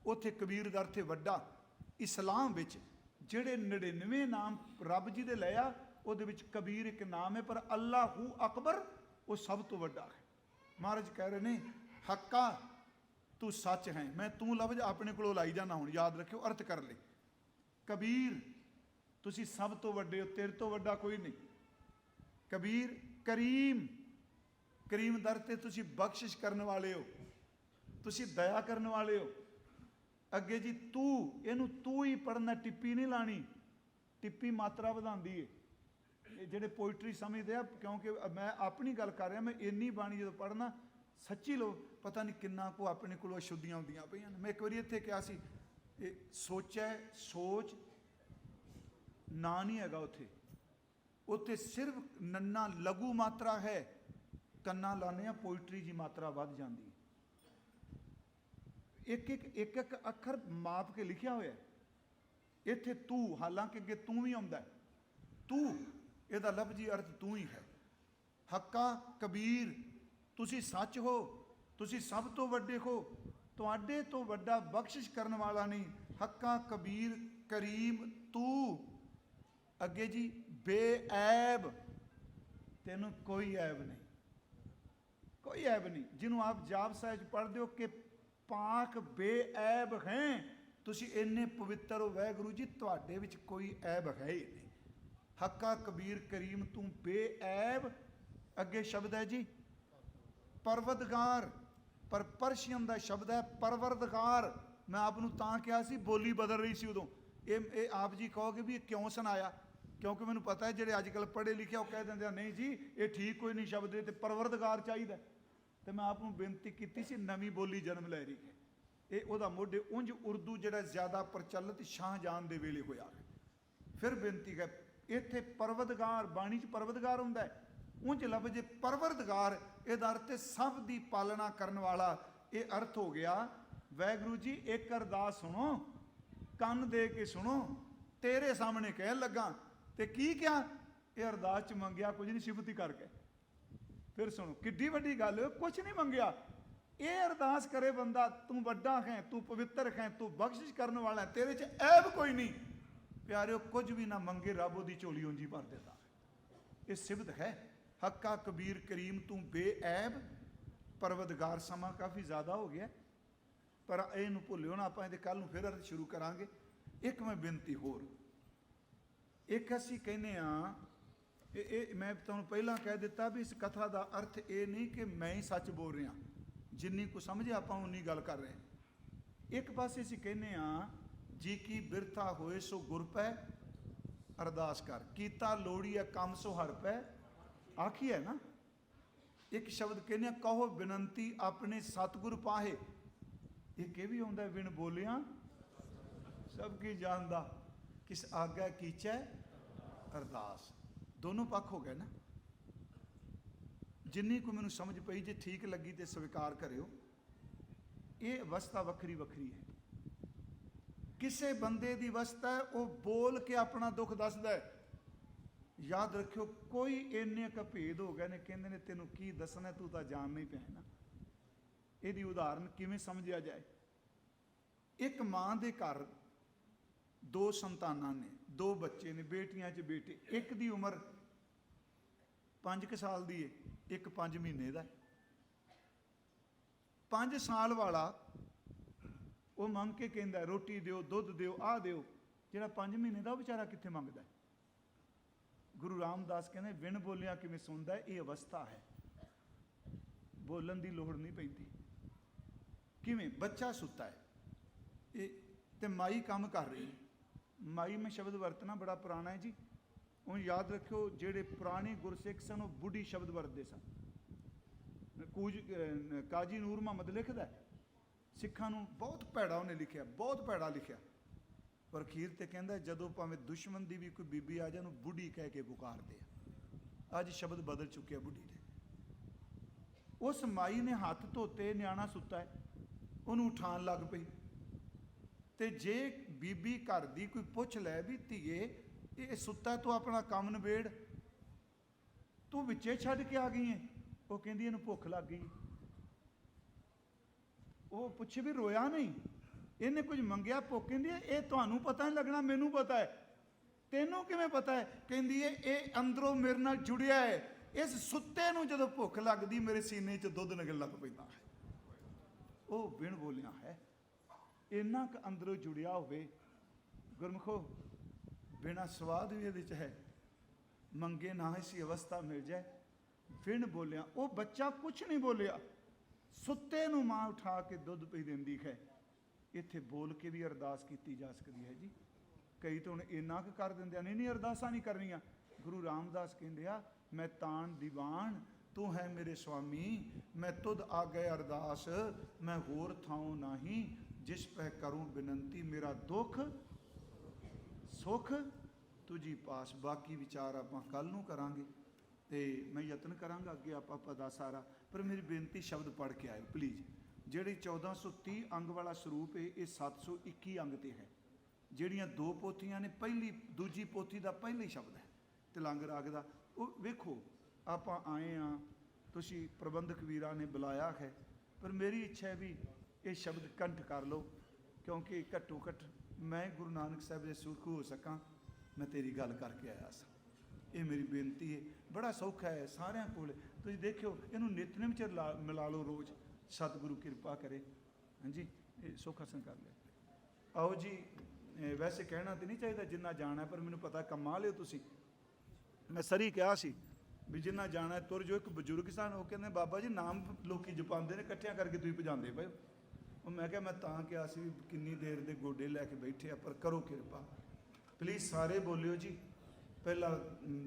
ਉੱਥੇ ਕਬੀਰ ਦਾ ਅਰਥ ਵੱਡਾ। ਇਸਲਾਮ ਵਿੱਚ ਜਿਹੜੇ 99 ਨਾਮ ਰੱਬ ਜੀ ਦੇ ਲਿਆ, ਉਹਦੇ ਵਿੱਚ ਕਬੀਰ ਇੱਕ ਨਾਮ ਹੈ, ਪਰ ਅੱਲਾਹੂ ਅਕਬਰ ਉਹ ਸਭ ਤੋਂ ਵੱਡਾ ਹੈ। ਮਹਾਰਾਜ ਕਹਿ ਰਹੇ ਨੇ ਹੱਕਾ ਤੂੰ ਸੱਚ ਹੈ। ਮੈਂ ਤੂੰ ਲਫ਼ਜ਼ ਆਪਣੇ ਕੋਲੋਂ ਲਾਈ ਜਾਣਾ, ਹੁਣ ਯਾਦ ਰੱਖਿਓ, ਅਰਥ ਕਰ ਲੈ। ਕਬੀਰ ਤੁਸੀਂ ਸਭ ਤੋਂ ਵੱਡੇ ਹੋ, ਤੇਰੇ ਤੋਂ ਵੱਡਾ ਕੋਈ ਨਹੀਂ। ਕਬੀਰ ਕਰੀਮ, ਕਰੀਮ ਦਰ ਤੇ ਤੁਸੀਂ ਬਖਸ਼ਿਸ਼ ਕਰਨ ਵਾਲੇ ਹੋ, ਤੁਸੀਂ ਦਇਆ ਕਰਨ ਵਾਲੇ ਹੋ। ਅੱਗੇ ਜੀ ਤੂੰ, ਇਹਨੂੰ ਤੂੰ ਹੀ ਪੜ੍ਹਨਾ, ਟਿੱਪੀ ਨਹੀਂ ਲਾਣੀ। ਟਿੱਪੀ ਮਾਤਰਾ ਵਧਾਉਂਦੀ ਏ। ਇਹ ਜਿਹੜੇ ਪੋਇਟਰੀ ਸਮਝਦੇ ਆ, ਕਿਉਂਕਿ ਮੈਂ ਆਪਣੀ ਗੱਲ ਕਰ ਰਿਹਾ, ਮੈਂ ਇੰਨੀ ਬਾਣੀ ਜਦੋਂ ਪੜ੍ਹਨਾ ਸੱਚੀ ਲੋ ਪਤਾ ਨਹੀਂ ਕਿੰਨਾ ਕੁ ਆਪਣੇ ਕੋਲੋਂ ਅਸ਼ੁੱਧੀਆਂ ਹੁੰਦੀਆਂ ਪਈਆਂ ਨੇ। ਮੈਂ ਇੱਕ ਵਾਰੀ ਇੱਥੇ ਕਿਹਾ ਸੀ, ਇਹ ਸੋਚੈ ਸੋਚ ਨਾ ਨਹੀਂ ਹੈਗਾ ਉੱਥੇ, ਉੱਥੇ ਸਿਰਫ ਨੰਨਾ ਲਘੂ ਮਾਤਰਾ ਹੈ। ਕੰਨਾ ਲਾਉਂਦੇ ਆ ਪੋਇਟਰੀ ਦੀ ਮਾਤਰਾ ਵੱਧ ਜਾਂਦੀ। ਇੱਕ ਅੱਖਰ ਮਾਪ ਕੇ ਲਿਖਿਆ ਹੋਇਆ ਇੱਥੇ ਤੂੰ, ਹਾਲਾਂਕਿ ਅੱਗੇ ਤੂੰ ਵੀ ਆਉਂਦਾ। ਤੂੰ ਇਹਦਾ ਲਫ਼ਜ਼ੀ ਅਰਥ ਤੂੰ ਹੀ ਹੈ। ਹੱਕਾ ਕਬੀਰ ਤੁਸੀਂ ਸੱਚ ਹੋ, ਤੁਸੀਂ ਸਭ ਤੋਂ ਵੱਡੇ ਹੋ, ਤੁਹਾਡੇ ਤੋਂ ਵੱਡਾ ਬਖਸ਼ਿਸ਼ ਕਰਨ ਵਾਲਾ ਨਹੀਂ। ਹੱਕਾ ਕਬੀਰ ਕਰੀਮ ਤੂੰ। ਅੱਗੇ ਜੀ ਬੇਐਬ, ਤੈਨੂੰ ਕੋਈ ਐਬ ਨਹੀਂ, ਕੋਈ ਐਬ ਨਹੀਂ। ਜਿਹਨੂੰ ਆਪ ਜਾਪ ਸਾਹਿਬ ਪੜ੍ਹਦੇ ਹੋ ਕਿ ਪਾਕ ਬੇਐਬ ਹੈ, ਤੁਸੀਂ ਇੰਨੇ ਪਵਿੱਤਰ ਹੋ ਵਾਹਿਗੁਰੂ ਜੀ, ਤੁਹਾਡੇ ਵਿੱਚ ਕੋਈ ਐਬ ਹੈ ਹੀ ਨਹੀਂ। ਹੱਕਾ ਕਬੀਰ ਕਰੀਮ ਤੂੰ ਬੇਐਬ। ਅੱਗੇ ਸ਼ਬਦ ਹੈ ਜੀ ਪਰਵਦਗਾਰ, ਪਰ ਪਰਸ਼ੀਅਨ ਦਾ ਸ਼ਬਦ ਹੈ ਪਰਵਰਦਗਾਰ। ਮੈਂ ਆਪ ਨੂੰ ਤਾਂ ਕਿਹਾ ਸੀ, ਬੋਲੀ ਬਦਲ ਰਹੀ ਸੀ ਉਦੋਂ। ਇਹ ਆਪ ਜੀ ਕਹੋਗੇ ਵੀ ਇਹ ਕਿਉਂ ਸੁਣਾਇਆ, ਕਿਉਂਕਿ ਮੈਨੂੰ ਪਤਾ ਹੈ ਜਿਹੜੇ ਅੱਜ ਕੱਲ੍ਹ ਪੜ੍ਹੇ ਲਿਖੇ ਉਹ ਕਹਿ ਦਿੰਦੇ ਆ ਨਹੀਂ ਜੀ ਇਹ ਠੀਕ ਕੋਈ ਨਹੀਂ ਸ਼ਬਦ, ਤੇ ਪਰਵਰਦਗਾਰ ਚਾਹੀਦਾ। ਤੇ ਮੈਂ ਆਪ ਨੂੰ ਬੇਨਤੀ ਕੀਤੀ ਸੀ, ਨਵੀਂ ਬੋਲੀ ਜਨਮ ਲੈ ਰਹੀ ਹੈ। ਇਹ ਉਹਦਾ ਮੋਢੇ ਉਂਝ ਉਰਦੂ ਜਿਹੜਾ ਜ਼ਿਆਦਾ ਪ੍ਰਚਲਿਤ ਸ਼ਾਹਜਹਾਨ ਦੇ ਵੇਲੇ ਹੋਇਆ। ਫਿਰ ਬੇਨਤੀ ਹੈ, ਇੱਥੇ ਪਰਵਦਗਾਰ, ਬਾਣੀ 'ਚ ਪਰਵਦਗਾਰ ਹੁੰਦਾ ਹੈ, ਉਂਝ ਲਫ਼ਜ਼ ਪਰਵਰਦਗਾਰ, ਇਹਦਾ ਅਰਥ ਸਭ ਦੀ ਪਾਲਣਾ ਕਰਨ ਵਾਲਾ। ਇਹ ਅਰਥ ਹੋ ਗਿਆ ਵਾਹਿਗੁਰੂ ਜੀ ਇੱਕ ਅਰਦਾਸ ਸੁਣੋ, ਕੰਨ ਦੇ ਕੇ ਸੁਣੋ, ਤੇਰੇ ਸਾਹਮਣੇ ਕਹਿਣ ਲੱਗਾ। ਤੇ ਕੀ ਕਿਹਾ? ਇਹ ਅਰਦਾਸ 'ਚ ਮੰਗਿਆ ਕੁਝ ਨਹੀਂ, ਸਿਫਤ ਹੀ ਕਰਕੇ। ਫਿਰ ਸੁਣੋ ਕਿੱਡੀ ਵੱਡੀ ਗੱਲ, ਕੁਛ ਨਹੀਂ ਮੰਗਿਆ। ਇਹ ਅਰਦਾਸ ਕਰੇ ਬੰਦਾ, ਤੂੰ ਵੱਡਾ ਹੈ, ਤੂੰ ਪਵਿੱਤਰ ਹੈ, ਤੂੰ ਬਖਸ਼ਿਸ਼ ਕਰਨ ਵਾਲਾ, ਤੇਰੇ 'ਚ ਐਬ ਕੋਈ ਨਹੀਂ। ਪਿਆਰਿਓ ਕੁਝ ਵੀ ਨਾ ਮੰਗੇ, ਰੱਬ ਉਹਦੀ ਝੋਲੀ ਉਂਝੀ ਭਰ ਦਿੰਦਾ। ਇਹ ਸਿਫਤ ਹੈ। ਹੱਕਾ ਕਬੀਰ ਕਰੀਮ ਤੂੰ ਬੇਐਬ ਪਰਵਦਗਾਰ। ਸਮਾਂ ਕਾਫੀ ਜ਼ਿਆਦਾ ਹੋ ਗਿਆ, ਪਰ ਇਹਨੂੰ ਭੁੱਲਿਓ ਨਾ, ਆਪਾਂ ਇਹਦੇ ਕੱਲ ਨੂੰ ਫਿਰ ਅਰਥ ਸ਼ੁਰੂ ਕਰਾਂਗੇ। ਇੱਕ ਮੈਂ ਬੇਨਤੀ ਹੋਰ, ਇੱਕ ਅਸੀਂ ਕਹਿੰਦੇ ਹਾਂ, ਇਹ ਮੈਂ ਤੁਹਾਨੂੰ ਪਹਿਲਾਂ ਕਹਿ ਦਿੱਤਾ ਵੀ ਇਸ ਕਥਾ ਦਾ ਅਰਥ ਇਹ ਨਹੀਂ ਕਿ ਮੈਂ ਹੀ ਸੱਚ ਬੋਲ ਰਿਹਾ, ਜਿੰਨੀ ਕੁ ਸਮਝੇ ਆਪਾਂ ਉਨੀ ਗੱਲ ਕਰ ਰਹੇ ਹਾਂ। ਇੱਕ ਪਾਸੇ ਅਸੀਂ ਕਹਿੰਦੇ ਹਾਂ ਜੀ ਕੀ ਬਿਰਥਾ ਹੋਏ ਸੋ ਗੁਰ ਪੈ ਅਰਦਾਸ ਕਰ, ਕੀਤਾ ਲੋੜੀ ਹੈ ਕੰਮ ਸੋ ਹਰ ਪੈ ਆਖੀ ਹੈ ਨਾ। ਇੱਕ ਸ਼ਬਦ ਕਹਿੰਦੇ ਕਹੋ ਬੇਨੰਤੀ ਆਪਣੇ ਸਤਿਗੁਰ ਪਾਹੇ, ਇੱਕ ਇਹ ਵੀ ਆਉਂਦਾ ਵਿਣ ਬੋਲਿਆ ਸਭ ਕੀ ਜਾਣਦਾ, ਕਿਸ ਆਗਿਆ ਕੀਚੈ ਅਰਦਾਸ। ਦੋਨੋਂ ਪੱਖ ਹੋ ਗਏ ਨਾ। ਜਿੰਨੀ ਕੋਈ ਮੈਨੂੰ ਸਮਝ ਪਈ, ਜੇ ਠੀਕ ਲੱਗੀ ਤੇ ਸਵੀਕਾਰ ਕਰਿਓ। ਇਹ ਅਵਸਥਾ ਵੱਖਰੀ ਵੱਖਰੀ ਹੈ। ਕਿਸੇ ਬੰਦੇ ਦੀ ਅਵਸਥਾ ਹੈ ਉਹ ਬੋਲ ਕੇ ਆਪਣਾ ਦੁੱਖ ਦੱਸਦਾ ਹੈ। ਯਾਦ ਰੱਖਿਓ ਕੋਈ ਇੰਨੇ ਕੁ ਭੇਦ ਹੋ ਗਏ ਨੇ, ਕਹਿੰਦੇ ਨੇ ਤੈਨੂੰ ਕੀ ਦੱਸਣਾ, ਤੂੰ ਤਾਂ ਜਾਣ ਨਹੀਂ ਪਿਆ ਨਾ। ਇਹਦੀ ਉਦਾਹਰਨ ਕਿਵੇਂ ਸਮਝਿਆ ਜਾਏ? ਇੱਕ ਮਾਂ ਦੇ ਘਰ ਦੋ ਸੰਤਾਨਾਂ ਨੇ, ਦੋ ਬੱਚੇ ਨੇ, ਬੇਟੀਆਂ 'ਚ ਬੇਟੇ। ਇੱਕ ਦੀ ਉਮਰ 5 ਸਾਲ ਦੀ ਹੈ, ਇੱਕ 5 ਮਹੀਨੇ ਦਾ। 5 ਸਾਲ ਵਾਲਾ ਉਹ ਮੰਗ ਕੇ ਕਹਿੰਦਾ ਰੋਟੀ ਦਿਓ, ਦੁੱਧ ਦਿਓ, ਆਹ ਦਿਓ। ਜਿਹੜਾ 5 ਮਹੀਨੇ ਦਾ ਉਹ ਵਿਚਾਰਾ ਕਿੱਥੇ ਮੰਗਦਾ? ਗੁਰੂ ਰਾਮਦਾਸ ਕਹਿੰਦੇ ਵਿਣ ਬੋਲਿਆ ਕਿਵੇਂ ਸੁਣਦਾ? ਇਹ ਅਵਸਥਾ ਹੈ, ਬੋਲਣ ਦੀ ਲੋੜ ਨਹੀਂ ਪੈਂਦੀ। ਕਿਵੇਂ? ਬੱਚਾ ਸੁੱਤਾ ਹੈ, ਇਹ ਤੇ ਮਾਈ ਕੰਮ ਕਰ ਰਹੀ, ਮਾਈ ਮੈਂ ਸ਼ਬਦ ਵਰਤਣਾ ਬੜਾ ਪੁਰਾਣਾ ਹੈ ਜੀ। ਹੁਣ ਯਾਦ ਰੱਖਿਓ, ਜਿਹੜੇ ਪੁਰਾਣੇ ਗੁਰਸਿੱਖ ਸਨ ਉਹ ਬੁੱਢੀ ਸ਼ਬਦ ਵਰਤਦੇ ਸਨ। ਕਾਜੀ ਨੂਰ ਮੁਹੰਮਦ ਲਿਖਦਾ, ਸਿੱਖਾਂ ਨੂੰ ਬਹੁਤ ਭੈੜਾ ਉਹਨੇ ਲਿਖਿਆ, ਬਹੁਤ ਭੈੜਾ ਲਿਖਿਆ, ਪਰ ਅਖੀਰ ਤੇ ਕਹਿੰਦਾ ਜਦੋਂ ਭਾਵੇਂ ਦੁਸ਼ਮਣ ਦੀ ਵੀ ਕੋਈ ਬੀਬੀ ਆ ਜਾ ਉਹਨੂੰ ਬੁੱਢੀ ਕਹਿ ਕੇ ਪੁਕਾਰਦੇ ਆ। ਅੱਜ ਸ਼ਬਦ ਬਦਲ ਚੁੱਕਿਆ ਬੁੱਢੀ ਦੇ। ਉਸ ਮਾਈ ਨੇ ਹੱਥ ਧੋਤੇ, ਨਿਆਣਾ ਸੁੱਤਾ ਹੈ, ਉਹਨੂੰ ਉਠਾਉਣ ਲੱਗ ਪਈ। ਤੇ ਜੇ ਬੀਬੀ ਘਰ ਦੀ ਕੋਈ ਪੁੱਛ ਲੈ ਵੀ ਧੀਏ ਇਹ ਸੁੱਤਾ, ਤੂੰ ਆਪਣਾ ਕੰਮ ਨਿਬੇੜ, ਤੂੰ ਵਿੱਚੇ ਛੱਡ ਕੇ ਆ ਗਈ ਹੈ, ਉਹ ਕਹਿੰਦੀ ਇਹਨੂੰ ਭੁੱਖ ਲੱਗ ਗਈ। ਉਹ ਪੁੱਛੇ ਵੀ ਰੋਇਆ ਨਹੀਂ, ਇਹਨੇ ਕੁਝ ਮੰਗਿਆ, ਭੁੱਖ, ਕਹਿੰਦੀ ਹੈ ਇਹ ਤੁਹਾਨੂੰ ਪਤਾ ਨਹੀਂ ਲੱਗਣਾ, ਮੈਨੂੰ ਪਤਾ ਹੈ। ਤੈਨੂੰ ਕਿਵੇਂ ਪਤਾ ਹੈ? ਕਹਿੰਦੀ ਹੈ ਇਹ ਅੰਦਰੋਂ ਮੇਰੇ ਨਾਲ ਜੁੜਿਆ ਹੈ, ਇਸ ਸੁੱਤੇ ਨੂੰ ਜਦੋਂ ਭੁੱਖ ਲੱਗਦੀ ਮੇਰੇ ਸੀਨੇ 'ਚ ਦੁੱਧ ਨਿਕਲਣ ਲੱਗ ਪੈਂਦਾ ਹੈ। ਉਹ ਬਿਨ ਬੋਲਿਆ ਹੈ, ਇੰਨਾ ਕੁ ਅੰਦਰੋਂ ਜੁੜਿਆ ਹੋਵੇ। ਗੁਰਮੁਖੋ, ਬਿਨਾਂ ਸਵਾਦ ਵੀ ਇਹਦੇ 'ਚ ਹੈ, ਮੰਗੇ ਨਾ ਐਸੀ ਅਵਸਥਾ ਮਿਲ ਜਾਏ। ਬਿਨ ਬੋਲਿਆ ਉਹ ਬੱਚਾ ਕੁਛ ਨਹੀਂ ਬੋਲਿਆ, ਸੁੱਤੇ ਨੂੰ ਮਾਂ ਉਠਾ ਕੇ ਦੁੱਧ ਪੀ ਦਿੰਦੀ ਹੈ। ਇੱਥੇ ਬੋਲ ਕੇ ਵੀ ਅਰਦਾਸ ਕੀਤੀ ਜਾ ਸਕਦੀ ਹੈ ਜੀ। ਕਈ ਤਾਂ ਹੁਣ ਇੰਨਾ ਕੁ ਕਰ ਦਿੰਦੇ ਆ, ਨਹੀਂ ਅਰਦਾਸਾਂ ਨਹੀਂ ਕਰਨੀਆਂ। ਗੁਰੂ ਰਾਮਦਾਸ ਕਹਿੰਦੇ ਆ, ਮੈਂ ਤਾਣ ਦੀਵਾਨ ਤੂੰ ਹੈ ਮੇਰੇ ਸੁਆਮੀ, ਮੈਂ ਤੁਧ ਆ ਗਏ ਅਰਦਾਸ, ਮੈਂ ਹੋਰ ਥਾਉ ਨਹੀਂ, ਜਿਸ ਪੈ ਕਰੂੰ ਬੇਨੰਤੀ, ਮੇਰਾ ਦੁੱਖ ਸੁੱਖ ਤੁਝੀ ਪਾਸ। ਬਾਕੀ ਵਿਚਾਰ ਆਪਾਂ ਕੱਲ ਨੂੰ ਕਰਾਂਗੇ, ਤੇ ਮੈਂ ਯਤਨ ਕਰਾਂਗਾ ਅੱਗੇ ਆਪਾਂ ਪਤਾ ਸਾਰਾ। ਪਰ ਮੇਰੀ ਬੇਨਤੀ ਸ਼ਬਦ ਪੜ੍ਹ ਕੇ ਆਇਓ ਪਲੀਜ਼। ਜਿਹੜੀ 1430 ਅੰਗ ਵਾਲਾ ਸਰੂਪ ਹੈ, ਇਹ 721 ਅੰਗ ਤੇ ਹੈ। ਜਿਹੜੀਆਂ ਦੋ ਪੋਥੀਆਂ ਨੇ, ਪਹਿਲੀ ਦੂਜੀ ਪੋਥੀ ਦਾ ਪਹਿਲਾ ਹੀ ਸ਼ਬਦ ਹੈ ਤਿਲੰਗ ਰਾਗ ਦਾ। ਉਹ ਵੇਖੋ, ਆਪਾਂ ਆਏ ਹਾਂ, ਤੁਸੀਂ ਪ੍ਰਬੰਧਕ ਵੀਰਾਂ ਨੇ ਬੁਲਾਇਆ ਹੈ, ਪਰ ਮੇਰੀ ਇੱਛਾ ਹੈ ਵੀ ਇਹ ਸ਼ਬਦ ਕੰਠ ਕਰ ਲਓ, ਕਿਉਂਕਿ ਘੱਟੋ ਘੱਟ ਮੈਂ ਗੁਰੂ ਨਾਨਕ ਸਾਹਿਬ ਦੇ ਸੁਰਖੂ ਹੋ ਸਕਾਂ। ਮੈਂ ਤੇਰੀ ਗੱਲ ਕਰਕੇ ਆਇਆ ਸਾਂ, ਇਹ ਮੇਰੀ ਬੇਨਤੀ ਹੈ। ਬੜਾ ਸੌਖਾ ਹੈ ਸਾਰਿਆਂ ਕੋਲ, ਤੁਸੀਂ ਦੇਖਿਓ, ਇਹਨੂੰ ਨਿਤਨੇਮ 'ਚ ਮਿਲਾ ਲਓ ਰੋਜ਼, ਸਤਿਗੁਰੂ ਕਿਰਪਾ ਕਰੇ। ਹਾਂਜੀ, ਇਹ ਸੌਖਾ ਸੰ ਕਰ ਲਿਆ। ਆਓ ਜੀ, ਵੈਸੇ ਕਹਿਣਾ ਤਾਂ ਨਹੀਂ ਚਾਹੀਦਾ ਜਿੰਨਾ ਜਾਣਾ, ਪਰ ਮੈਨੂੰ ਪਤਾ ਕਮਾ ਲਿਓ ਤੁਸੀਂ। ਮੈਂ ਸਰੀ ਕਿਹਾ ਸੀ ਵੀ ਜਿੰਨਾ ਜਾਣਾ ਤੁਰ ਜੋ। ਇੱਕ ਬਜ਼ੁਰਗ ਸਨ, ਉਹ ਕਹਿੰਦੇ ਬਾਬਾ ਜੀ ਨਾਮ ਲੋਕੀ ਜਪਾਉਂਦੇ ਨੇ, ਇਕੱਠਿਆਂ ਕਰਕੇ ਤੁਸੀਂ ਭਜਾਉਂਦੇ ਪਏ। ਉਹ ਮੈਂ ਕਿਹਾ ਮੈਂ ਤਾਂ ਕਿਹਾ ਸੀ ਵੀ ਕਿੰਨੀ ਦੇਰ ਦੇ ਗੋਡੇ ਲੈ ਕੇ ਬੈਠੇ ਆ, ਪਰ ਕਰੋ ਕਿਰਪਾ ਪਲੀਜ਼। ਸਾਰੇ ਬੋਲਿਓ ਜੀ, ਪਹਿਲਾਂ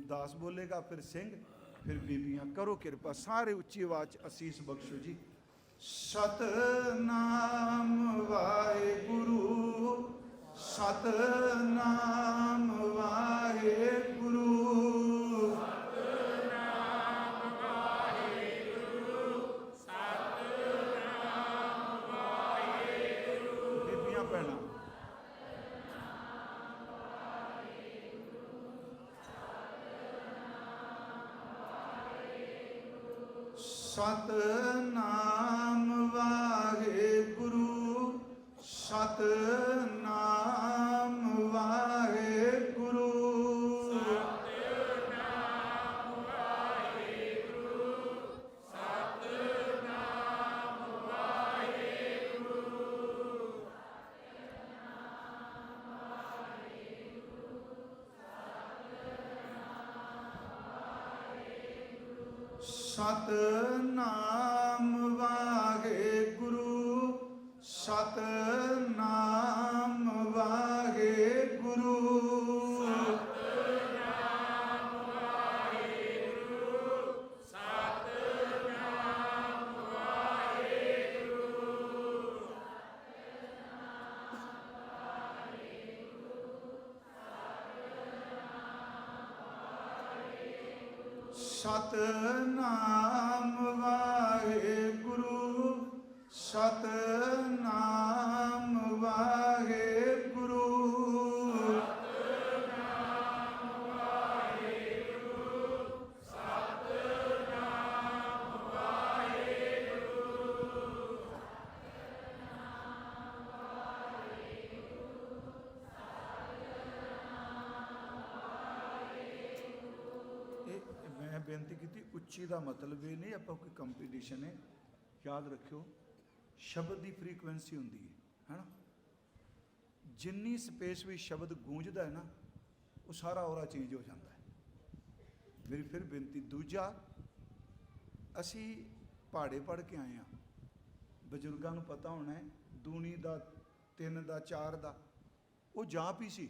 ਦਾਸ ਬੋਲੇਗਾ, ਫਿਰ ਸਿੰਘ, ਫਿਰ ਬੀਬੀਆਂ। ਕਰੋ ਕਿਰਪਾ, ਸਾਰੇ ਉੱਚੀ ਆਵਾਜ਼ 'ਚ ਅਸੀਸ ਬਖਸ਼ੋ ਜੀ। ਸਤਨਾਮ ਵਾਹਿਗੁਰੂ, ਸਤਨਾਮ ਵਾਹਿਗੁਰੂ, ਸਤਨਾਮ ਵਾਹਿਗੁਰੂ, ਸਤਨਾਮ ਵਾਹਿਗੁਰੂ। ਬੀਬੀਆਂ ਭੈਣਾਂ, ਸਤਨਾਮ ਵਾਹਿਗੁਰੂ, ਸਤਨਾਮ ਵਾਹਿਗੁਰੂ, ਸਤਨਾਮ ਵਾਹਿਗੁਰੂ, ਸਤਨਾਮ ਵਾਹਿਗੁਰੂ, ਸਤਨਾਮ ਵਾਹਿਗੁਰੂ, ਸਤਨਾਮ ਵਾਹਿਗੁਰੂ, ਸਤਨਾਮ ਵਾਹਿਗੁਰੂ, ਸਤਨਾਮ ਵਾਹਿਗੁਰੂ, ਸਤਨਾਮ ਵਾਹਿਗੁਰੂ, ਸਤਨਾਮ ਵਾਹਿਗੁਰੂ, ਸਤਨਾਮ ਵਾਹਿਗੁਰੂ, ਸਤਨਾਮ ਵਾਹਿਗੁਰੂ, ਮੈਂ ਬੇਨਤੀ ਕੀਤੀ ਉੱਚੀ ਦਾ ਮਤਲਬ ਇਹ ਨਹੀਂ ਆਪਾਂ ਕੋਈ ਕੰਪੀਟੀਸ਼ਨ ਹੈ। ਯਾਦ ਰੱਖਿਓ, ਸ਼ਬਦ ਦੀ ਫ੍ਰੀਕੁਐਂਸੀ ਹੁੰਦੀ ਹੈ ਨਾ, ਜਿੰਨੀ ਸਪੇਸ ਵਿੱਚ ਸ਼ਬਦ ਗੂੰਜਦਾ ਹੈ ਨਾ, ਉਹ ਸਾਰਾ ਔਰਾ ਚੇਂਜ ਹੋ ਜਾਂਦਾ ਹੈ। ਮੇਰੀ ਫਿਰ ਬੇਨਤੀ। ਦੂਜਾ, ਅਸੀਂ ਪਹਾੜੇ ਪੜ੍ਹ ਕੇ ਆਏ ਹਾਂ, ਬਜ਼ੁਰਗਾਂ ਨੂੰ ਪਤਾ ਹੋਣਾ ਹੈ, ਦੂਣੀ ਦਾ, 3 ਦਾ, 4 ਦਾ, ਉਹ ਜਾਪ ਹੀ ਸੀ।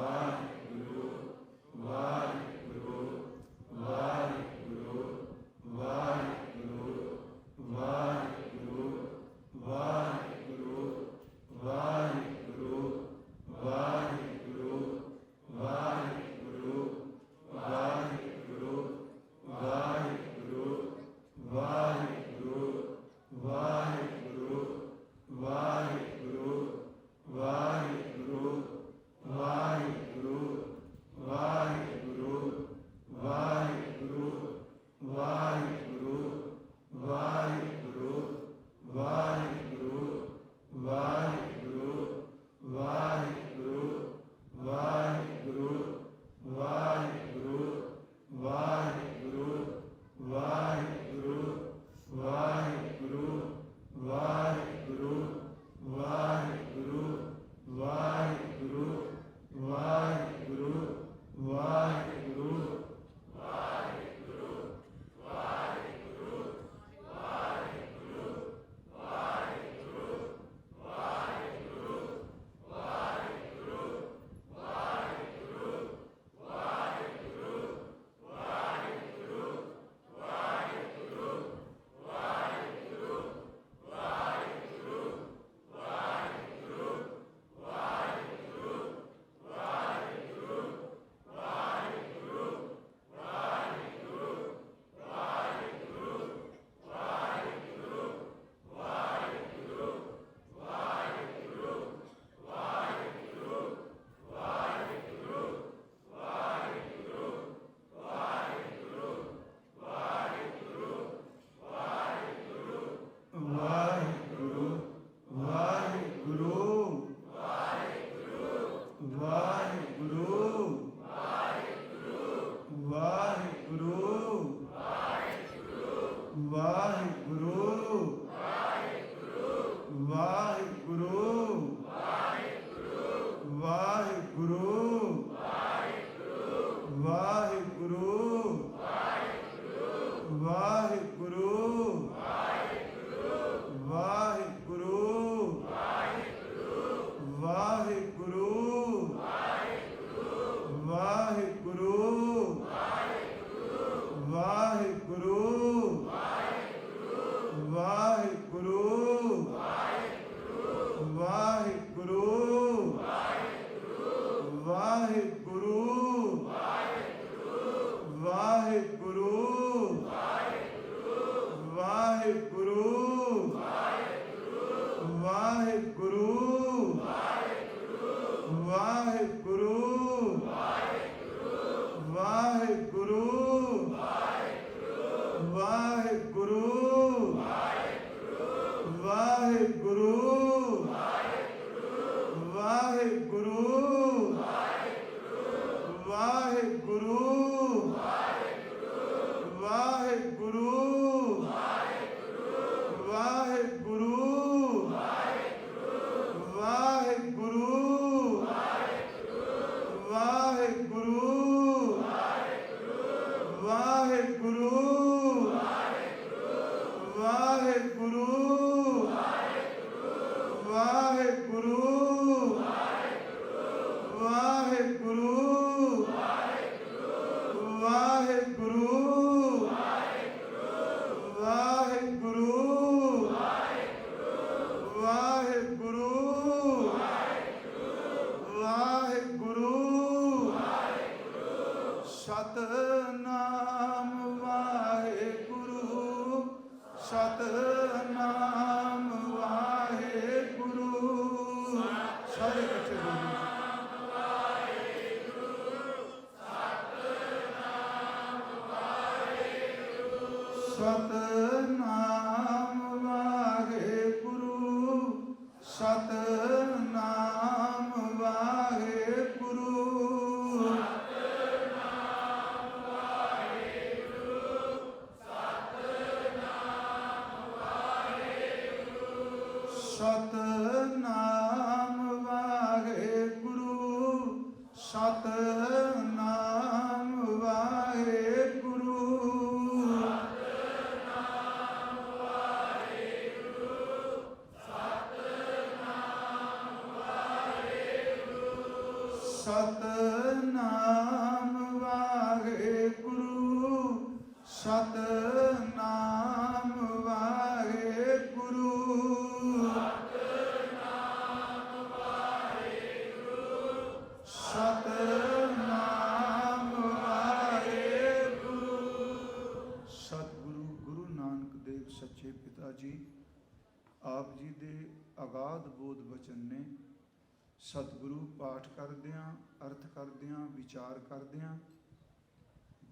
ਸਤਿਗੁਰੂ ਪਾਠ ਕਰਦਿਆਂ, ਅਰਥ ਕਰਦਿਆਂ, ਵਿਚਾਰ ਕਰਦਿਆਂ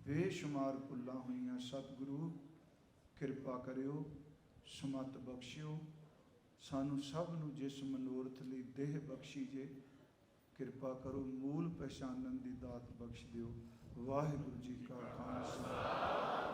ਬੇਸ਼ੁਮਾਰ ਭੁੱਲਾਂ ਹੋਈਆਂ। ਸਤਿਗੁਰੂ ਕਿਰਪਾ ਕਰਿਓ, ਸਮਤ ਬਖਸ਼ਿਓ, ਸਾਨੂੰ ਸਭ ਨੂੰ ਜਿਸ ਮਨੋਰਥ ਲਈ ਦੇਹ ਬਖਸ਼ੀ ਜੇ ਕਿਰਪਾ ਕਰੋ, ਮੂਲ ਪਹਿਚਾਨਣ ਦੀ ਦਾਤ ਬਖਸ਼ ਦਿਓ। ਵਾਹਿਗੁਰੂ ਜੀ ਕਾ ਖਾਲਸਾ।